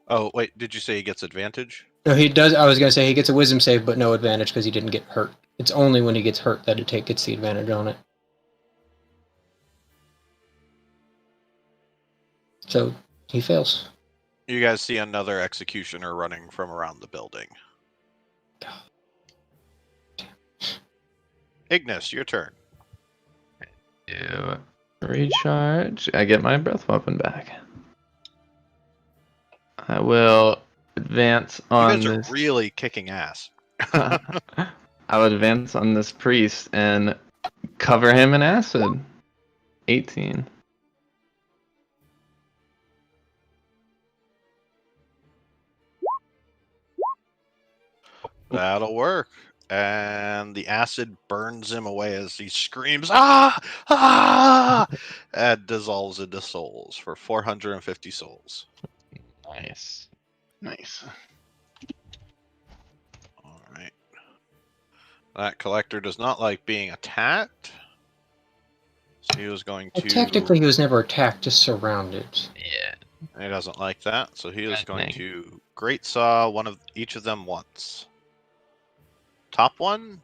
Oh, wait, did you say he gets advantage? No, he does. I was gonna say he gets a wisdom save, but no advantage because he didn't get hurt. It's only when he gets hurt that it gets the advantage on it. So he fails. You guys see another executioner running from around the building. Ignis, your turn. You recharge. I get my breath weapon back. I will advance You on guys are this. really kicking ass. I would advance on this priest and cover him in acid. 18. That'll work. And the acid burns him away as he screams, "Ah! Ah!" and dissolves into souls for 450 souls. Nice. Nice. All right. That collector does not like being attacked. So he was going Well, to... technically, he was never attacked, just surrounded. Yeah. He doesn't like that, so he is going Threatening. to Great Saw one of each of them once. Top one,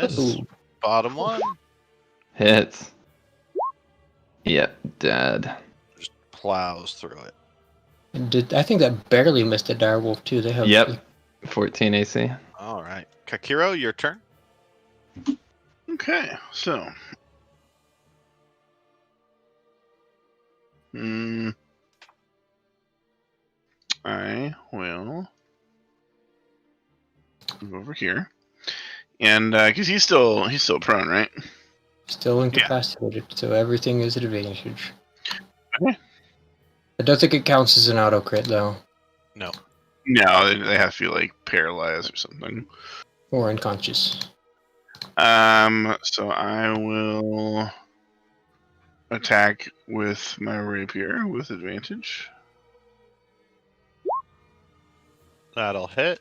miss. Ooh. Bottom one, Hits. Yep, dead. just plows through it. I think that barely missed the direwolf too. They have Yep. 14 AC. All right, Kakiro, your turn. Okay, so. I will move over here. And because he's still prone, right? still incapacitated, so everything is an advantage. Okay. I don't think it counts as an auto crit though, No. No, they have to be like paralyzed or something. or unconscious. So I will attack with my rapier with advantage. That'll hit.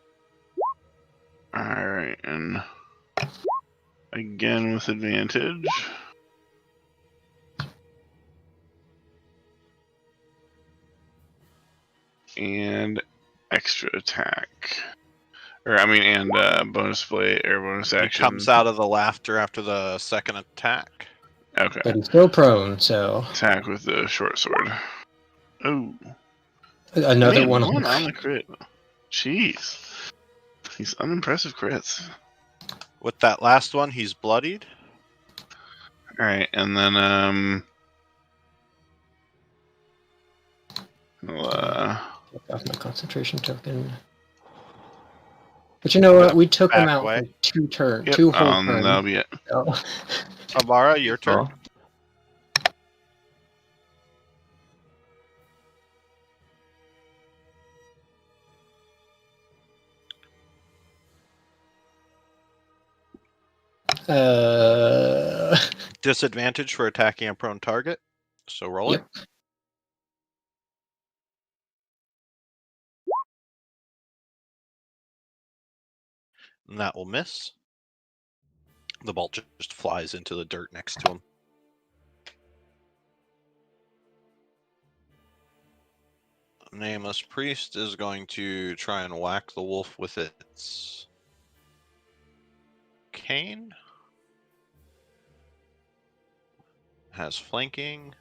Alright, and again with advantage. And extra attack. And bonus play or bonus He action. comes out of the laughter after the second attack. Okay. But he's still prone, so Attack with the short sword. Oh. another Man, one. on the crit. Jeez. These unimpressive crits. With that last one, he's bloodied. Alright, and then I'll, Take off my concentration token. But you know what? We took him Back out away. for two turns, yep, two whole that'll turns. be it. So. Amara, your turn. Disadvantage for attacking a prone target. So roll it. Yep. And that will miss. The bolt just flies into the dirt next to him. Nameless Priest is going to try and whack the wolf with its cane. Has flanking.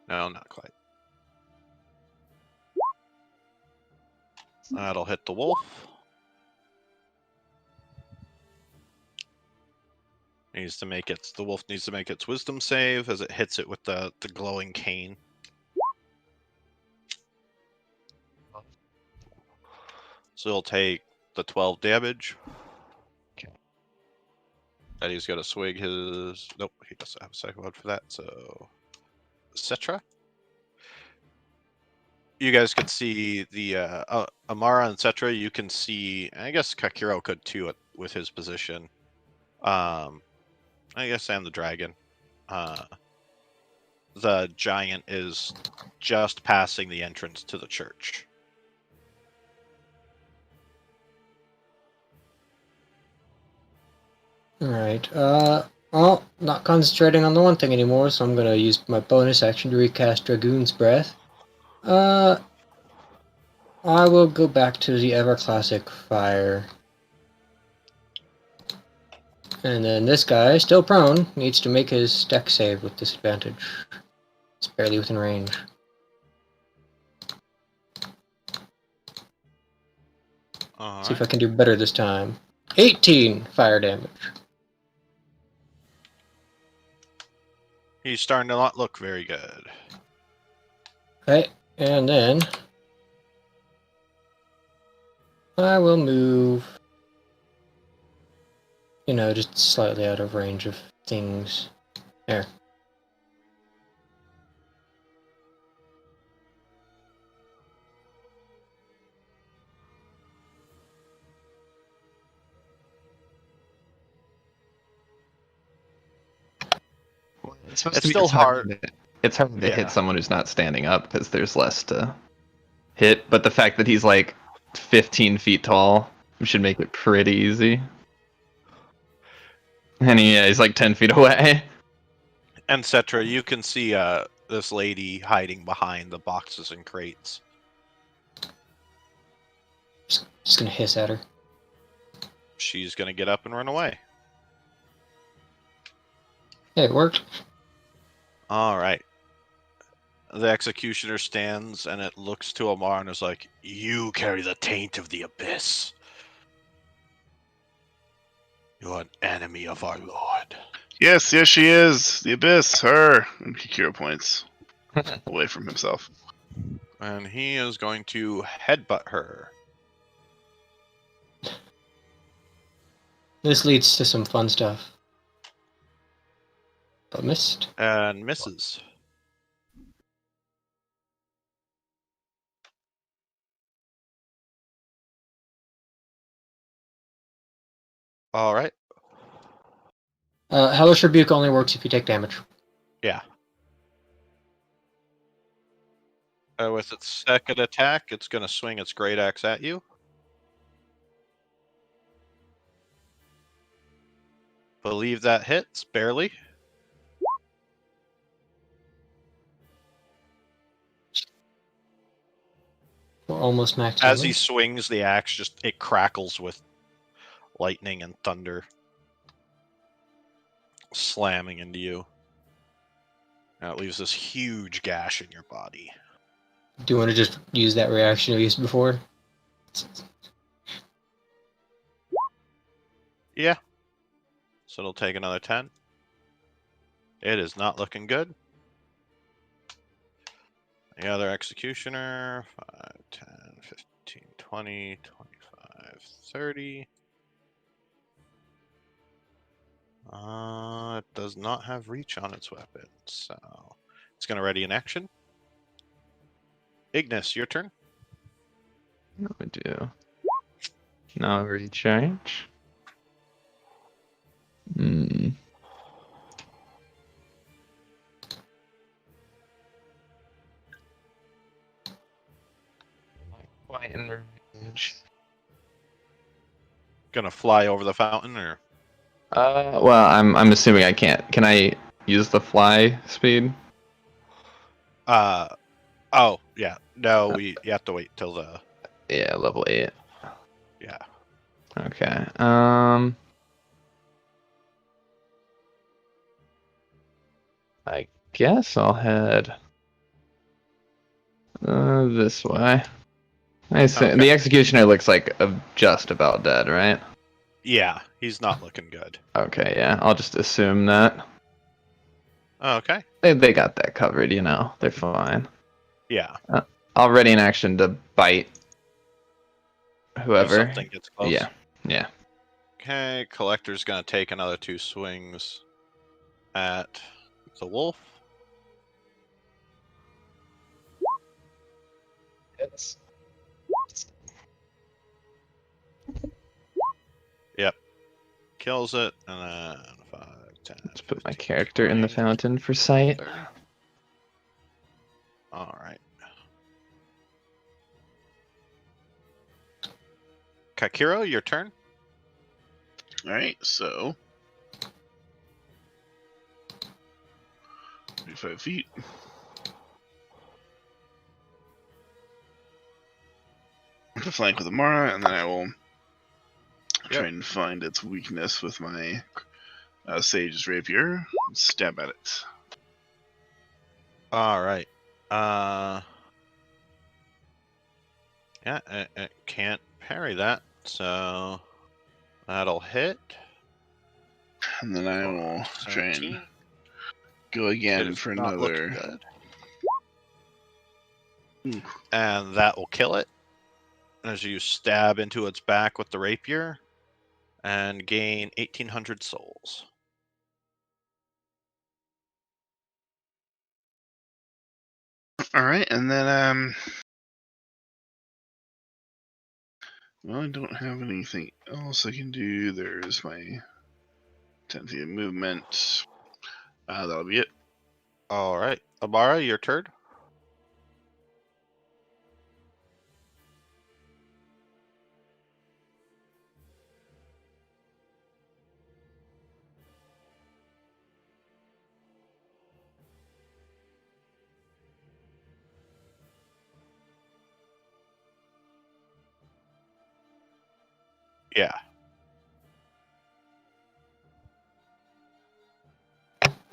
No, not quite. That'll hit the wolf. The wolf needs to make its wisdom save as it hits it with the glowing cane. So he'll take the 12 damage. And he's gonna swing his... Nope, he doesn't have a second one for that, so... Cetra? You guys could see the... Amara and Cetra, you can see... I guess Kakiro could too with his position. I guess and the dragon. The giant is just passing the entrance to the church. Alright, well, not concentrating on the one thing anymore, so I'm gonna use my bonus action to recast Dragoon's Breath. I will go back to the ever classic fire. And then this guy, still prone, needs to make his deck save with disadvantage. It's barely within range. All See if I right. can do better this time. 18 fire damage. He's starting to not look very good. Okay, and then I will move, just slightly out of range of things. There. It's supposed It's to be. still hard. It's hard to Yeah. hit someone who's not standing up because there's less to hit. But the fact that he's like 15 feet tall should make it pretty easy. And he's like 10 feet away. And Cetra, you can see this lady hiding behind the boxes and crates. Just gonna hiss at her. She's gonna get up and run away. Hey, it worked. All right. The executioner stands and it looks to Amar and is like, "You carry the taint of the abyss. You are an enemy of our Lord." Yes, she is. The Abyss, her. And Kikiro points away from himself. And he is going to headbutt her. This leads to some fun stuff. But missed. And misses. All right. Hellish Rebuke only works if you take damage. Yeah. With its second attack, it's going to swing its great axe at you. Believe that hits, barely. We're almost max As he damage. swings the axe, it crackles with lightning and thunder, slamming into you. Now it leaves this huge gash in your body. Do you want to just use that reaction we used before? Yeah. So it'll take another 10. It is not looking good. The other executioner, 5, 10, 15, 20, 25, 30. It does not have reach on its weapon, so it's going to ready an action. Ignis, your turn. What we do? Now recharge. Quite in range. Gonna fly over the fountain, or Well, I'm assuming I can't. Can I use the fly speed? oh yeah, no, you have to wait till the Yeah, level 8. yeah. Okay. I guess I'll head this way. I see. Okay. The executioner looks like just about dead, right? Yeah, he's not looking good. Okay, yeah. I'll just assume that. Okay. They got that covered, They're fine. Yeah. I'll ready an action to bite whoever. If something gets close. Yeah. Okay, Collector's gonna take another 2 swings at the wolf. It's... Yep. Kills it, and then 5, 10. Let's put my 15, character in the 20, fountain for sight. 30. Alright. Kakiro, your turn. Alright, so 35 feet. to flank with Amara, and then I will try Yep. and find its weakness with my Sage's Rapier. Stab at it. All right. Yeah, it can't parry that, so that'll hit. And then I will try and 17. go It again is for not looking another. good. Ooh. And that will kill it as you stab into its back with the rapier and gain 1,800 souls. All right, and then well, I don't have anything else I can do. There's my 10 feet of movement. That'll be it. All right, Amara, your turn. Yeah.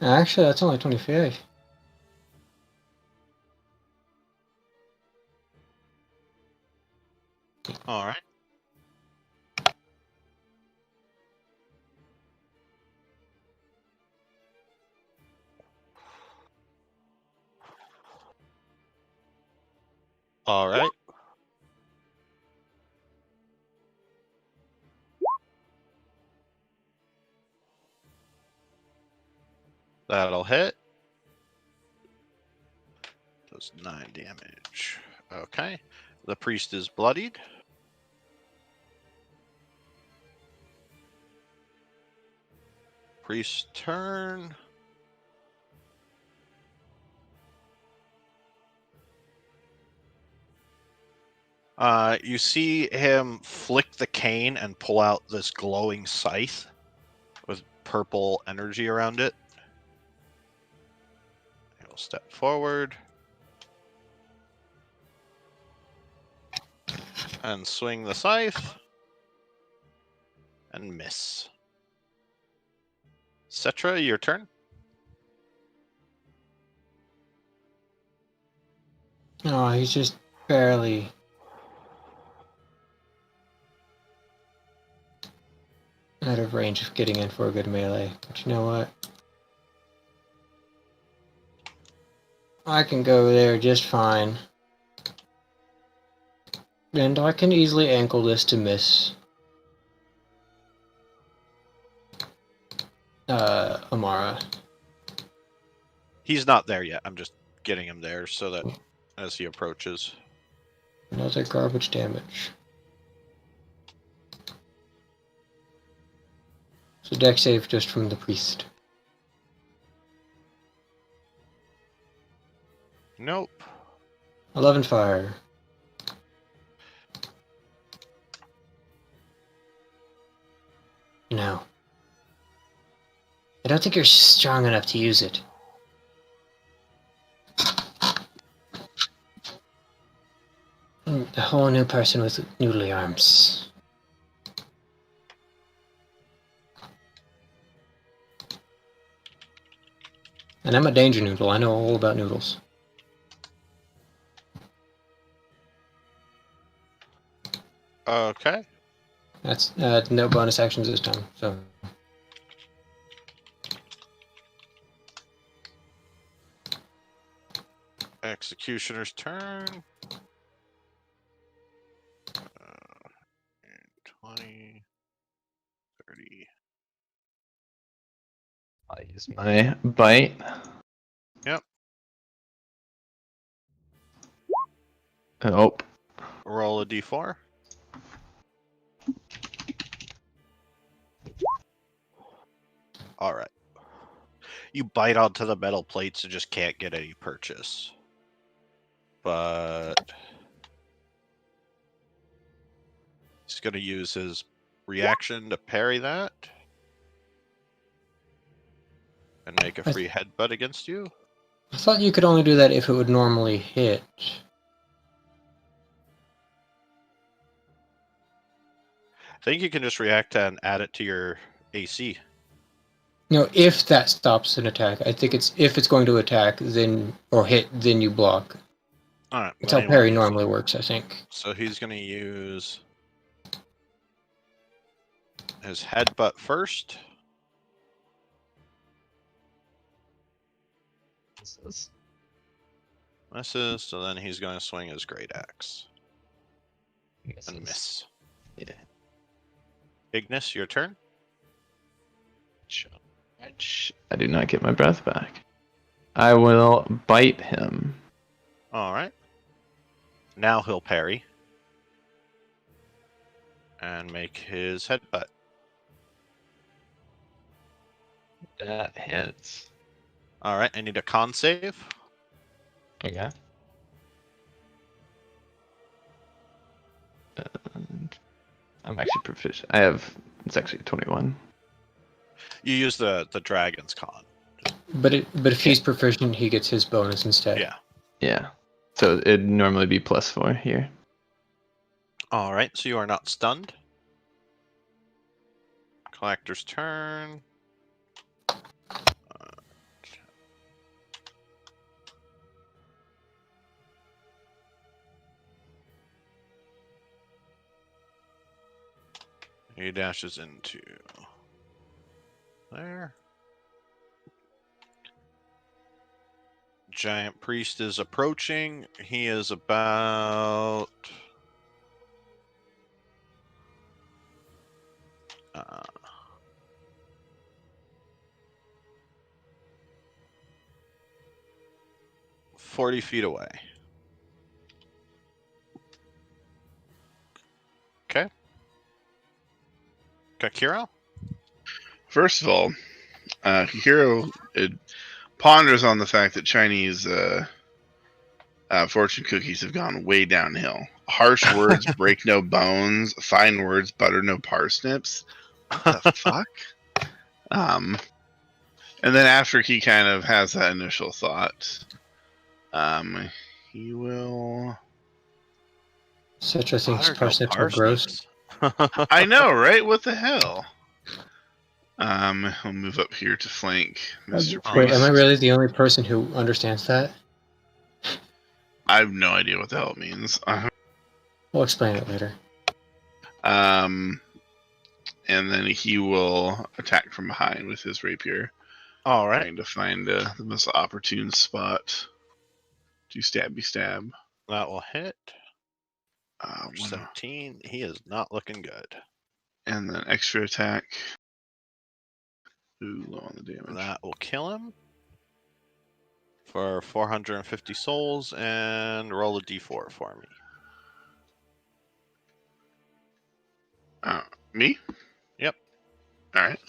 Actually, that's only 25. All right. All right. That'll hit. Does 9 damage. Okay. The priest is bloodied. Priest's turn. You see him flick the cane and pull out this glowing scythe with purple energy around it. He'll step forward and swing the scythe and miss. Cetra, your turn. Oh, he's just barely. Out of range of getting in for a good melee. But you know what? I can go there just fine. And I can easily ankle this to miss. Amara. He's not there yet. I'm just getting him there so that as he approaches. Another garbage damage. So deck save just from the priest. Nope. 11 fire. No. I don't think you're strong enough to use it. A whole new person with noodly arms. And I'm a danger noodle. I know all about noodles. Okay. That's no bonus actions this time. So Executioner's turn. 20, 30. I'll use my bite. Yep. Oh, Roll a d4. All right. You bite onto the metal plates and just can't get any purchase. But he's going to use his reaction to parry that and make a free headbutt against you. I thought you could only do that if it would normally hit. I think you can just react and add it to your AC. No, if that stops an attack. I think it's if it's going to attack, then or hit, then you block. All right. That's how parry normally works, I think. So he's going to use his headbutt first. Misses, so then he's going to swing his great axe and miss. Yeah. Ignis, your turn. I do not get my breath back. I will bite him. All right. Now he'll parry and make his headbutt. That hits. All right, I need a con save. Okay. And I'm actually proficient. It's actually 21. You use the dragon's con. But if he's proficient, he gets his bonus instead. Yeah. Yeah. So it'd normally be +4 here. All right, so you are not stunned. Collector's turn. He dashes into there. Giant priest is approaching. He is about 40 feet away. Okay. Kakiro? First of all, Hiro ponders on the fact that Chinese fortune cookies have gone way downhill. Harsh words break no bones. Fine words butter no parsnips. What the fuck? And then after he kind of has that initial thought, he will. Citra thinks Butter no parsnips are gross. I know, right? What the hell? He'll move up here to flank Mr. Priest. Wait, am I really the only person who understands that? I have no idea what the hell it means. We'll explain it later. And then he will attack from behind with his rapier. All right. Trying to find the most opportune spot to stabby stab. That will hit. 1, 17. He is not looking good. and then extra attack. Ooh, low on the damage. That will kill him for 450 souls, and roll a d4 for me. Me? Yep. Alright.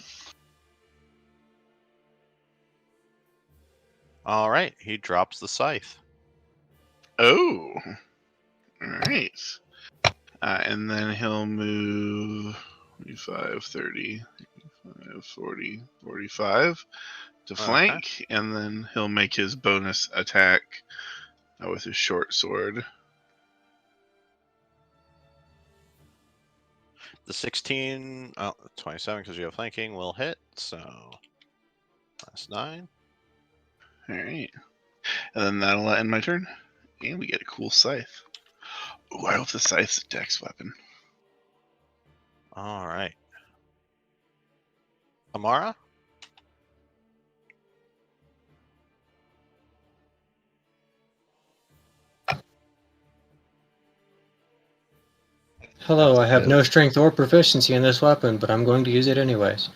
All right, he drops the scythe. Oh! Alright. And then he'll move 25, 30, 35, 40, 45 to flank, and then he'll make his bonus attack with his short sword. The 16, 27 because you have flanking will hit, so that's 9. Alright. And then that'll end my turn. And we get a cool scythe. Ooh, I hope the scythe's a dex weapon. All right. Amara? Hello, I have no strength or proficiency in this weapon, but I'm going to use it anyways.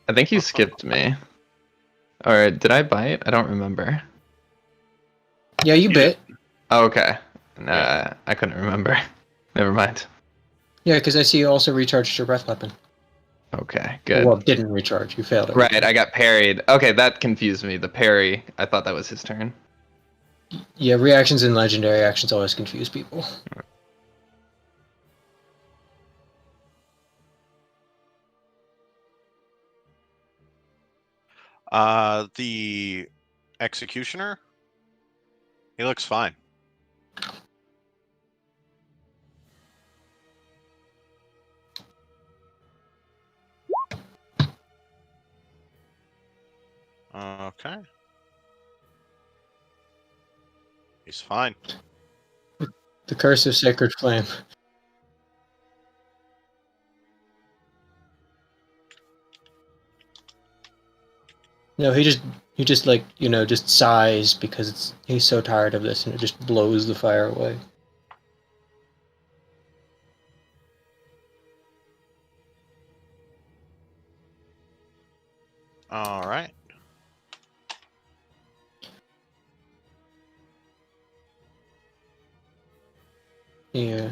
I think you skipped me. Or did I bite? I don't remember. Yeah, you bit. Oh, okay. Nah, I couldn't remember. Never mind. Yeah, because I see you also recharged your breath weapon. Okay, good. Well, didn't recharge. You failed it. Right, I got parried. Okay, that confused me. The parry, I thought that was his turn. Yeah, reactions and legendary actions always confuse people. The executioner? He looks fine. Okay. He's fine. The curse of sacred flame. No, he just like, just sighs because he's so tired of this, and it just blows the fire away. All right. Yeah.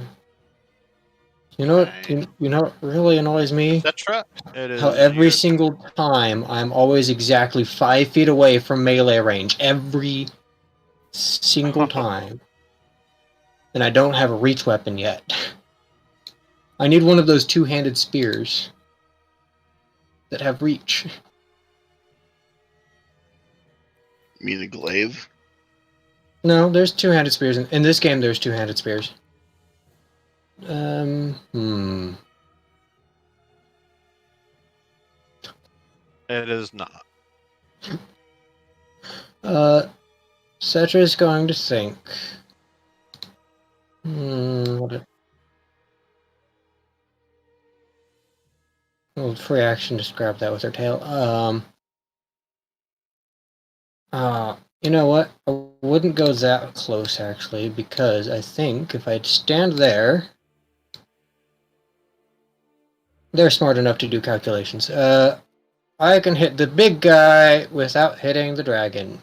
You know what? Okay. You know what really annoys me? Etc. It How is every your single time I'm always exactly 5 feet away from melee range. Every single time. And I don't have a reach weapon yet. I need one of those two-handed spears that have reach. You mean a glaive? No, there's two-handed spears. In this game, there's two-handed spears. It is not. Cetra's going to think. What a free action, just grab that with her tail. You know what? I wouldn't go that close, actually, because I think if I'd stand there... They're smart enough to do calculations. I can hit the big guy without hitting the dragon.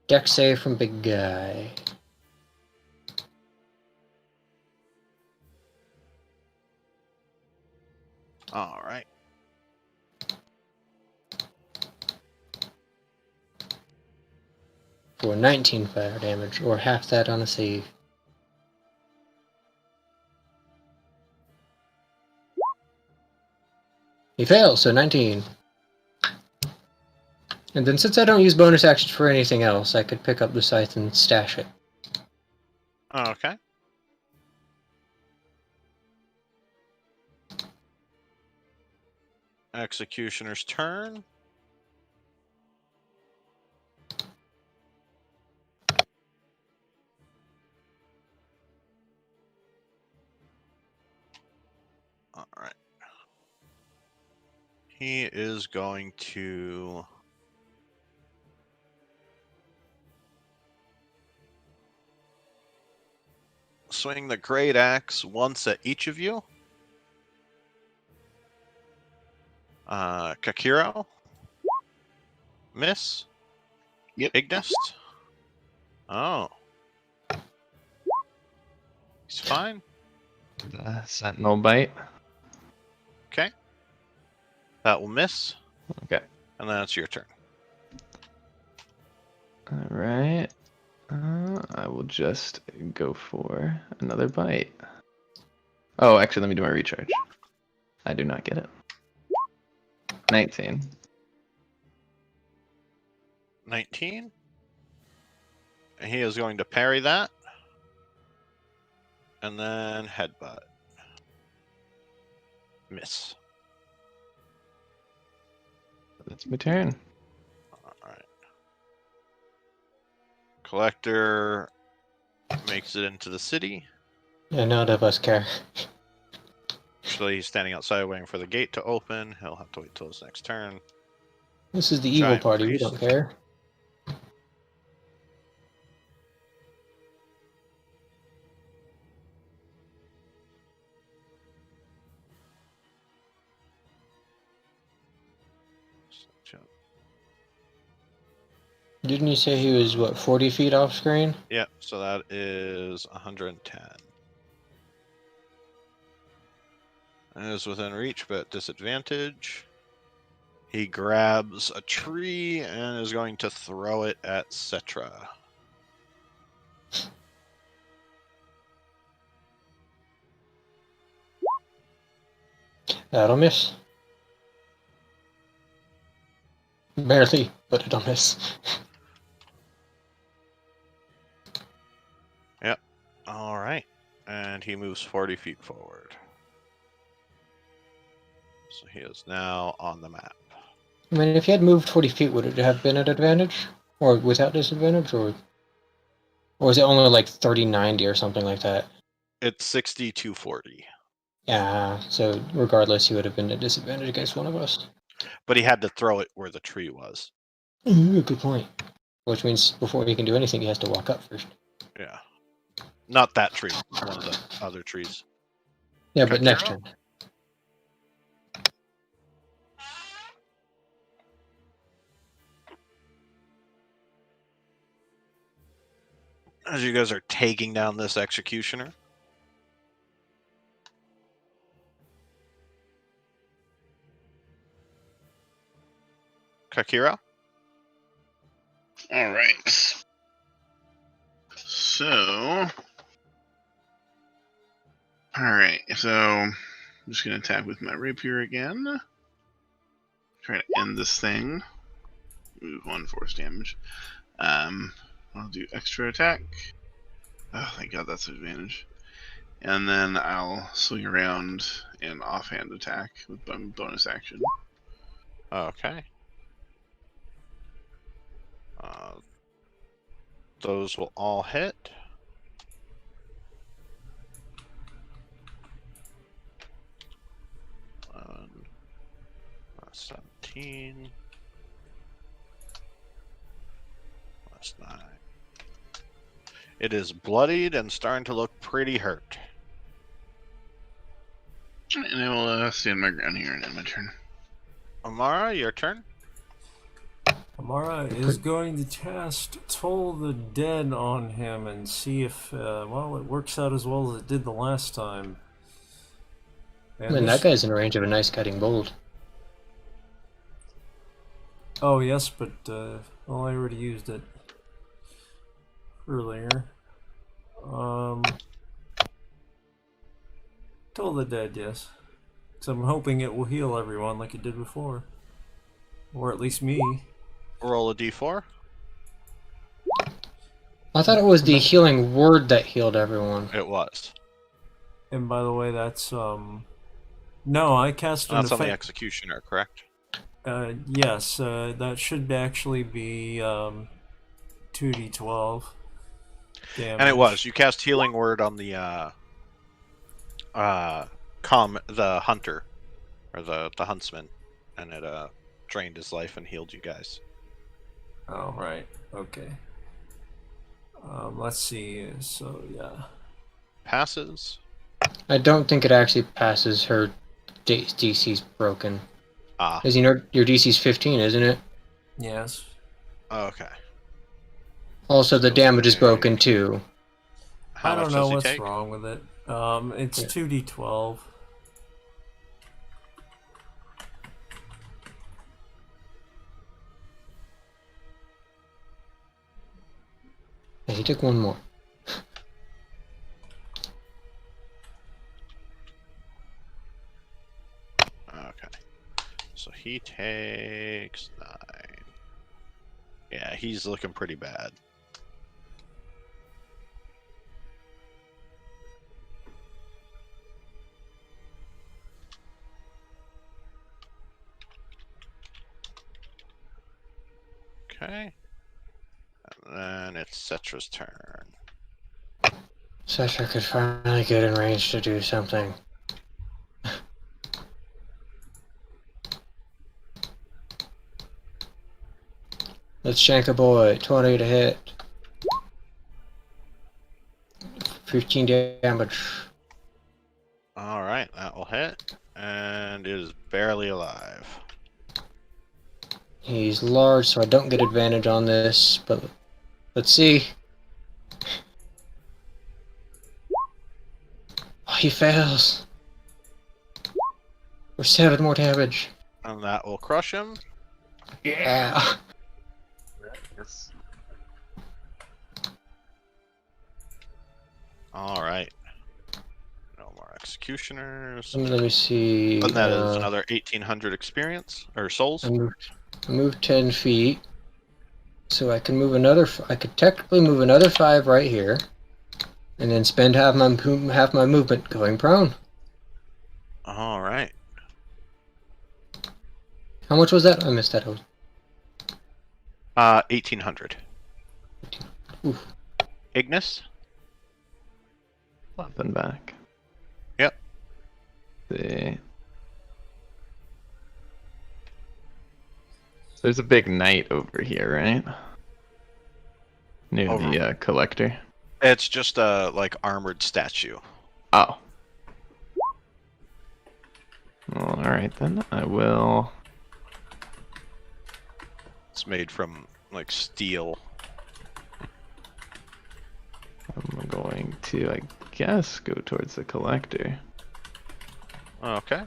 Dex save from big guy. All right. For 19 fire damage, or half that on a save. He fails, so 19. And then since I don't use bonus actions for anything else, I could pick up the scythe and stash it. Okay. Executioner's turn. All right. He is going to swing the great axe once at each of you. Kakiro. Miss. Yep. Ignis. Oh. He's fine. The sentinel bite. Okay. That will miss. Okay. And then it's your turn. All right. I will just go for another bite. Oh, actually, let me do my recharge. I do not get it. 19. 19. And he is going to parry that. And then headbutt. Miss. That's my turn. Alright. Collector makes it into the city. Yeah, none of us care. Actually, he's standing outside waiting for the gate to open. He'll have to wait till his next turn. This is the evil Giant party, we priest. don't care. Didn't you say he was, what, 40 feet off screen? Yep, so that is 110. And is within reach, but disadvantage. He grabs a tree and is going to throw it at Cetra. That'll miss. Barely, but it'll miss. Yep. All right. And he moves 40 feet forward. So he is now on the map. I mean, if he had moved 40 feet, would it have been at advantage? Or without disadvantage? Or was it only like 30-90 or something like that? It's 60-40. Yeah, so regardless, he would have been at disadvantage against one of us. But he had to throw it where the tree was. Good point. Which means before he can do anything, he has to walk up first. Yeah. Not that tree. One of the other trees. Yeah, but next Kakiro? turn. As you guys are taking down this executioner. Kakira? All right. So, all right. So, I'm just gonna attack with my rapier again. Trying to end this thing. Move 1 force damage. I'll do extra attack. Oh, thank God, that's an advantage. And then I'll swing around and offhand attack with bonus action. Okay. Those will all hit. Um, 17. Plus 9. It is bloodied and starting to look pretty hurt. And I will stand my ground here and end my turn. Amara, your turn. Amara is going to cast Toll the Dead on him and see if, well, it works out as well as it did the last time. I mean, that guy's in range of a nice cutting bolt. Oh, yes, but, well, I already used it earlier. Toll the Dead, yes. Because I'm hoping it will heal everyone like it did before. Or at least me. Roll a d4. I thought it was the healing word that healed everyone. It was. And by the way, that's, no, I cast an That's on the effect. executioner, correct? Yes, that should actually be 2d12 damage. And it was. You cast healing word on the the hunter, or the huntsman, and it drained his life and healed you guys. Oh, right. Okay. Let's see. So, yeah. Passes. I don't think it actually passes. Her DC's broken. Ah. As you know, your DC's 15, isn't it? Yes. Okay. Also, the So damage is say- broken too. How I much don't know does he what's take? wrong with it. It's Yeah. 2d12. Yeah, he took one more. Okay. So he takes 9. Yeah, he's looking pretty bad. Okay. And then it's Cetra's turn. Cetra could finally get in range to do something. Let's shank a boy. 20 to hit. 15 damage. Alright, that will hit. And it is barely alive. He's large, so I don't get advantage on this, but let's see. Oh, he fails. For 7 more damage. And that will crush him. Yeah. Yes. Alright. No more executioners. Let me see. And that is another 1800 experience, or souls. I moved 10 feet, so I can move another. I could technically move another 5 right here, and then spend half my movement going prone. Alright. How much was that? I missed that. 1800. Oof. Ignis? Flapping back. Yep. See. So there's a big knight over here, right? Near Over. the collector. It's just a like armored statue. Oh. Well, alright then. I will. It's made from like steel. I'm going to, I guess, go towards the collector. Okay.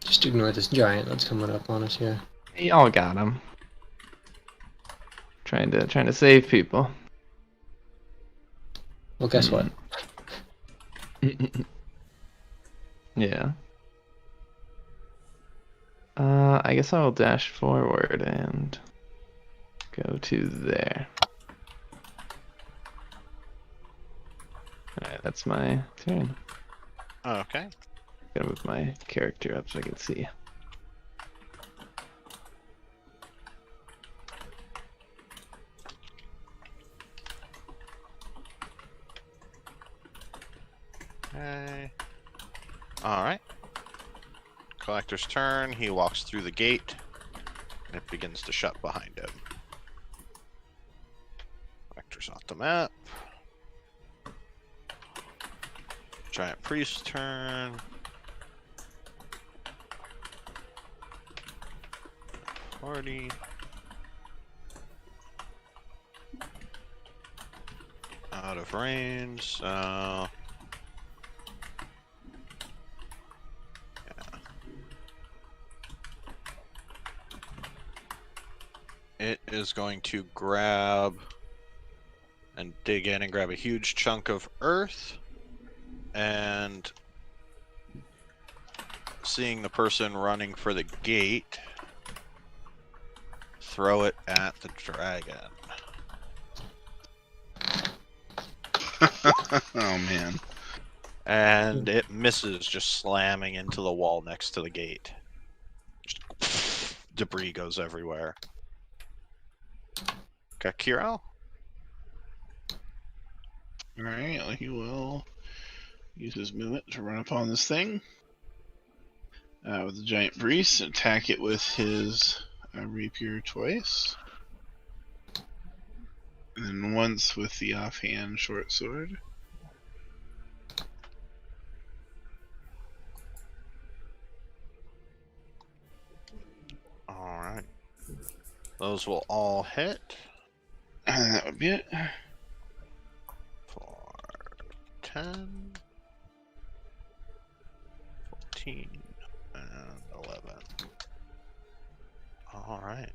Just ignore this giant that's coming up on us here. Y'all got him. Trying to save people. Well, guess what? Yeah. I guess I'll dash forward and go to there. Alright, that's my turn. Okay. Gotta move my character up so I can see. Okay. Alright. Collector's turn. He walks through the gate. And it begins to shut behind him. Collector's off the map. Giant Priest's turn. Party. Out of range, so... It is going to grab and dig in and grab a huge chunk of earth, and seeing the person running for the gate, throw it at the dragon. Oh man. And it misses, just slamming into the wall next to the gate. Just debris goes everywhere. Kakiro? Alright, well, he will use his movement to run upon this thing. With the giant priest, attack it with his rapier twice. And then once with the offhand short sword. Alright. Those will all hit. And that would be it. For 10, 14, and 11. Alright.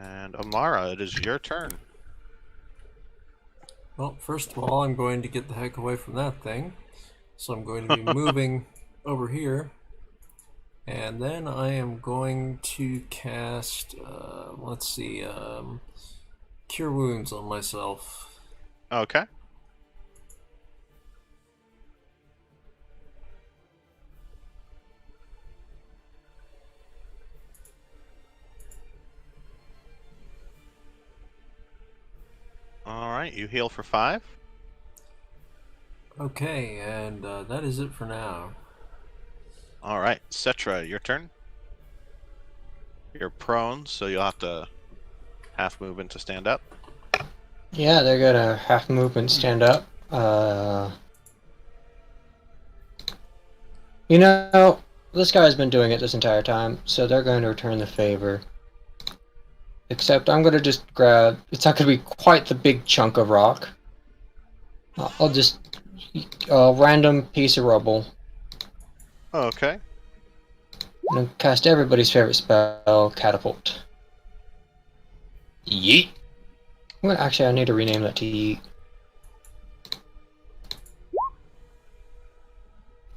And Amara, it is your turn. Well, first of all, I'm going to get the heck away from that thing. So I'm going to be moving over here. And then I am going to cast, let's see, Cure Wounds on myself. Okay. Alright, you heal for 5. Okay, and that is it for now. Alright, Cetra, your turn. You're prone, so you'll have to half movement to stand up. Yeah, they're gonna half movement stand up. You know, this guy's been doing it this entire time, so they're going to return the favor. Except I'm gonna just grab. It's not gonna be quite the big chunk of rock. I'll just random piece of rubble. Okay. And then cast everybody's favorite spell, Catapult. Yeet. Actually, I need to rename that to Yeet.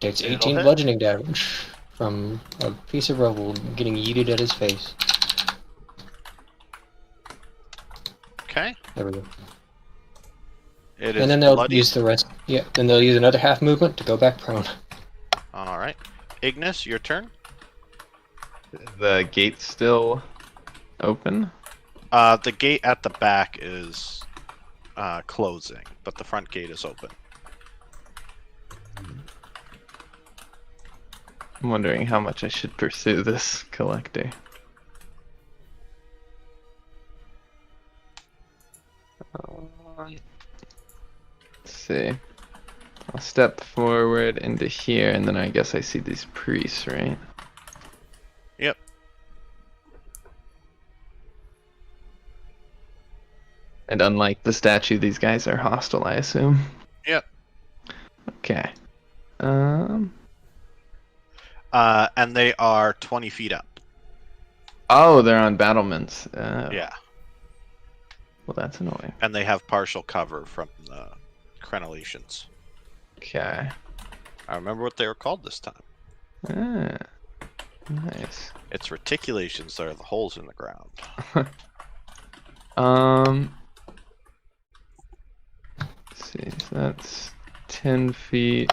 Takes It'll 18 hit. bludgeoning damage from a piece of rubble getting yeeted at his face. Okay. There we go. It And is then they'll bloody. use the rest. Yeah, then they'll use another half movement to go back prone. All right. Ignis, your turn. The gate's still open. The gate at the back is closing, but the front gate is open. I'm wondering how much I should pursue this collector. Let's see. I'll step forward into here, and then I guess I see these priests, right? Yep. And unlike the statue, these guys are hostile, I assume. Yep. Okay. And they are 20 feet up. Oh, they're on battlements. Yeah. Well, that's annoying. And they have partial cover from the crenellations. Okay. I remember what they were called this time. Nice. It's reticulations that are the holes in the ground. Let's see, so that's 10 feet.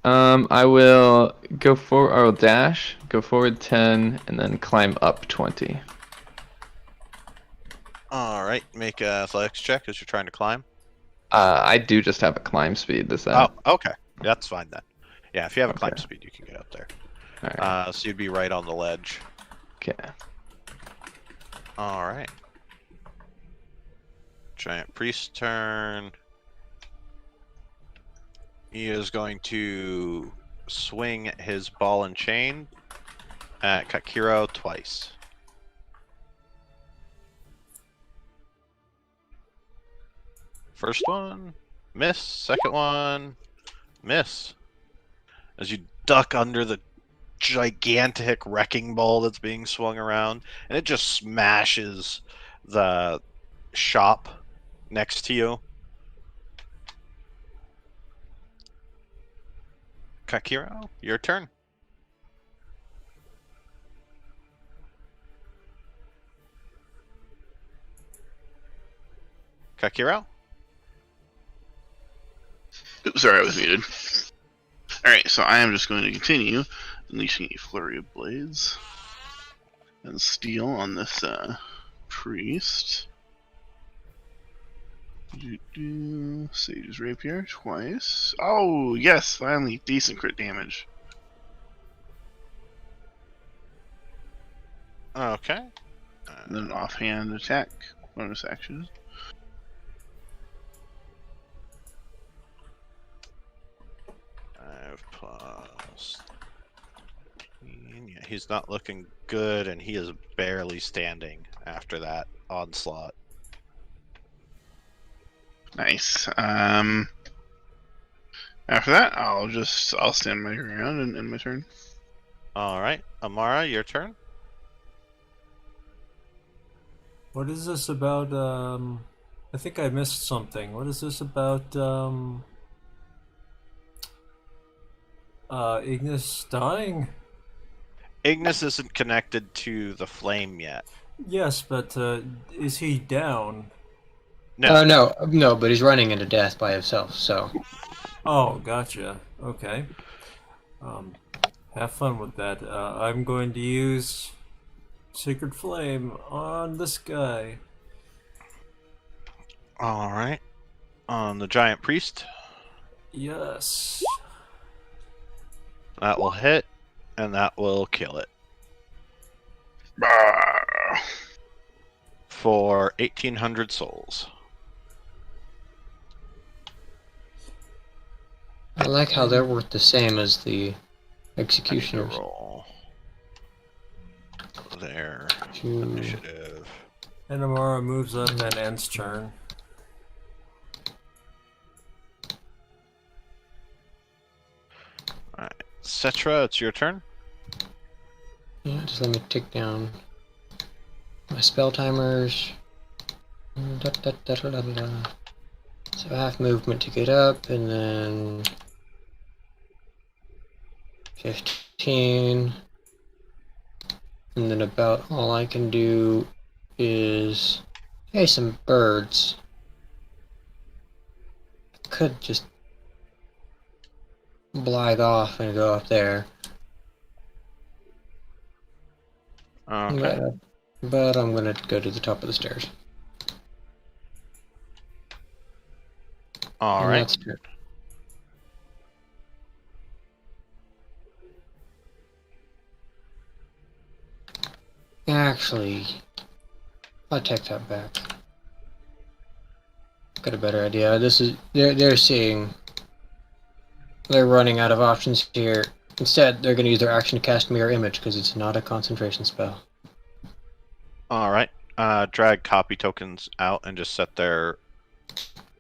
I will go forward, I will dash, go forward 10, and then climb up 20. Alright, make a athletics check as you're trying to climb. I do just have a climb speed, does that? Oh, okay. That's fine then. Yeah, if you have a climb Okay. speed, you can get up there. Alright. So you'd be right on the ledge. Okay. Alright. Giant Priest turn. He is going to swing his ball and chain at Kakiro twice. First one, miss. Second one, miss. As you duck under the gigantic wrecking ball that's being swung around, and it just smashes the shop next to you. Kakiro, your turn. Kakiro? Oops, sorry, I was muted. Alright, so I am just going to continue unleashing a flurry of blades and steel on this priest. Sage's Rapier twice. Oh, yes, finally, decent crit damage. Okay. And then an offhand attack, bonus action. 5 plus. Yeah, he's not looking good, and he is barely standing after that onslaught. Nice. After that, I'll stand my ground and end my turn. All right, Amara, your turn. What is this about? I think I missed something. What is this about? Ignis dying? Ignis isn't connected to the flame yet. Yes, but is he down? No. No, but he's running into death by himself, so. Oh, gotcha. Okay. Have fun with that. I'm going to use Sacred Flame on this guy. All right. On the giant priest, Yes. that will hit, and that will kill it Bah! for 1,800 souls. I like how they're worth the same as the I need to executioners. roll their Two. initiative. And Amara moves up and ends turn. All right, Cetra, it's your turn. Yeah, just let me take down my spell timers. So half movement to get up, and then 15. And then about all I can do is Hey, some birds. Could just glide off and go up there. Okay. But I'm gonna go to the top of the stairs. All And right. that's it. Actually, I'll take that back. Got a better idea. They're seeing they're running out of options here. Instead, they're going to use their action to cast Mirror Image because it's not a concentration spell. All right. Drag copy tokens out and just set their.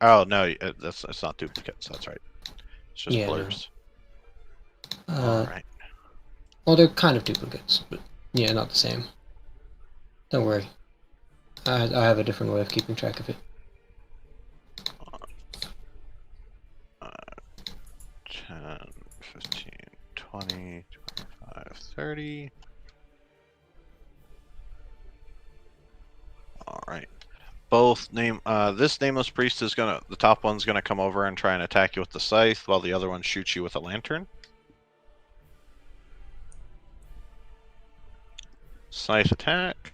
Oh no, it's not duplicates. That's right. It's just Yeah, no. blurs. All right. Well, they're kind of duplicates, but yeah, not the same. Don't worry. I have a different way of keeping track of it. 10, 15, 20, 25, 30. All right. Both this Nameless Priest is the top one's gonna come over and try and attack you with the scythe, while the other one shoots you with a lantern. Scythe attack.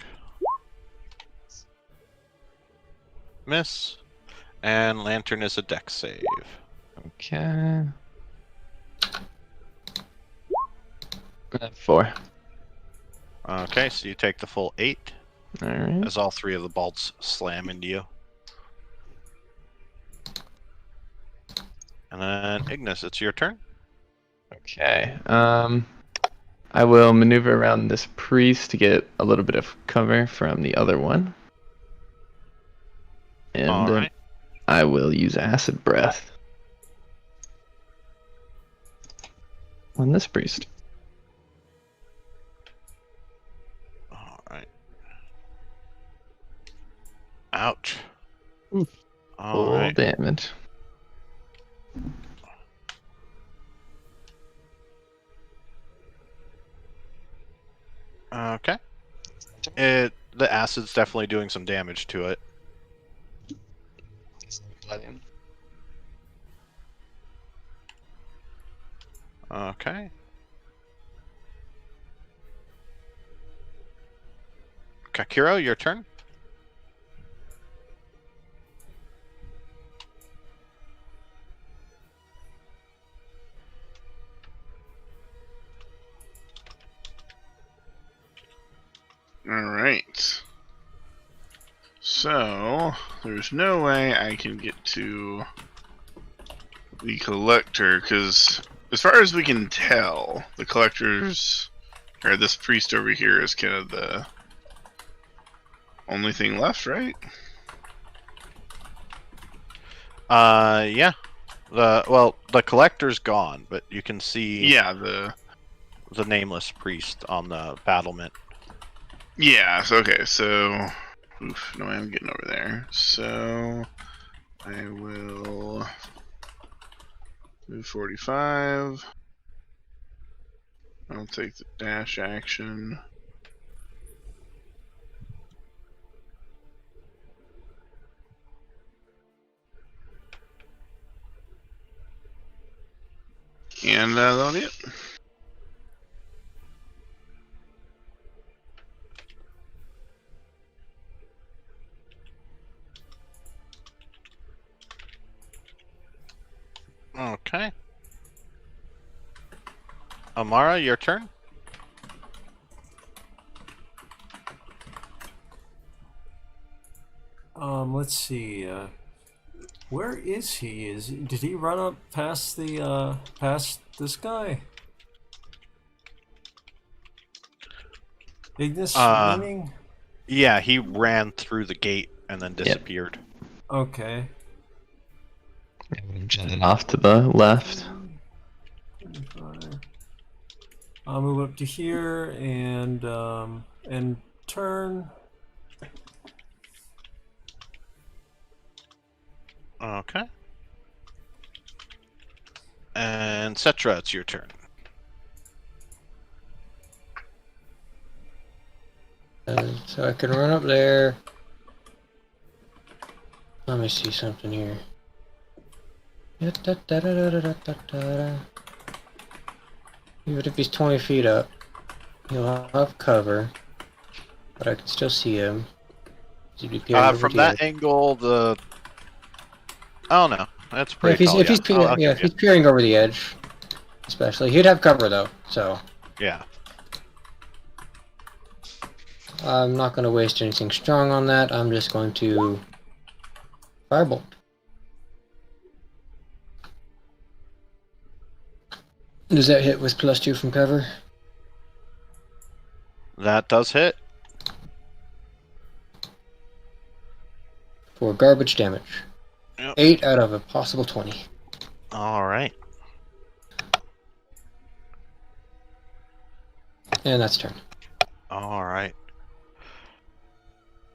Miss. And lantern is a dex save. Okay. 4. Okay, so you take the full 8 Alright. as all 3 of the bolts slam into you. And then Ignis, it's your turn. Okay. I will maneuver around this priest to get a little bit of cover from the other one. And Alright. I will use acid breath on this priest. Alright. Ouch. Full Alright. damage. Okay. The acid's definitely doing some damage to it. Okay. Kakiro, your turn. Alright. So, there's no way I can get to the collector, because as far as we can tell, the collector's, or this priest over here is kind of the only thing left, right? Yeah. The collector's gone, but you can see Yeah, the Nameless Priest on the battlement. yeah, so okay, so oof, no way I'm getting over there. So I will move 45. I'll take the dash action. And that'll be it. Okay. Amara, your turn. Let's see. Where is he? Did he run up past past this guy? Ignis meaning? Yeah, he ran through the gate and then disappeared. Okay. I'm jetting off to the left. I'll move up to here and turn. Okay. And Cetra, it's your turn. So I can run up there. Let me see something here. Even if he's 20 feet up, he'll have cover, but I can still see him. He'd be peering over From the that edge. angle, oh no, that's Yeah, pretty tall. if he's I'll if he's peering over the edge, especially, he'd have cover though. So yeah. I'm not going to waste anything strong on that. I'm just going to firebolt. Does that hit with +2 from cover? That does hit. For garbage damage. Yep. 8 out of a possible 20. All right. And that's turn. All right.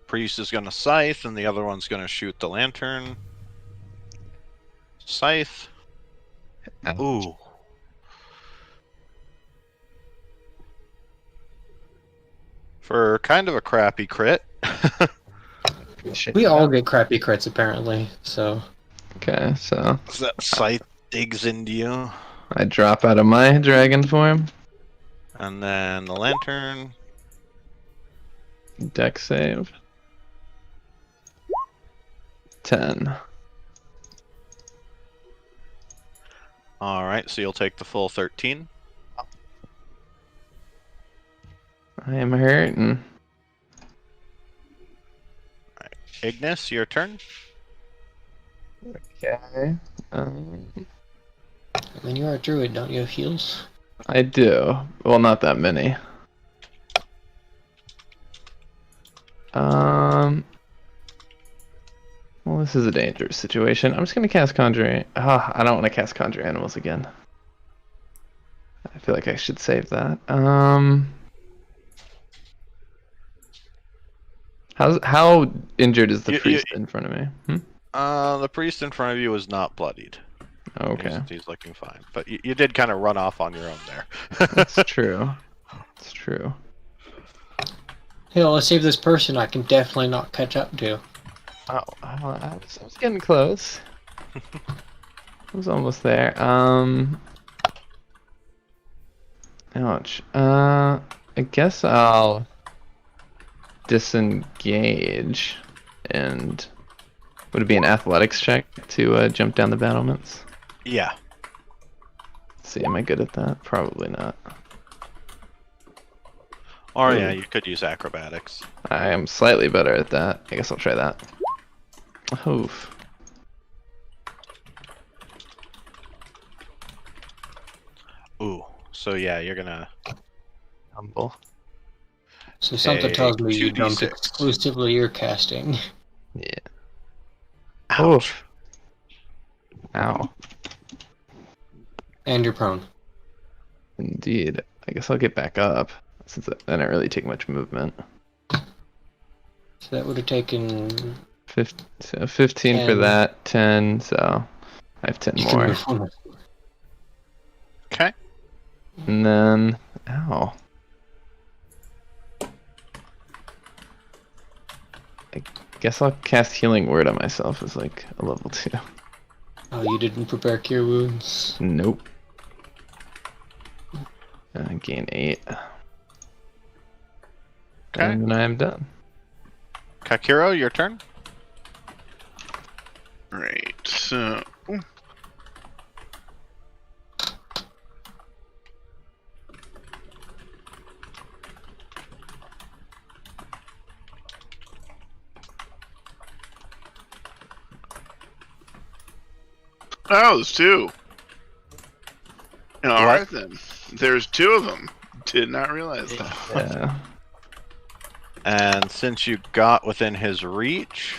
Priest is going to scythe, and the other one's going to shoot the lantern. Scythe. Ooh. For kind of a crappy crit. We all get crappy crits apparently, so. Okay, so That scythe digs into you. I drop out of my dragon form. And then the lantern. Deck save. 10. Alright, so you'll take the full 13. I am hurting. Ignis, your turn. Okay. I mean, you are a druid, don't you have heals? I do. Well, not that many. Well, this is a dangerous situation. I'm just gonna cast Conjuring. I don't want to cast Conjure Animals again. I feel like I should save that. How injured is the priest in front of me? The priest in front of you is not bloodied. Okay. He's looking fine. But you did kind of run off on your own there. That's true. It's true. Hey, let's save this person I can definitely not catch up to. Oh, I was getting close. I was almost there. Ouch. I guess I'll disengage, and would it be an athletics check to jump down the battlements? Yeah. Let's see, am I good at that? Probably not. Or Ooh. yeah, you could use acrobatics. I am slightly better at that. I guess I'll try that. Oof. Ooh. So yeah, you're gonna Humble. So something Take tells me you 2d6. jumped exclusively your casting. Yeah. Ouch. Oof. Ow. And you're prone. Indeed. I guess I'll get back up, since I don't really take much movement. So that would have taken... 15 for 10. that, 10, so I have 10 You can more. move on. Okay. And then, ow. I guess I'll cast Healing Word on myself as like a level 2. Oh, you didn't prepare Cure Wounds? Nope. Gain 8. Okay. And then I am done. Kakiro, your turn. Right. So. Ooh. Oh, there's two. All right then. There's two of them. Did not realize that. Yeah. And since you got within his reach,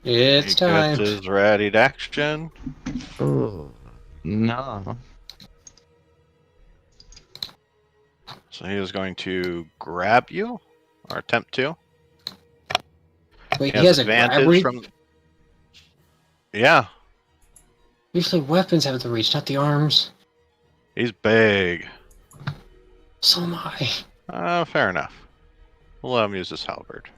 It's he time. gets his readied action. Oh, no. So he is going to grab you, or attempt to. Wait, he has a grab reach? Yeah, Usually weapons have the reach, not the arms. he's big. So am I. Fair enough. We'll let him use his halberd.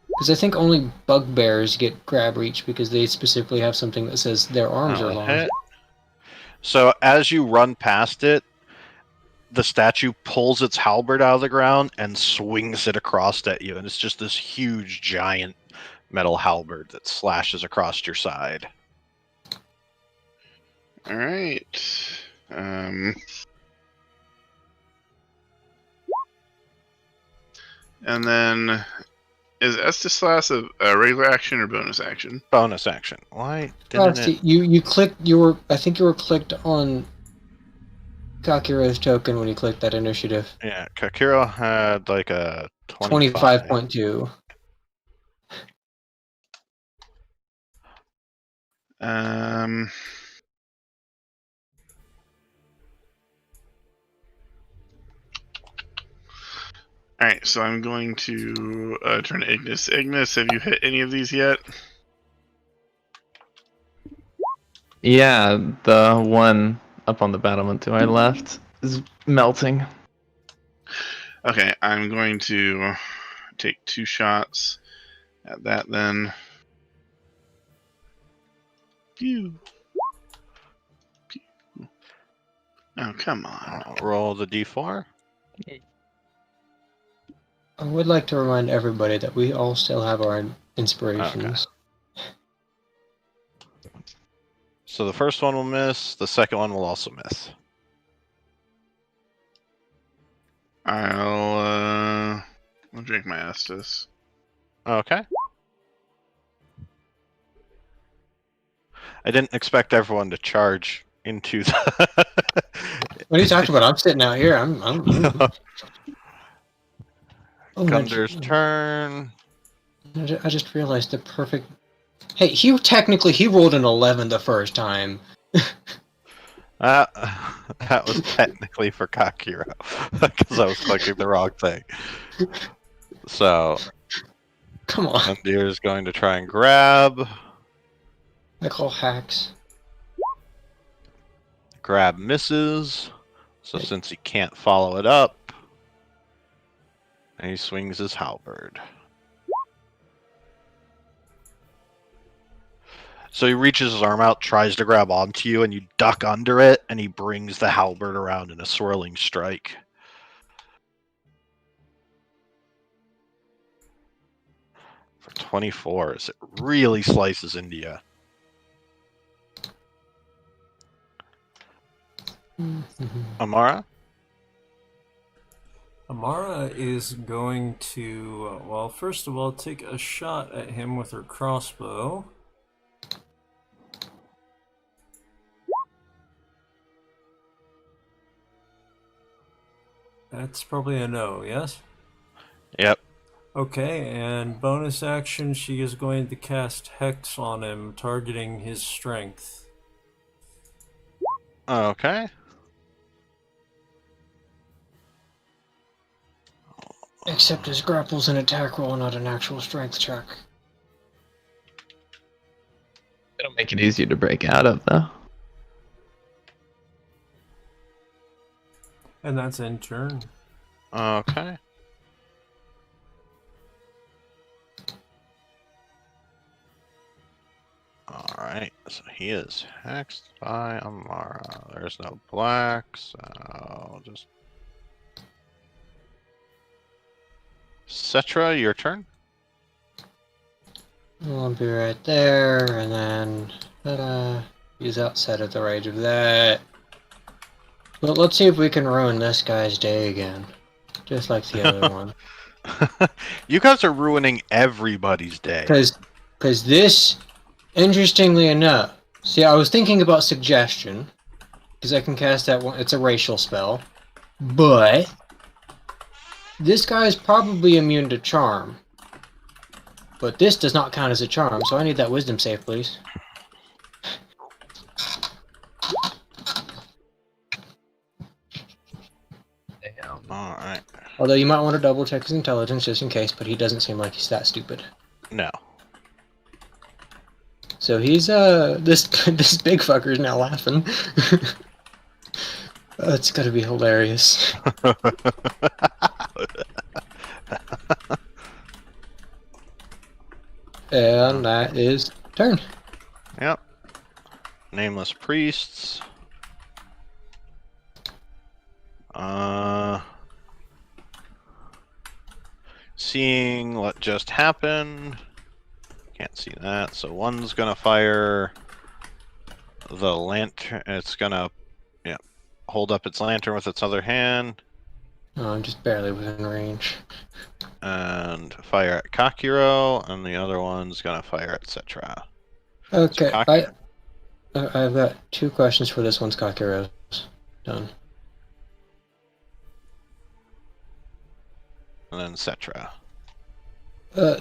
Because I think only bugbears get grab reach because they specifically have something that says their arms are long. Hit. So as you run past it, the statue pulls its halberd out of the ground and swings it across at you, and it's just this huge, giant metal halberd that slashes across your side. All right. And then, is Estus Slash a regular action or bonus action? Bonus action. Why didn't Frosty, it? you clicked. I think you were clicked on Kakira's token when you clicked that initiative. Yeah, Kakira had like a 25.2. Alright, so I'm going to turn to Ignis. Ignis, have you hit any of these yet? Yeah, the one up on the battlement to my left is melting. Okay, I'm going to take 2 shots at that then. Pew. Pew. Oh, come on. Roll the d4. I would like to remind everybody that we all still have our inspirations. So the first one will miss. The second one will also miss. I'll drink my Estus. Okay. I didn't expect everyone to charge into the... What are you talking about? I'm sitting out here. I'm Oh, Gunder's turn. I just realized the perfect. Hey, he rolled an 11 the first time. That was technically for Kakira, because I was clicking the wrong thing. So, Come on. Gunder's going to try and grab. I call hacks. Grab misses. So since he can't follow it up, and he swings his halberd. So he reaches his arm out, tries to grab onto you, and you duck under it, and he brings the halberd around in a swirling strike. For 24, as it really slices into you. Amara? Amara is going to, well, first of all, take a shot at him with her crossbow. That's probably a no, yes? Yep. Okay, and bonus action, she is going to cast Hex on him, targeting his strength. Okay. Except his grapple's an attack roll, not an actual strength check. It'll make it easier to break out of, though. And that's in turn. Okay. Alright, so he is hexed by Amara. There's no black, so just... Cetra, your turn. I'll be right there, and then he's outside of the range of that. But let's see if we can ruin this guy's day again, just like the other one. You guys are ruining everybody's day. Because this, interestingly enough, see, I was thinking about suggestion, because I can cast that one. It's a racial spell, but this guy is probably immune to charm. But this does not count as a charm, so I need that wisdom save, please. Alright. Although you might want to double check his intelligence just in case, but he doesn't seem like he's that stupid. No. So he's this big fucker's now laughing. It's gonna be hilarious. And that is turn. Yep. Nameless Priests. Seeing what just happened. Can't see that. So one's gonna fire the lantern. It's gonna, yeah, hold up its lantern with its other hand Oh, I'm just barely within range. and fire at Kakiro, and the other one's gonna fire at Cetra. Okay, Kaki- I've got 2 questions for this one's Kakiros. Done. And then Cetra.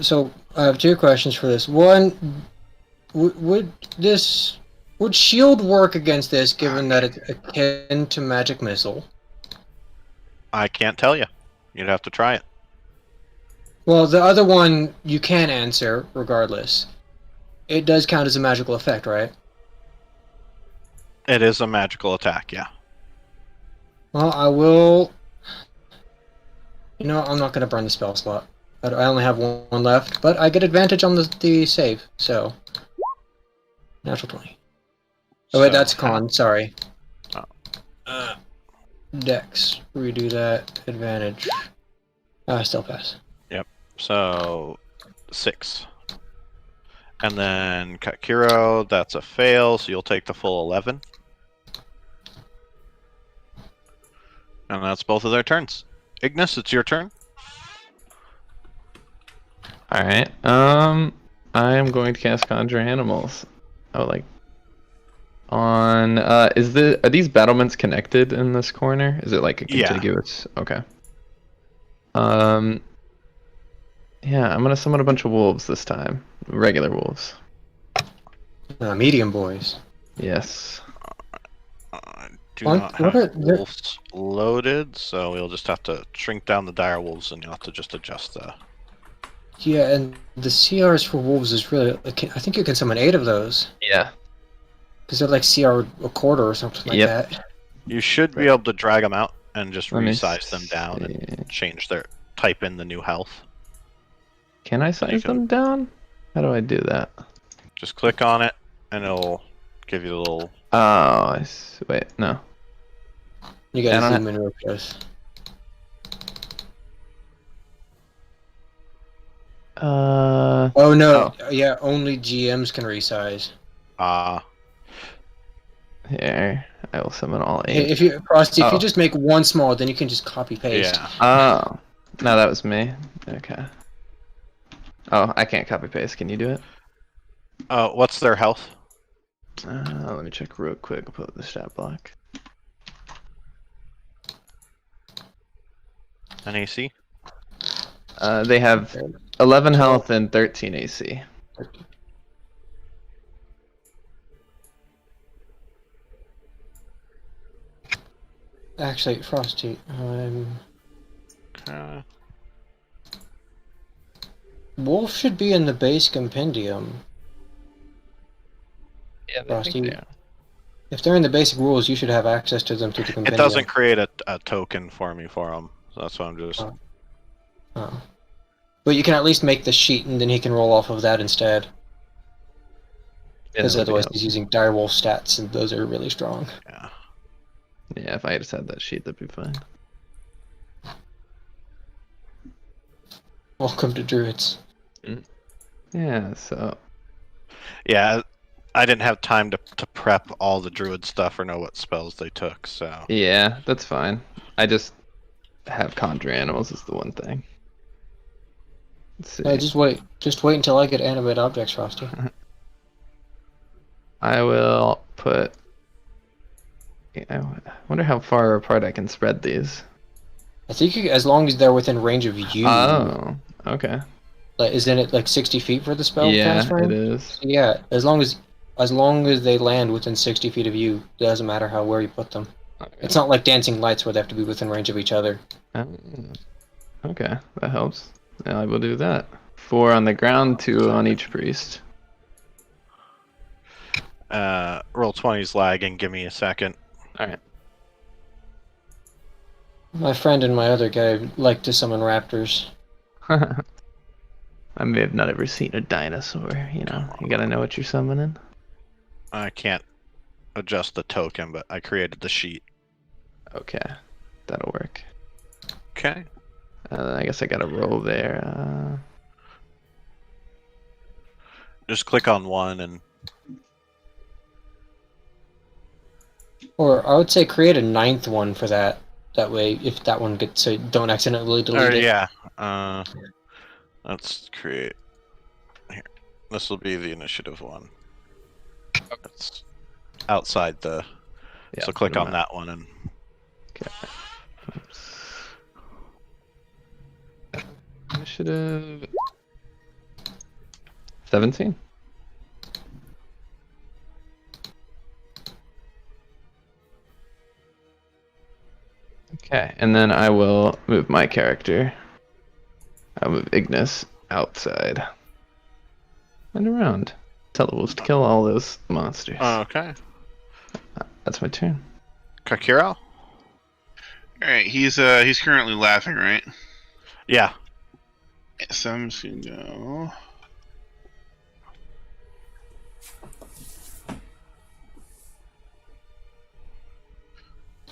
So I have 2 questions for this. One, would shield work against this, given that it's akin to magic missile? I can't tell you. You'd have to try it. Well, the other one you can answer regardless. It does count as a magical effect, right? It is a magical attack, yeah. Well, I will. You know, I'm not going to burn the spell slot. I only have one left, but I get advantage on the save, so. Natural 20. Oh, wait, So, that's con, sorry. Oh. Dex. Redo that. Advantage. Still pass. So 6. And then Kakiro, that's a fail, so you'll take the full 11. And that's both of their turns. Ignis, it's your turn. Alright, I am going to cast Conjure Animals. Oh, like... On, are these battlements connected in this corner? Is it like a Yeah. contiguous? Okay. Yeah, I'm gonna summon a bunch of wolves this time. Regular wolves. Medium boys. Yes. I do What- not what have are the- wolves loaded, so we'll just have to shrink down the dire wolves and you'll have to just adjust the... Yeah, and the CRs for wolves is really. I think you can summon 8 of those. Yeah. Because they're like CR a quarter or something like Yep. that. You should be able to drag them out and just Let me resize them down see. and change their... type in the new health. Can I size them down? How do I do that? Just click on it and it'll give you the little... Oh, wait, no. You I gotta don't zoom in real close. Oh no, yeah, only GMs can resize. Here, I will summon all 8. Hey, if you Frosty, if you Oh. just make one small, then you can just copy paste. Yeah. Oh, no, that was me. Okay. Oh, I can't copy paste. Can you do it? What's their health? Let me check real quick. I'll put the stat block. An AC? They have 11 health and 13 AC. Actually, Frosty, Wolf should be in the base compendium. Yeah, Frosty. If they're in the basic rules, you should have access to them through the It compendium. doesn't create a token for me for them. So that's why I'm just... Oh. But you can at least make the sheet, and then he can roll off of that instead. Because otherwise he's using direwolf stats, and those are really strong. Yeah. Yeah, if I just had that sheet, that'd be fine. Welcome to Druids. Yeah, so... Yeah, I didn't have time to prep all the druid stuff or know what spells they took, so... Yeah, that's fine. I just have Conjure Animals is the one thing. Let's see. Just wait. Just wait until I get animate objects, Frosty. I will put... I wonder how far apart I can spread these. I think as long as they're within range of you. Oh, okay. Like, isn't it like 60 feet for the spell Yeah, cast range? it is. Yeah, as long as they land within 60 feet of you, it doesn't matter where you put them. Okay. It's not like dancing lights where they have to be within range of each other. Okay, that helps. Yeah, I will do that. 4 on the ground, 2 on each priest. Roll 20's lagging. Give me a second. Alright. My friend and my other guy like to summon raptors. I may have not ever seen a dinosaur, you know. You gotta know what you're summoning. I can't adjust the token, but I created the sheet. Okay, that'll work. Okay. I guess I gotta roll there. Just click on one and Or I would say create a 9th one for that. That way, if that one gets, so don't accidentally delete it. yeah. Let's create here. This will be the initiative one. It's outside the. Yeah, so click put 'em on out. that one and. Okay. Oops. Initiative 17. Okay, and then I will move my character. I'll move Ignis outside and around. Tell the wolves to kill all those monsters. Okay. That's my turn. Kakiro? Alright, he's currently laughing, right? Yeah. So I'm just gonna go.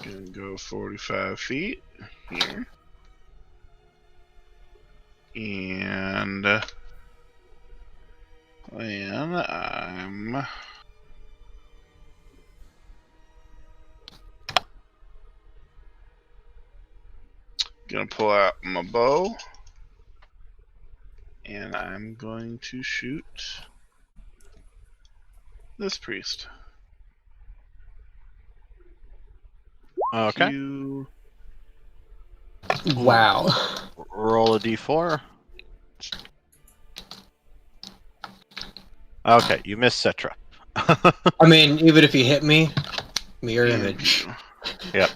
Gonna go 45 feet here. And then I'm gonna pull out my bow. And I'm going to shoot this priest. Okay. Wow. Roll a d4. Okay, you missed Cetra. I mean, even if you hit me, mirror image. Yep.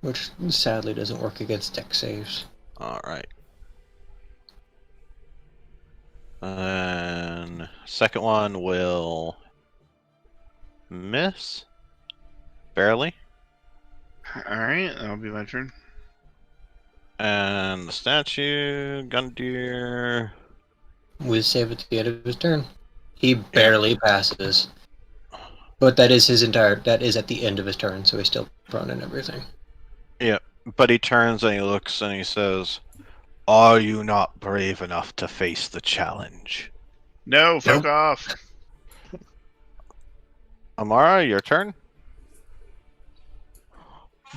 Which sadly doesn't work against deck saves. Alright. And second one will miss. Barely. Alright, that'll be my turn. And the statue, Gundyr. With save at the end of his turn. He barely passes. But that is that is at the end of his turn, so he's still prone and everything. Yeah, but he turns and he looks and he says, "Are you not brave enough to face the challenge?" No, fuck off. Amara, your turn.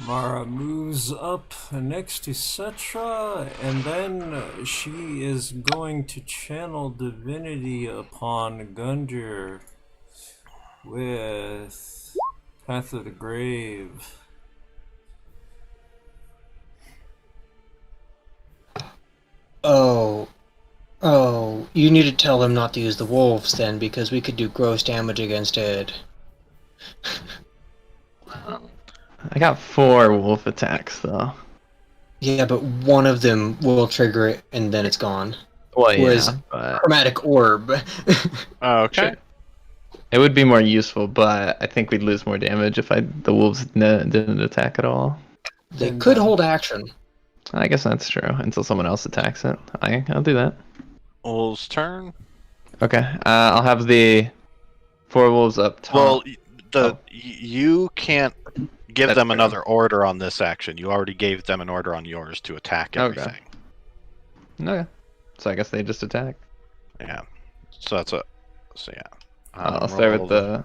Mara moves up next to Cetra, and then she is going to channel divinity upon Gundyr with Path of the Grave. Oh, you need to tell them not to use the wolves then, because we could do gross damage against it. I got 4 wolf attacks though. Yeah, but one of them will trigger it, and then it's gone. Well, yeah, Whereas but Chromatic Orb. Okay. Sure. It would be more useful, but I think we'd lose more damage if the wolves didn't attack at all. They could hold action. I guess that's true until someone else attacks it. I'll do that. Wolves' turn. Okay, I'll have the 4 wolves up top. Well, you can't give That's them fair. another order on this action. You already gave them an order on yours to attack Okay. everything. Okay, so I guess they just attack. Yeah. So that's a. So yeah. I'll start roll with the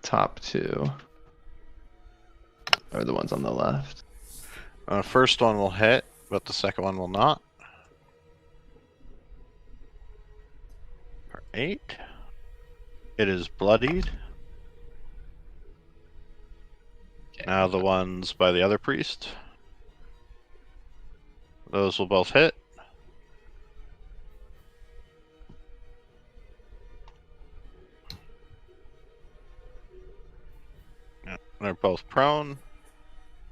top 2, or the ones on the left. First one will hit, but the second one will not. For 8. It is bloodied. Now the ones by the other priest. Those will both hit. Yeah, they're both prone.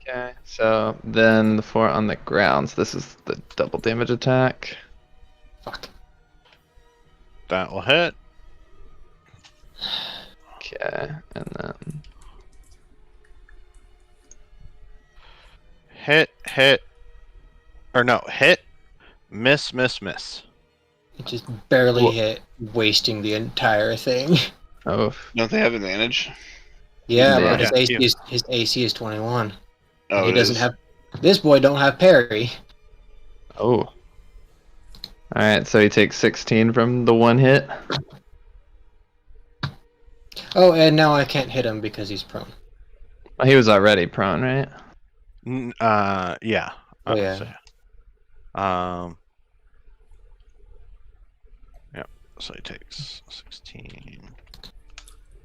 Okay, so then the 4 on the ground. So this is the double damage attack. Fuck. That will hit. Okay, and then Hit, hit, or no, hit, miss, miss, miss. It just barely Wha- hit, wasting the entire thing. Oh, Don't they have advantage? Yeah, Yeah. but his AC Yeah. is 21. Oh, And he it doesn't is. have. This boy don't have parry. oh. Alright, so he takes 16 from the one hit. Oh, and now I can't hit him because he's prone. Oh, he was already prone, right? Yeah. Oh, yeah. Yep. So he takes 16.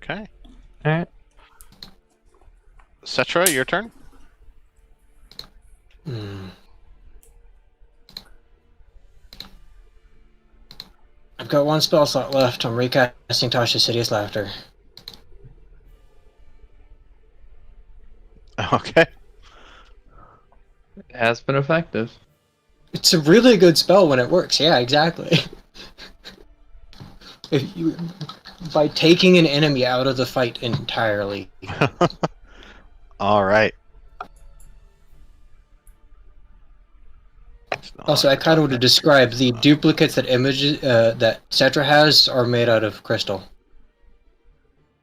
Okay. Alright. Cetra, your turn. Hmm. I've got one spell slot left. I'm recasting Tasha's Hideous Laughter. Okay. It has been effective. It's a really good spell when it works. Yeah, exactly. If you, by taking an enemy out of the fight entirely. All right. Also, I kind of want to describe the duplicates that that Cetra has are made out of crystal.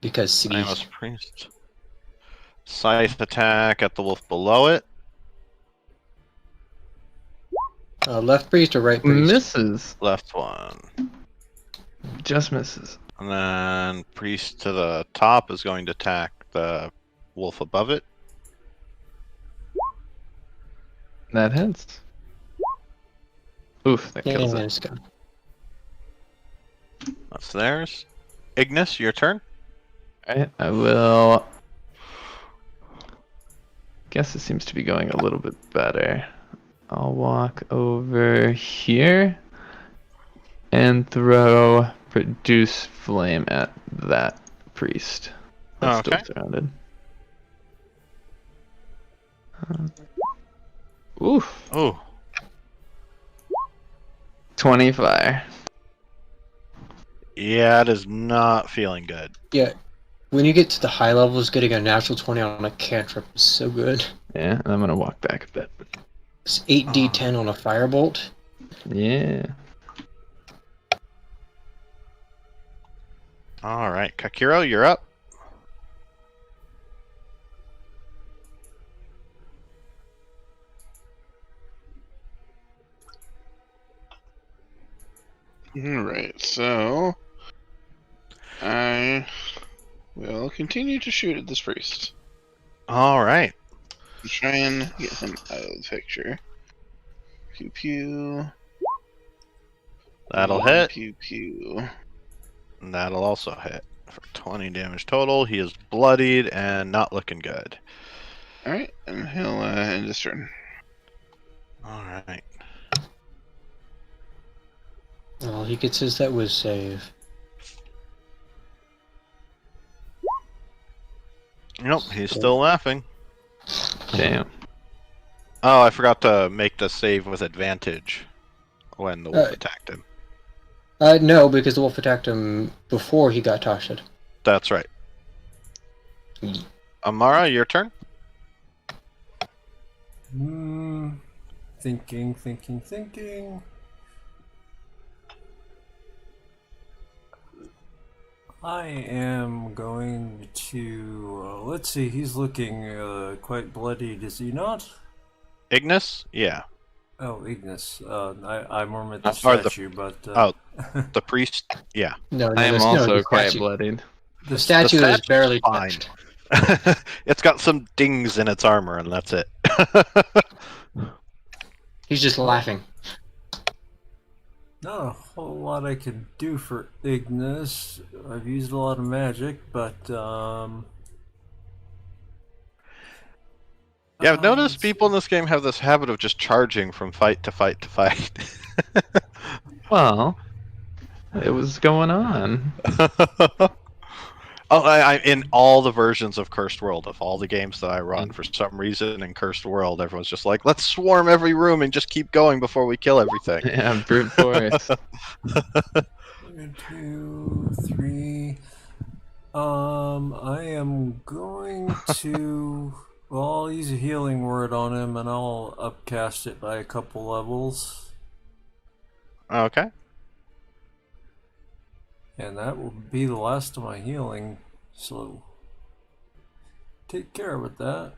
Because Nameless Priest. Scythe attack at the wolf below it. left priest or right priest? Misses. Left one. Just misses. And then priest to the top is going to attack the wolf above it. That hits. Oof, that kills Yeah, it. it's good. That's theirs. Ignis, your turn. Alright, I will. Guess it seems to be going a little bit better. I'll walk over here and throw Produce Flame at that priest. That's Okay. still surrounded. Oof. Oh, 20 fire. yeah, it is not feeling good. Yeah, when you get to the high levels, getting a natural 20 on a cantrip is so good. Yeah, and I'm gonna walk back a bit. It's 8d10 on a firebolt. Yeah. All right, Kakiro, you're up. Alright, so I will continue to shoot at this priest. All right. Try and get him out of the picture. Pew pew. That'll hit. Pew pew. And that'll also hit for 20 damage total. He is bloodied and not looking good. Alright, and he'll end his turn. All right. All he gets is that whiz save. Nope, he's still laughing. Damn. Oh, I forgot to make the save with advantage when the wolf attacked him. No, because the wolf attacked him before he got Tashed. That's right. Amara, your turn. Thinking. I am going to. Let's see, he's looking quite bloodied, is he not? Ignis? Yeah. Oh, Ignis. I more meant the Or the- statue, but. Oh, the priest? Yeah. No, I am the also quite statue, bloodied. the statue is statue's barely fine. touched. It's got some dings in its armor, and that's it. He's just laughing. Not a whole lot I can do for Ignis. I've used a lot of magic, but Yeah, I've noticed people in this game have this habit of just charging from fight to fight to fight. Well, it was going on. Oh, I in all the versions of Cursed World, of all the games that I run, for some reason in Cursed World, everyone's just like, let's swarm every room and just keep going before we kill everything. Yeah, brute force. 1, 2, 3. I am going to. Well, I'll use a healing word on him and I'll upcast it by a couple levels. Okay. And that will be the last of my healing. So take care with that.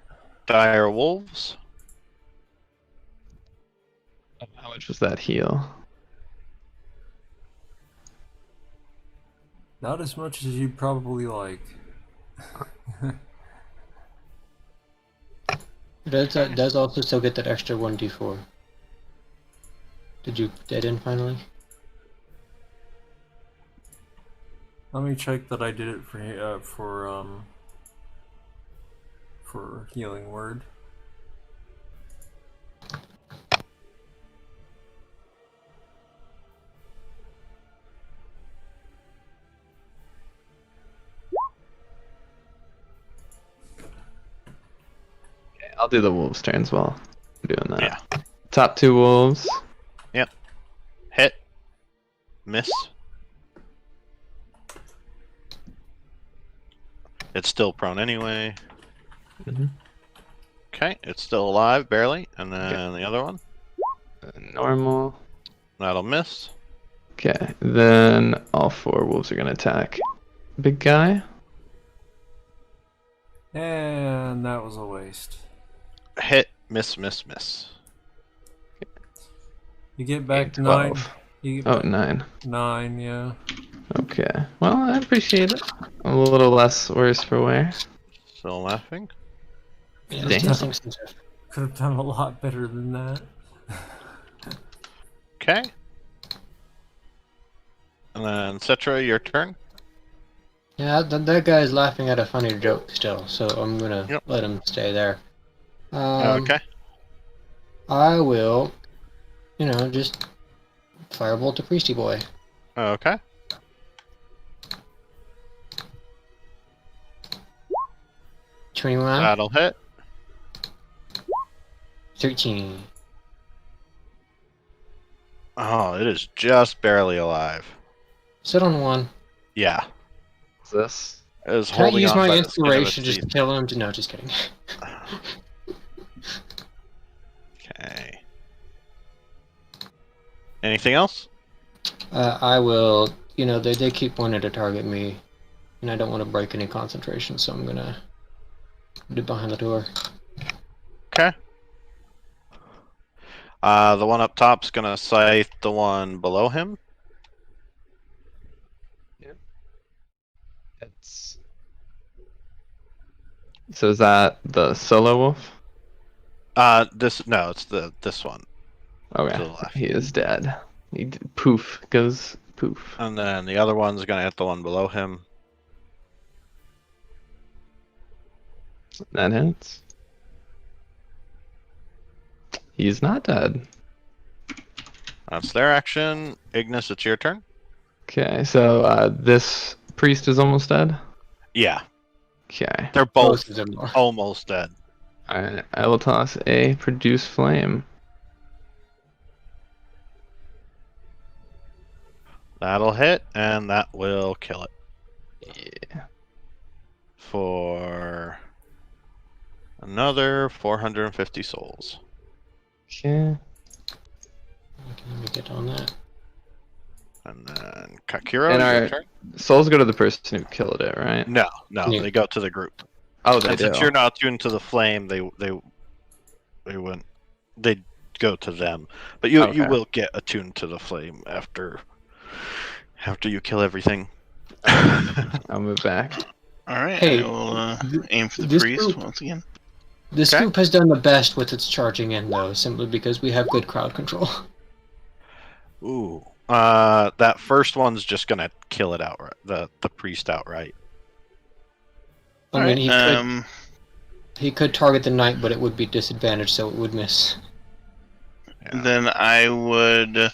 Dire wolves. How much was that heal? Not as much as you'd probably like. It does also still get that extra 1d4. Did you get in finally? Let me check that I did it for healing word. Okay, I'll do the wolves' turns while I'm doing that. Yeah. Top 2 wolves. Yep. Hit. Miss. It's still prone anyway. Mhm. Okay, it's still alive, barely. And then the other one. Normal. That'll miss. Okay, then all 4 wolves are gonna attack. Big guy. And that was a waste. Hit. Miss, miss, miss. You get back 12. 9. You get Oh, back 9. 9, yeah. Okay. Well, I appreciate it. A little less worse for wear. Still laughing. Yeah, Damn. still thinks it's Could have done a lot better than that. Okay. And then Cetra, your turn. Yeah, that guy's laughing at a funny joke still, so I'm gonna Yep. let him stay there. Okay. I will, just firebolt the priesty boy. Okay. 21, That'll hit. 13. Oh, it is just barely alive. Sit on 1. Yeah. What's this? It is Can I holding use on my by the skin of its inspiration just to teeth. kill him? No, just kidding. Okay. Anything else? I will, they keep wanting to target me, and I don't want to break any concentration, so I'm gonna do behind the door. Okay. The one up top's gonna scythe the one below him. It's. So is that the solo wolf? It's this one. Okay. To the left. He is dead. Poof goes poof. And then the other one's gonna hit the one below him. That hits. He's not dead. That's their action. Ignis, it's your turn. Okay, so this priest is almost dead. Yeah, Okay. they're Both both of them are. almost dead. Alright, I will toss a produce flame. That'll hit, and that will kill it. Yeah. For another 450 souls. Okay. Let me get on that. And then Kakiro, And your our turn. souls go to the person who killed it, right? No, Yeah. they go to the group. Oh, they And do. since you're not tuned to the flame, they go to them. But you Okay. will get attuned to the flame after you kill everything. I'll move back. Alright, Hey, I will aim for the this priest group- once again. This Okay. group has done the best with its charging in, though, simply because we have good crowd control. Ooh. That first one's just gonna kill it outright. The priest outright. I mean, Alright, he could target the knight, but it would be disadvantaged, so it would miss. Yeah. then I would,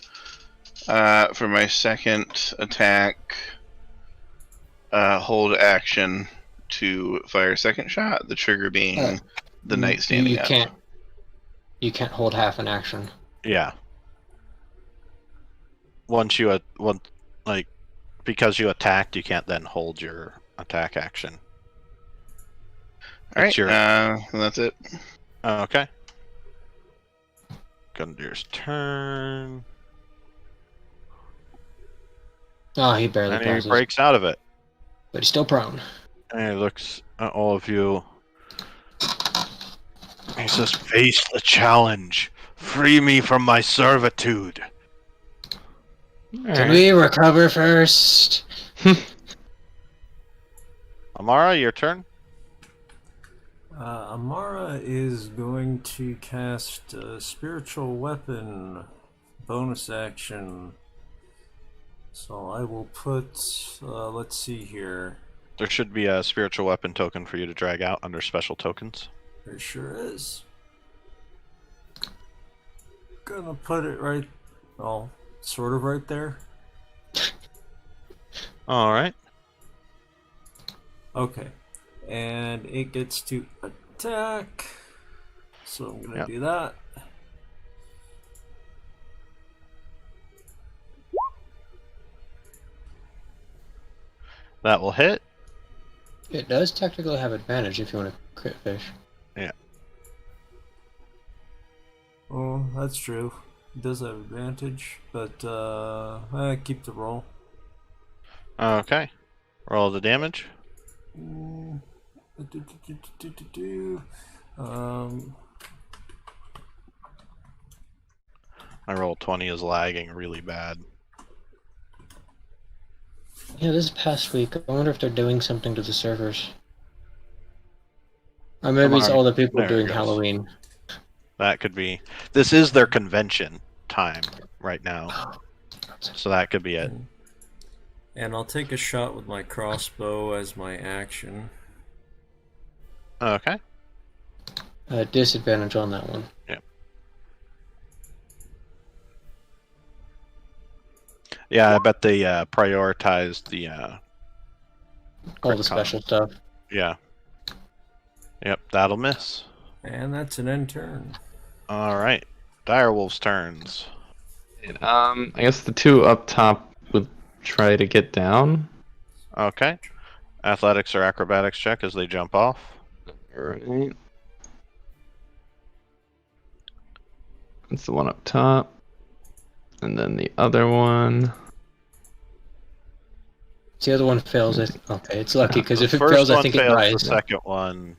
for my second attack, hold action to fire a second shot, the trigger being the knight standing you up. You can't hold half an action. Yeah. Because you attacked, you can't then hold your attack action. All right. It's your- And that's it. Okay. Gundir's turn. Oh, he barely And he passes. breaks out of it. But he's still prone. And he looks at all of you. He says, "Face the challenge. Free me from my servitude." Can we recover first? Amara, your turn. Amara is going to cast a spiritual weapon bonus action. So I will put, let's see here. There should be a spiritual weapon token for you to drag out under special tokens. There sure is. Gonna put it right, well, sort of right there. Alright. Okay. And it gets to attack. So I'm gonna do that. That will hit. It does technically have advantage if you want to crit fish. Yeah. Oh, that's true. It does have advantage, but keep the roll. Okay. Roll the damage. My roll 20 is lagging really bad. Yeah, this past week, I wonder if they're doing something to the servers. Or maybe it's Come on. all the people There it doing goes. Halloween. That could be. This is their convention time right now. So that could be it. And I'll take a shot with my crossbow as my action. Okay. Disadvantage on that one. Yeah, I bet they prioritized the All Crit the special stuff. yeah. Yep, that'll miss. And that's an end turn. Alright. Direwolf's turns. I guess the two up top would try to get down. Okay. Athletics or acrobatics check as they jump off. Alright. That's the one up top. And then the other one. The other one fails. Okay, it's lucky because if The it first fails, I one think it fails, dies. the second one...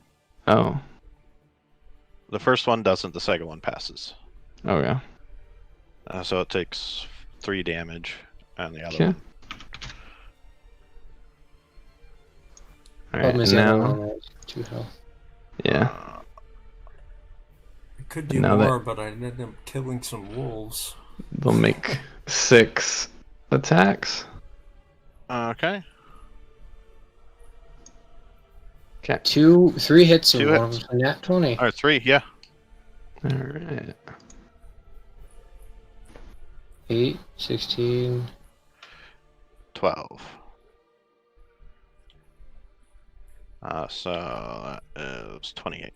Oh. The first one doesn't, the second one passes. Oh, yeah. So it takes 3 damage, and the other Okay. one. Alright, Problem is and the other now. one has 2 health. Yeah. I could do Now that- more, but I ended up killing some wolves. They'll make 6 attacks. Okay. Okay. 3 hits and 2 one of hits. them's a nat 20. Or 3, yeah. Alright. 8, 16. 12. So that is 28.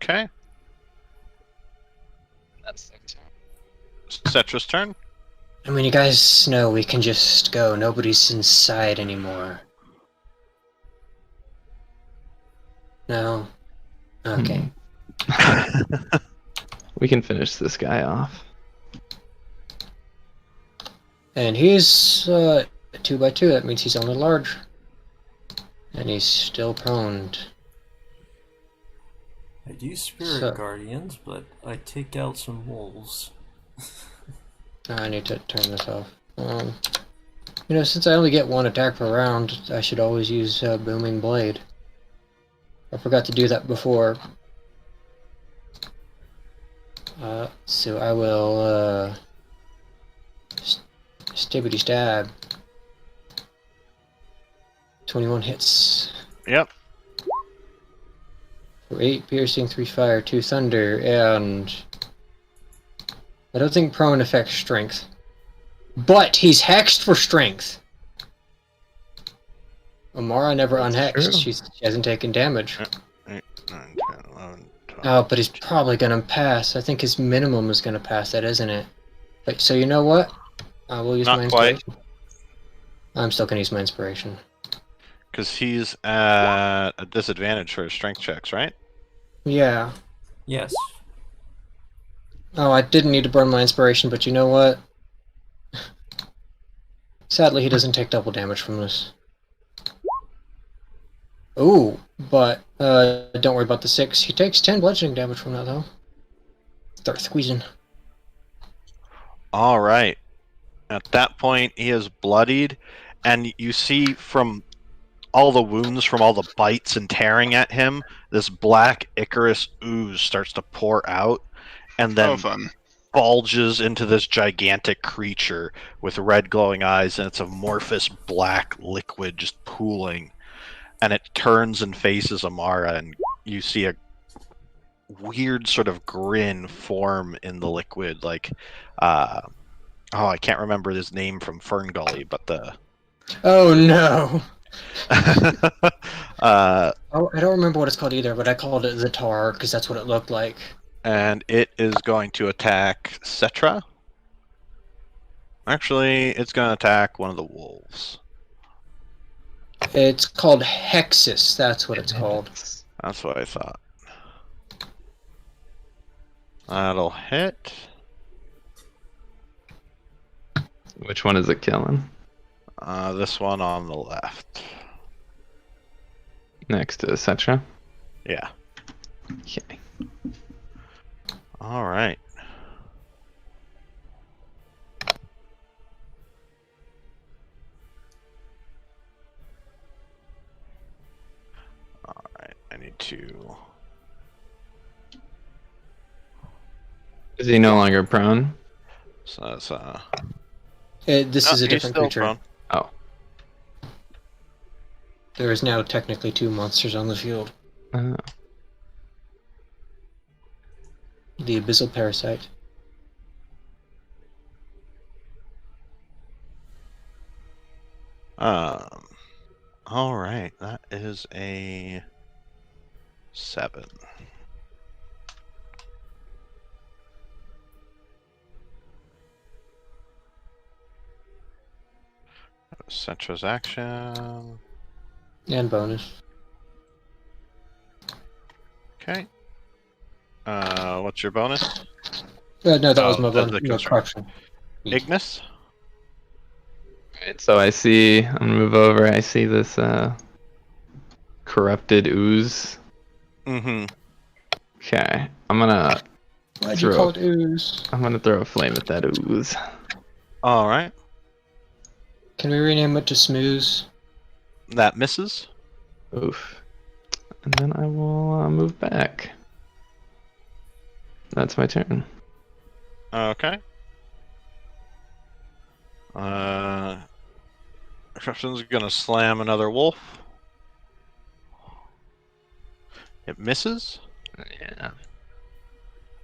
Okay. That's next turn. Cetra's turn. I mean, you guys know we can just go. Nobody's inside anymore. No? Okay. We can finish this guy off. And he's 2x2. That means he's only large. And he's still prone. I do spirit So- guardians, but I take out some wolves. I need to turn this off. Since I only get 1 attack per round, I should always use Booming Blade. I forgot to do that before. So I will stibbity stab. 21 hits. Yep. For 8 piercing, 3 fire, 2 thunder, and I don't think prone affects strength. But he's hexed for strength. Amara never That's unhexed. true. She hasn't taken damage. 8, 9, 10, 11, 12. Oh, but he's probably gonna pass. I think his minimum is gonna pass that, isn't it? But so you know what? I will use Not my quite. inspiration. I'm still gonna use my inspiration. Because he's at a disadvantage for his strength checks, right? Yeah. Yes. Oh, I didn't need to burn my inspiration, but you know what? Sadly, he doesn't take double damage from this. Ooh, but don't worry about the 6. He takes 10 bludgeoning damage from that, though. Start squeezing. All right. At that point, he is bloodied, and you see from all the wounds from all the bites and tearing at him, this black Icarus ooze starts to pour out, and then Oh, fun. bulges into this gigantic creature with red glowing eyes, and it's amorphous black liquid just pooling. And it turns and faces Amara, and you see a weird sort of grin form in the liquid, like, I can't remember his name from Ferngully, but the... Oh, no! uh, Oh, I don't remember what it's called either, but I called it the tar, because that's what it looked like. and it is going to attack Cetra. Actually, it's going to attack one of the wolves. It's called Hexus, that's what it's called. That's what I thought. That'll hit. Which one is it killing? This one on the left. Next to Cetra. Yeah. Okay. All right. All right. I need to... Is he no longer prone? So that's This is a he's different still creature. prone. Oh. There is now technically 2 monsters on the field. Uh, The Abyssal Parasite. All right. That is a 7. Cetra's action. And bonus. Okay. What's your bonus? No, that was Oh, my the bonus. No, concern. correction. Ignis? Right, so I see, I'm gonna move over, I see this corrupted ooze. Mm-hmm. Okay, I'm gonna Why'd you throw call it ooze? a flame at that ooze. All right. Can we rename it to Smooze? That misses. Oof. And then I will move back. That's my turn. Okay. Exception's gonna slam another wolf. It misses. Yeah.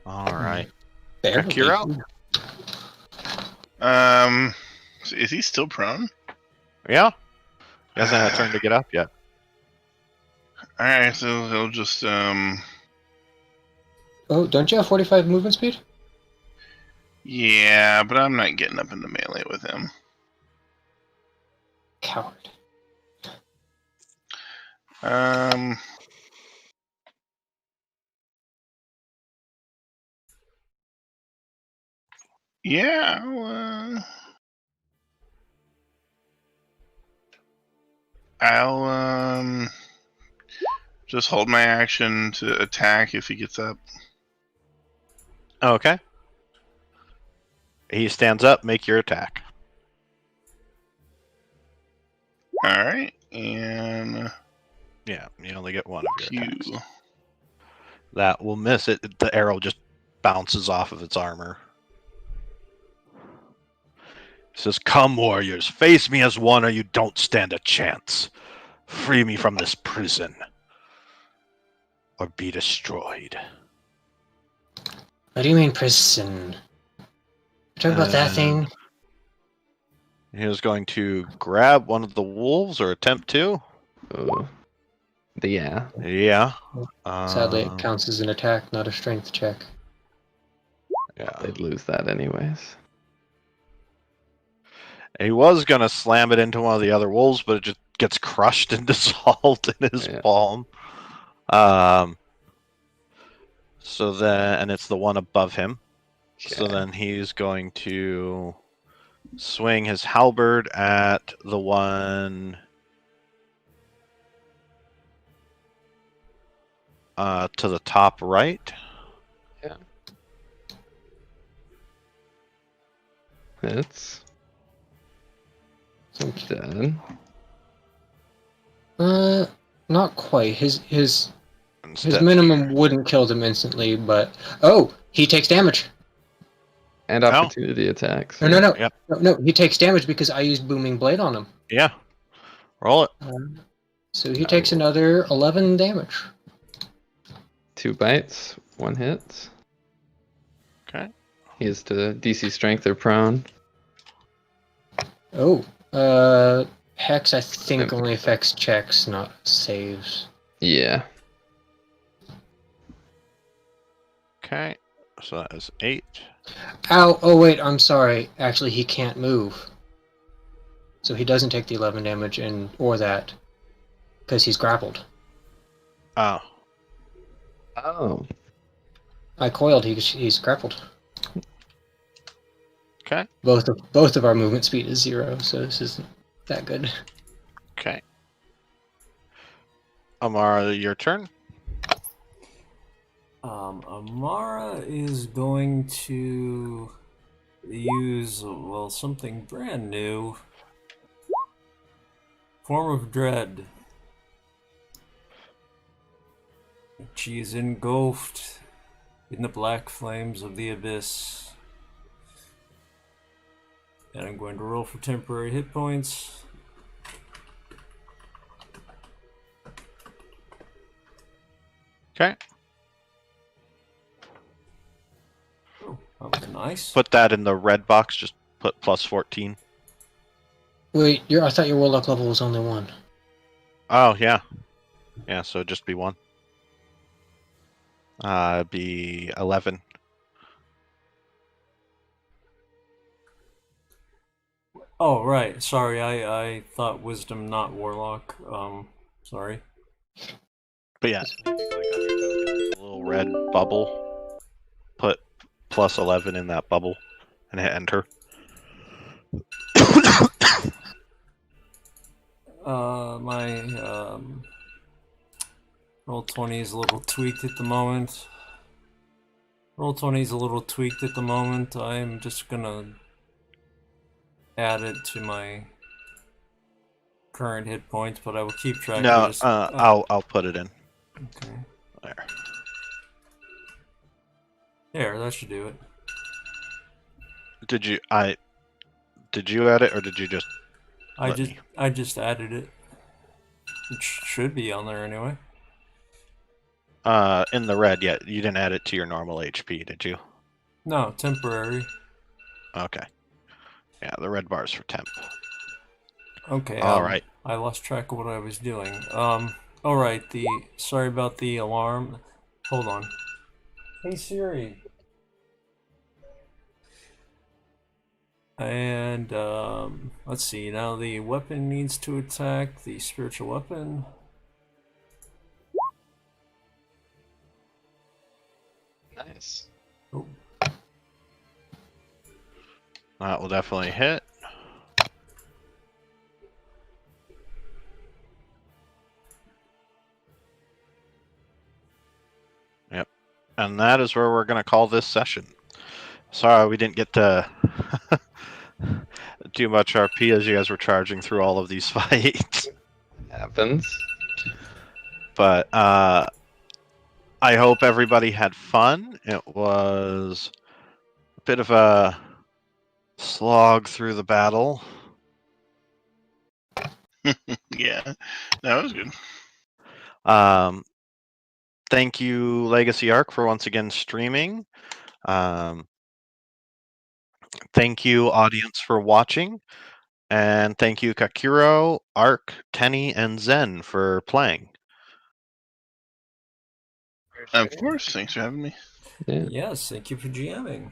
All right. Barely. Check, you're out. So is he still prone? Yeah. He hasn't had a turn to get up yet. Alright, so he'll just, Oh, don't you have 45 movement speed? yeah, but I'm not getting up into melee with him. Coward. Yeah, I'll just hold my action to attack if he gets up. Okay. He stands up. Make your attack. Alright, and Yeah, you only get one of your attacks. pew. That will miss it. The arrow just bounces off of its armor. It says, "Come, warriors, face me as one, or you don't stand a chance. Free me from this prison, or be destroyed." What do you mean prison? Talk about that thing. He is going to grab one of the wolves, or attempt to. Oh. Yeah. Yeah. Sadly, it counts as an attack, not a strength check. Yeah. They'd lose that anyways. He was gonna slam it into one of the other wolves, but it just gets crushed and dissolved in his Yeah. palm. So then, and it's the one above him. So Okay. then he's going to swing his halberd at the one to the top right. Hits. Dead. Not quite. His Instead, minimum wouldn't kill them instantly, but he takes damage. And opportunity attacks. No, no, no, Yep. no. He takes damage because I used Booming Blade on him. Yeah. Roll it. So he takes another 11 damage. 2 bites, 1 hit. Okay. He is to DC strength or prone. Hex I think only affects checks, not saves. Yeah. Okay. So that is 8. Ow! Oh wait, I'm sorry. Actually, he can't move, so he doesn't take the 11 damage or that because he's grappled. Oh. Oh. I coiled. He's grappled. Okay. Both of our movement speed is 0, so this isn't that good. Okay. Amara, your turn. Amara is going to use, well, something brand new. Form of Dread. She is engulfed in the black flames of the abyss. And I'm going to roll for temporary hit points. Okay. Oh, that was nice. Put that in the red box. Just put plus 14. Wait, I thought your warlock level was only 1. Oh, yeah. Yeah, so it'd just be 1. Be 11. Oh, right. Sorry, I thought wisdom, not warlock. Sorry. But yeah, anything like on your token, it's a little red bubble. Put plus 11 in that bubble and hit enter. My Roll20 is a little tweaked at the moment. Roll20 is a little tweaked at the moment. I'm just gonna add it to my current hit points, but I will keep track No, of this. I'll put it in. Okay. There. There, that should do it. Did you add it or did you just I just added it. It should be on there anyway. in the red? Yeah, you didn't add it to your normal HP, did you? No, temporary. Okay. Yeah, the red bar's for temp. Okay. All right. I lost track of what I was doing. All right. Sorry about the alarm. Hold on. Hey Siri. And let's see. Now the weapon needs to attack the spiritual weapon. Nice. Oh. That will definitely hit. Yep. And that is where we're going to call this session. Sorry we didn't get to do much RP as you guys were charging through all of these fights. Happens. But I hope everybody had fun. It was a bit of a slog through the battle. Yeah, that was good. Thank you, Legacy Arc, for once again streaming. Thank you, audience, for watching. And thank you, Kakiro, Arc, Tenny, and Zen for playing. Of course, thanks for having me. Yeah. Yes, thank you for GMing.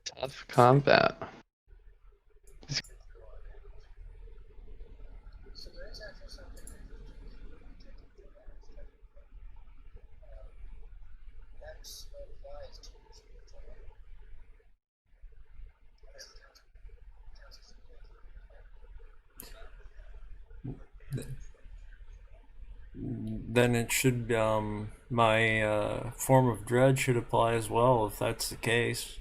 Tough combat. Then it should, my form of dread should apply as well, if that's the case.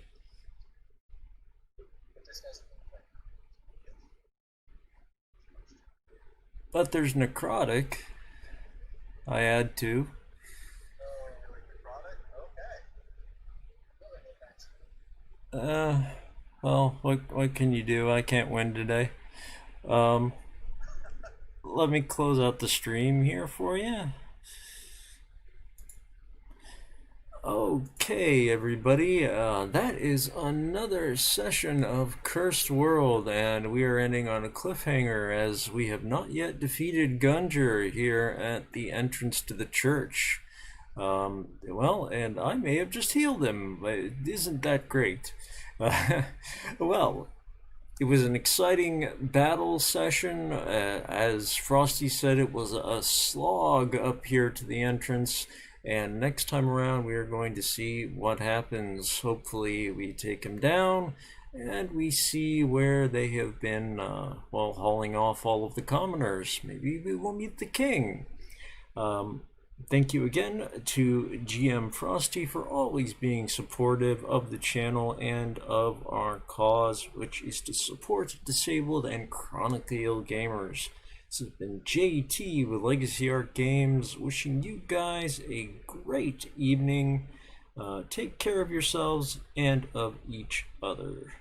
But there's necrotic. I add to. Well, what can you do? I can't win today. Let me close out the stream here for you. Okay, everybody, that is another session of Cursed World, and we are ending on a cliffhanger as we have not yet defeated Gunjer here at the entrance to the church. Well, and I may have just healed him. Isn't that great? Well, it was an exciting battle session. As Frosty said, it was a slog up here to the entrance. And next time around, we are going to see what happens. Hopefully, we take him down and we see where they have been, well, hauling off all of the commoners. Maybe we will meet the king. Thank you again to GM Frosty for always being supportive of the channel and of our cause, which is to support disabled and chronically ill gamers. This has been JT with Legacy Art Games, wishing you guys a great evening. Take care of yourselves and of each other.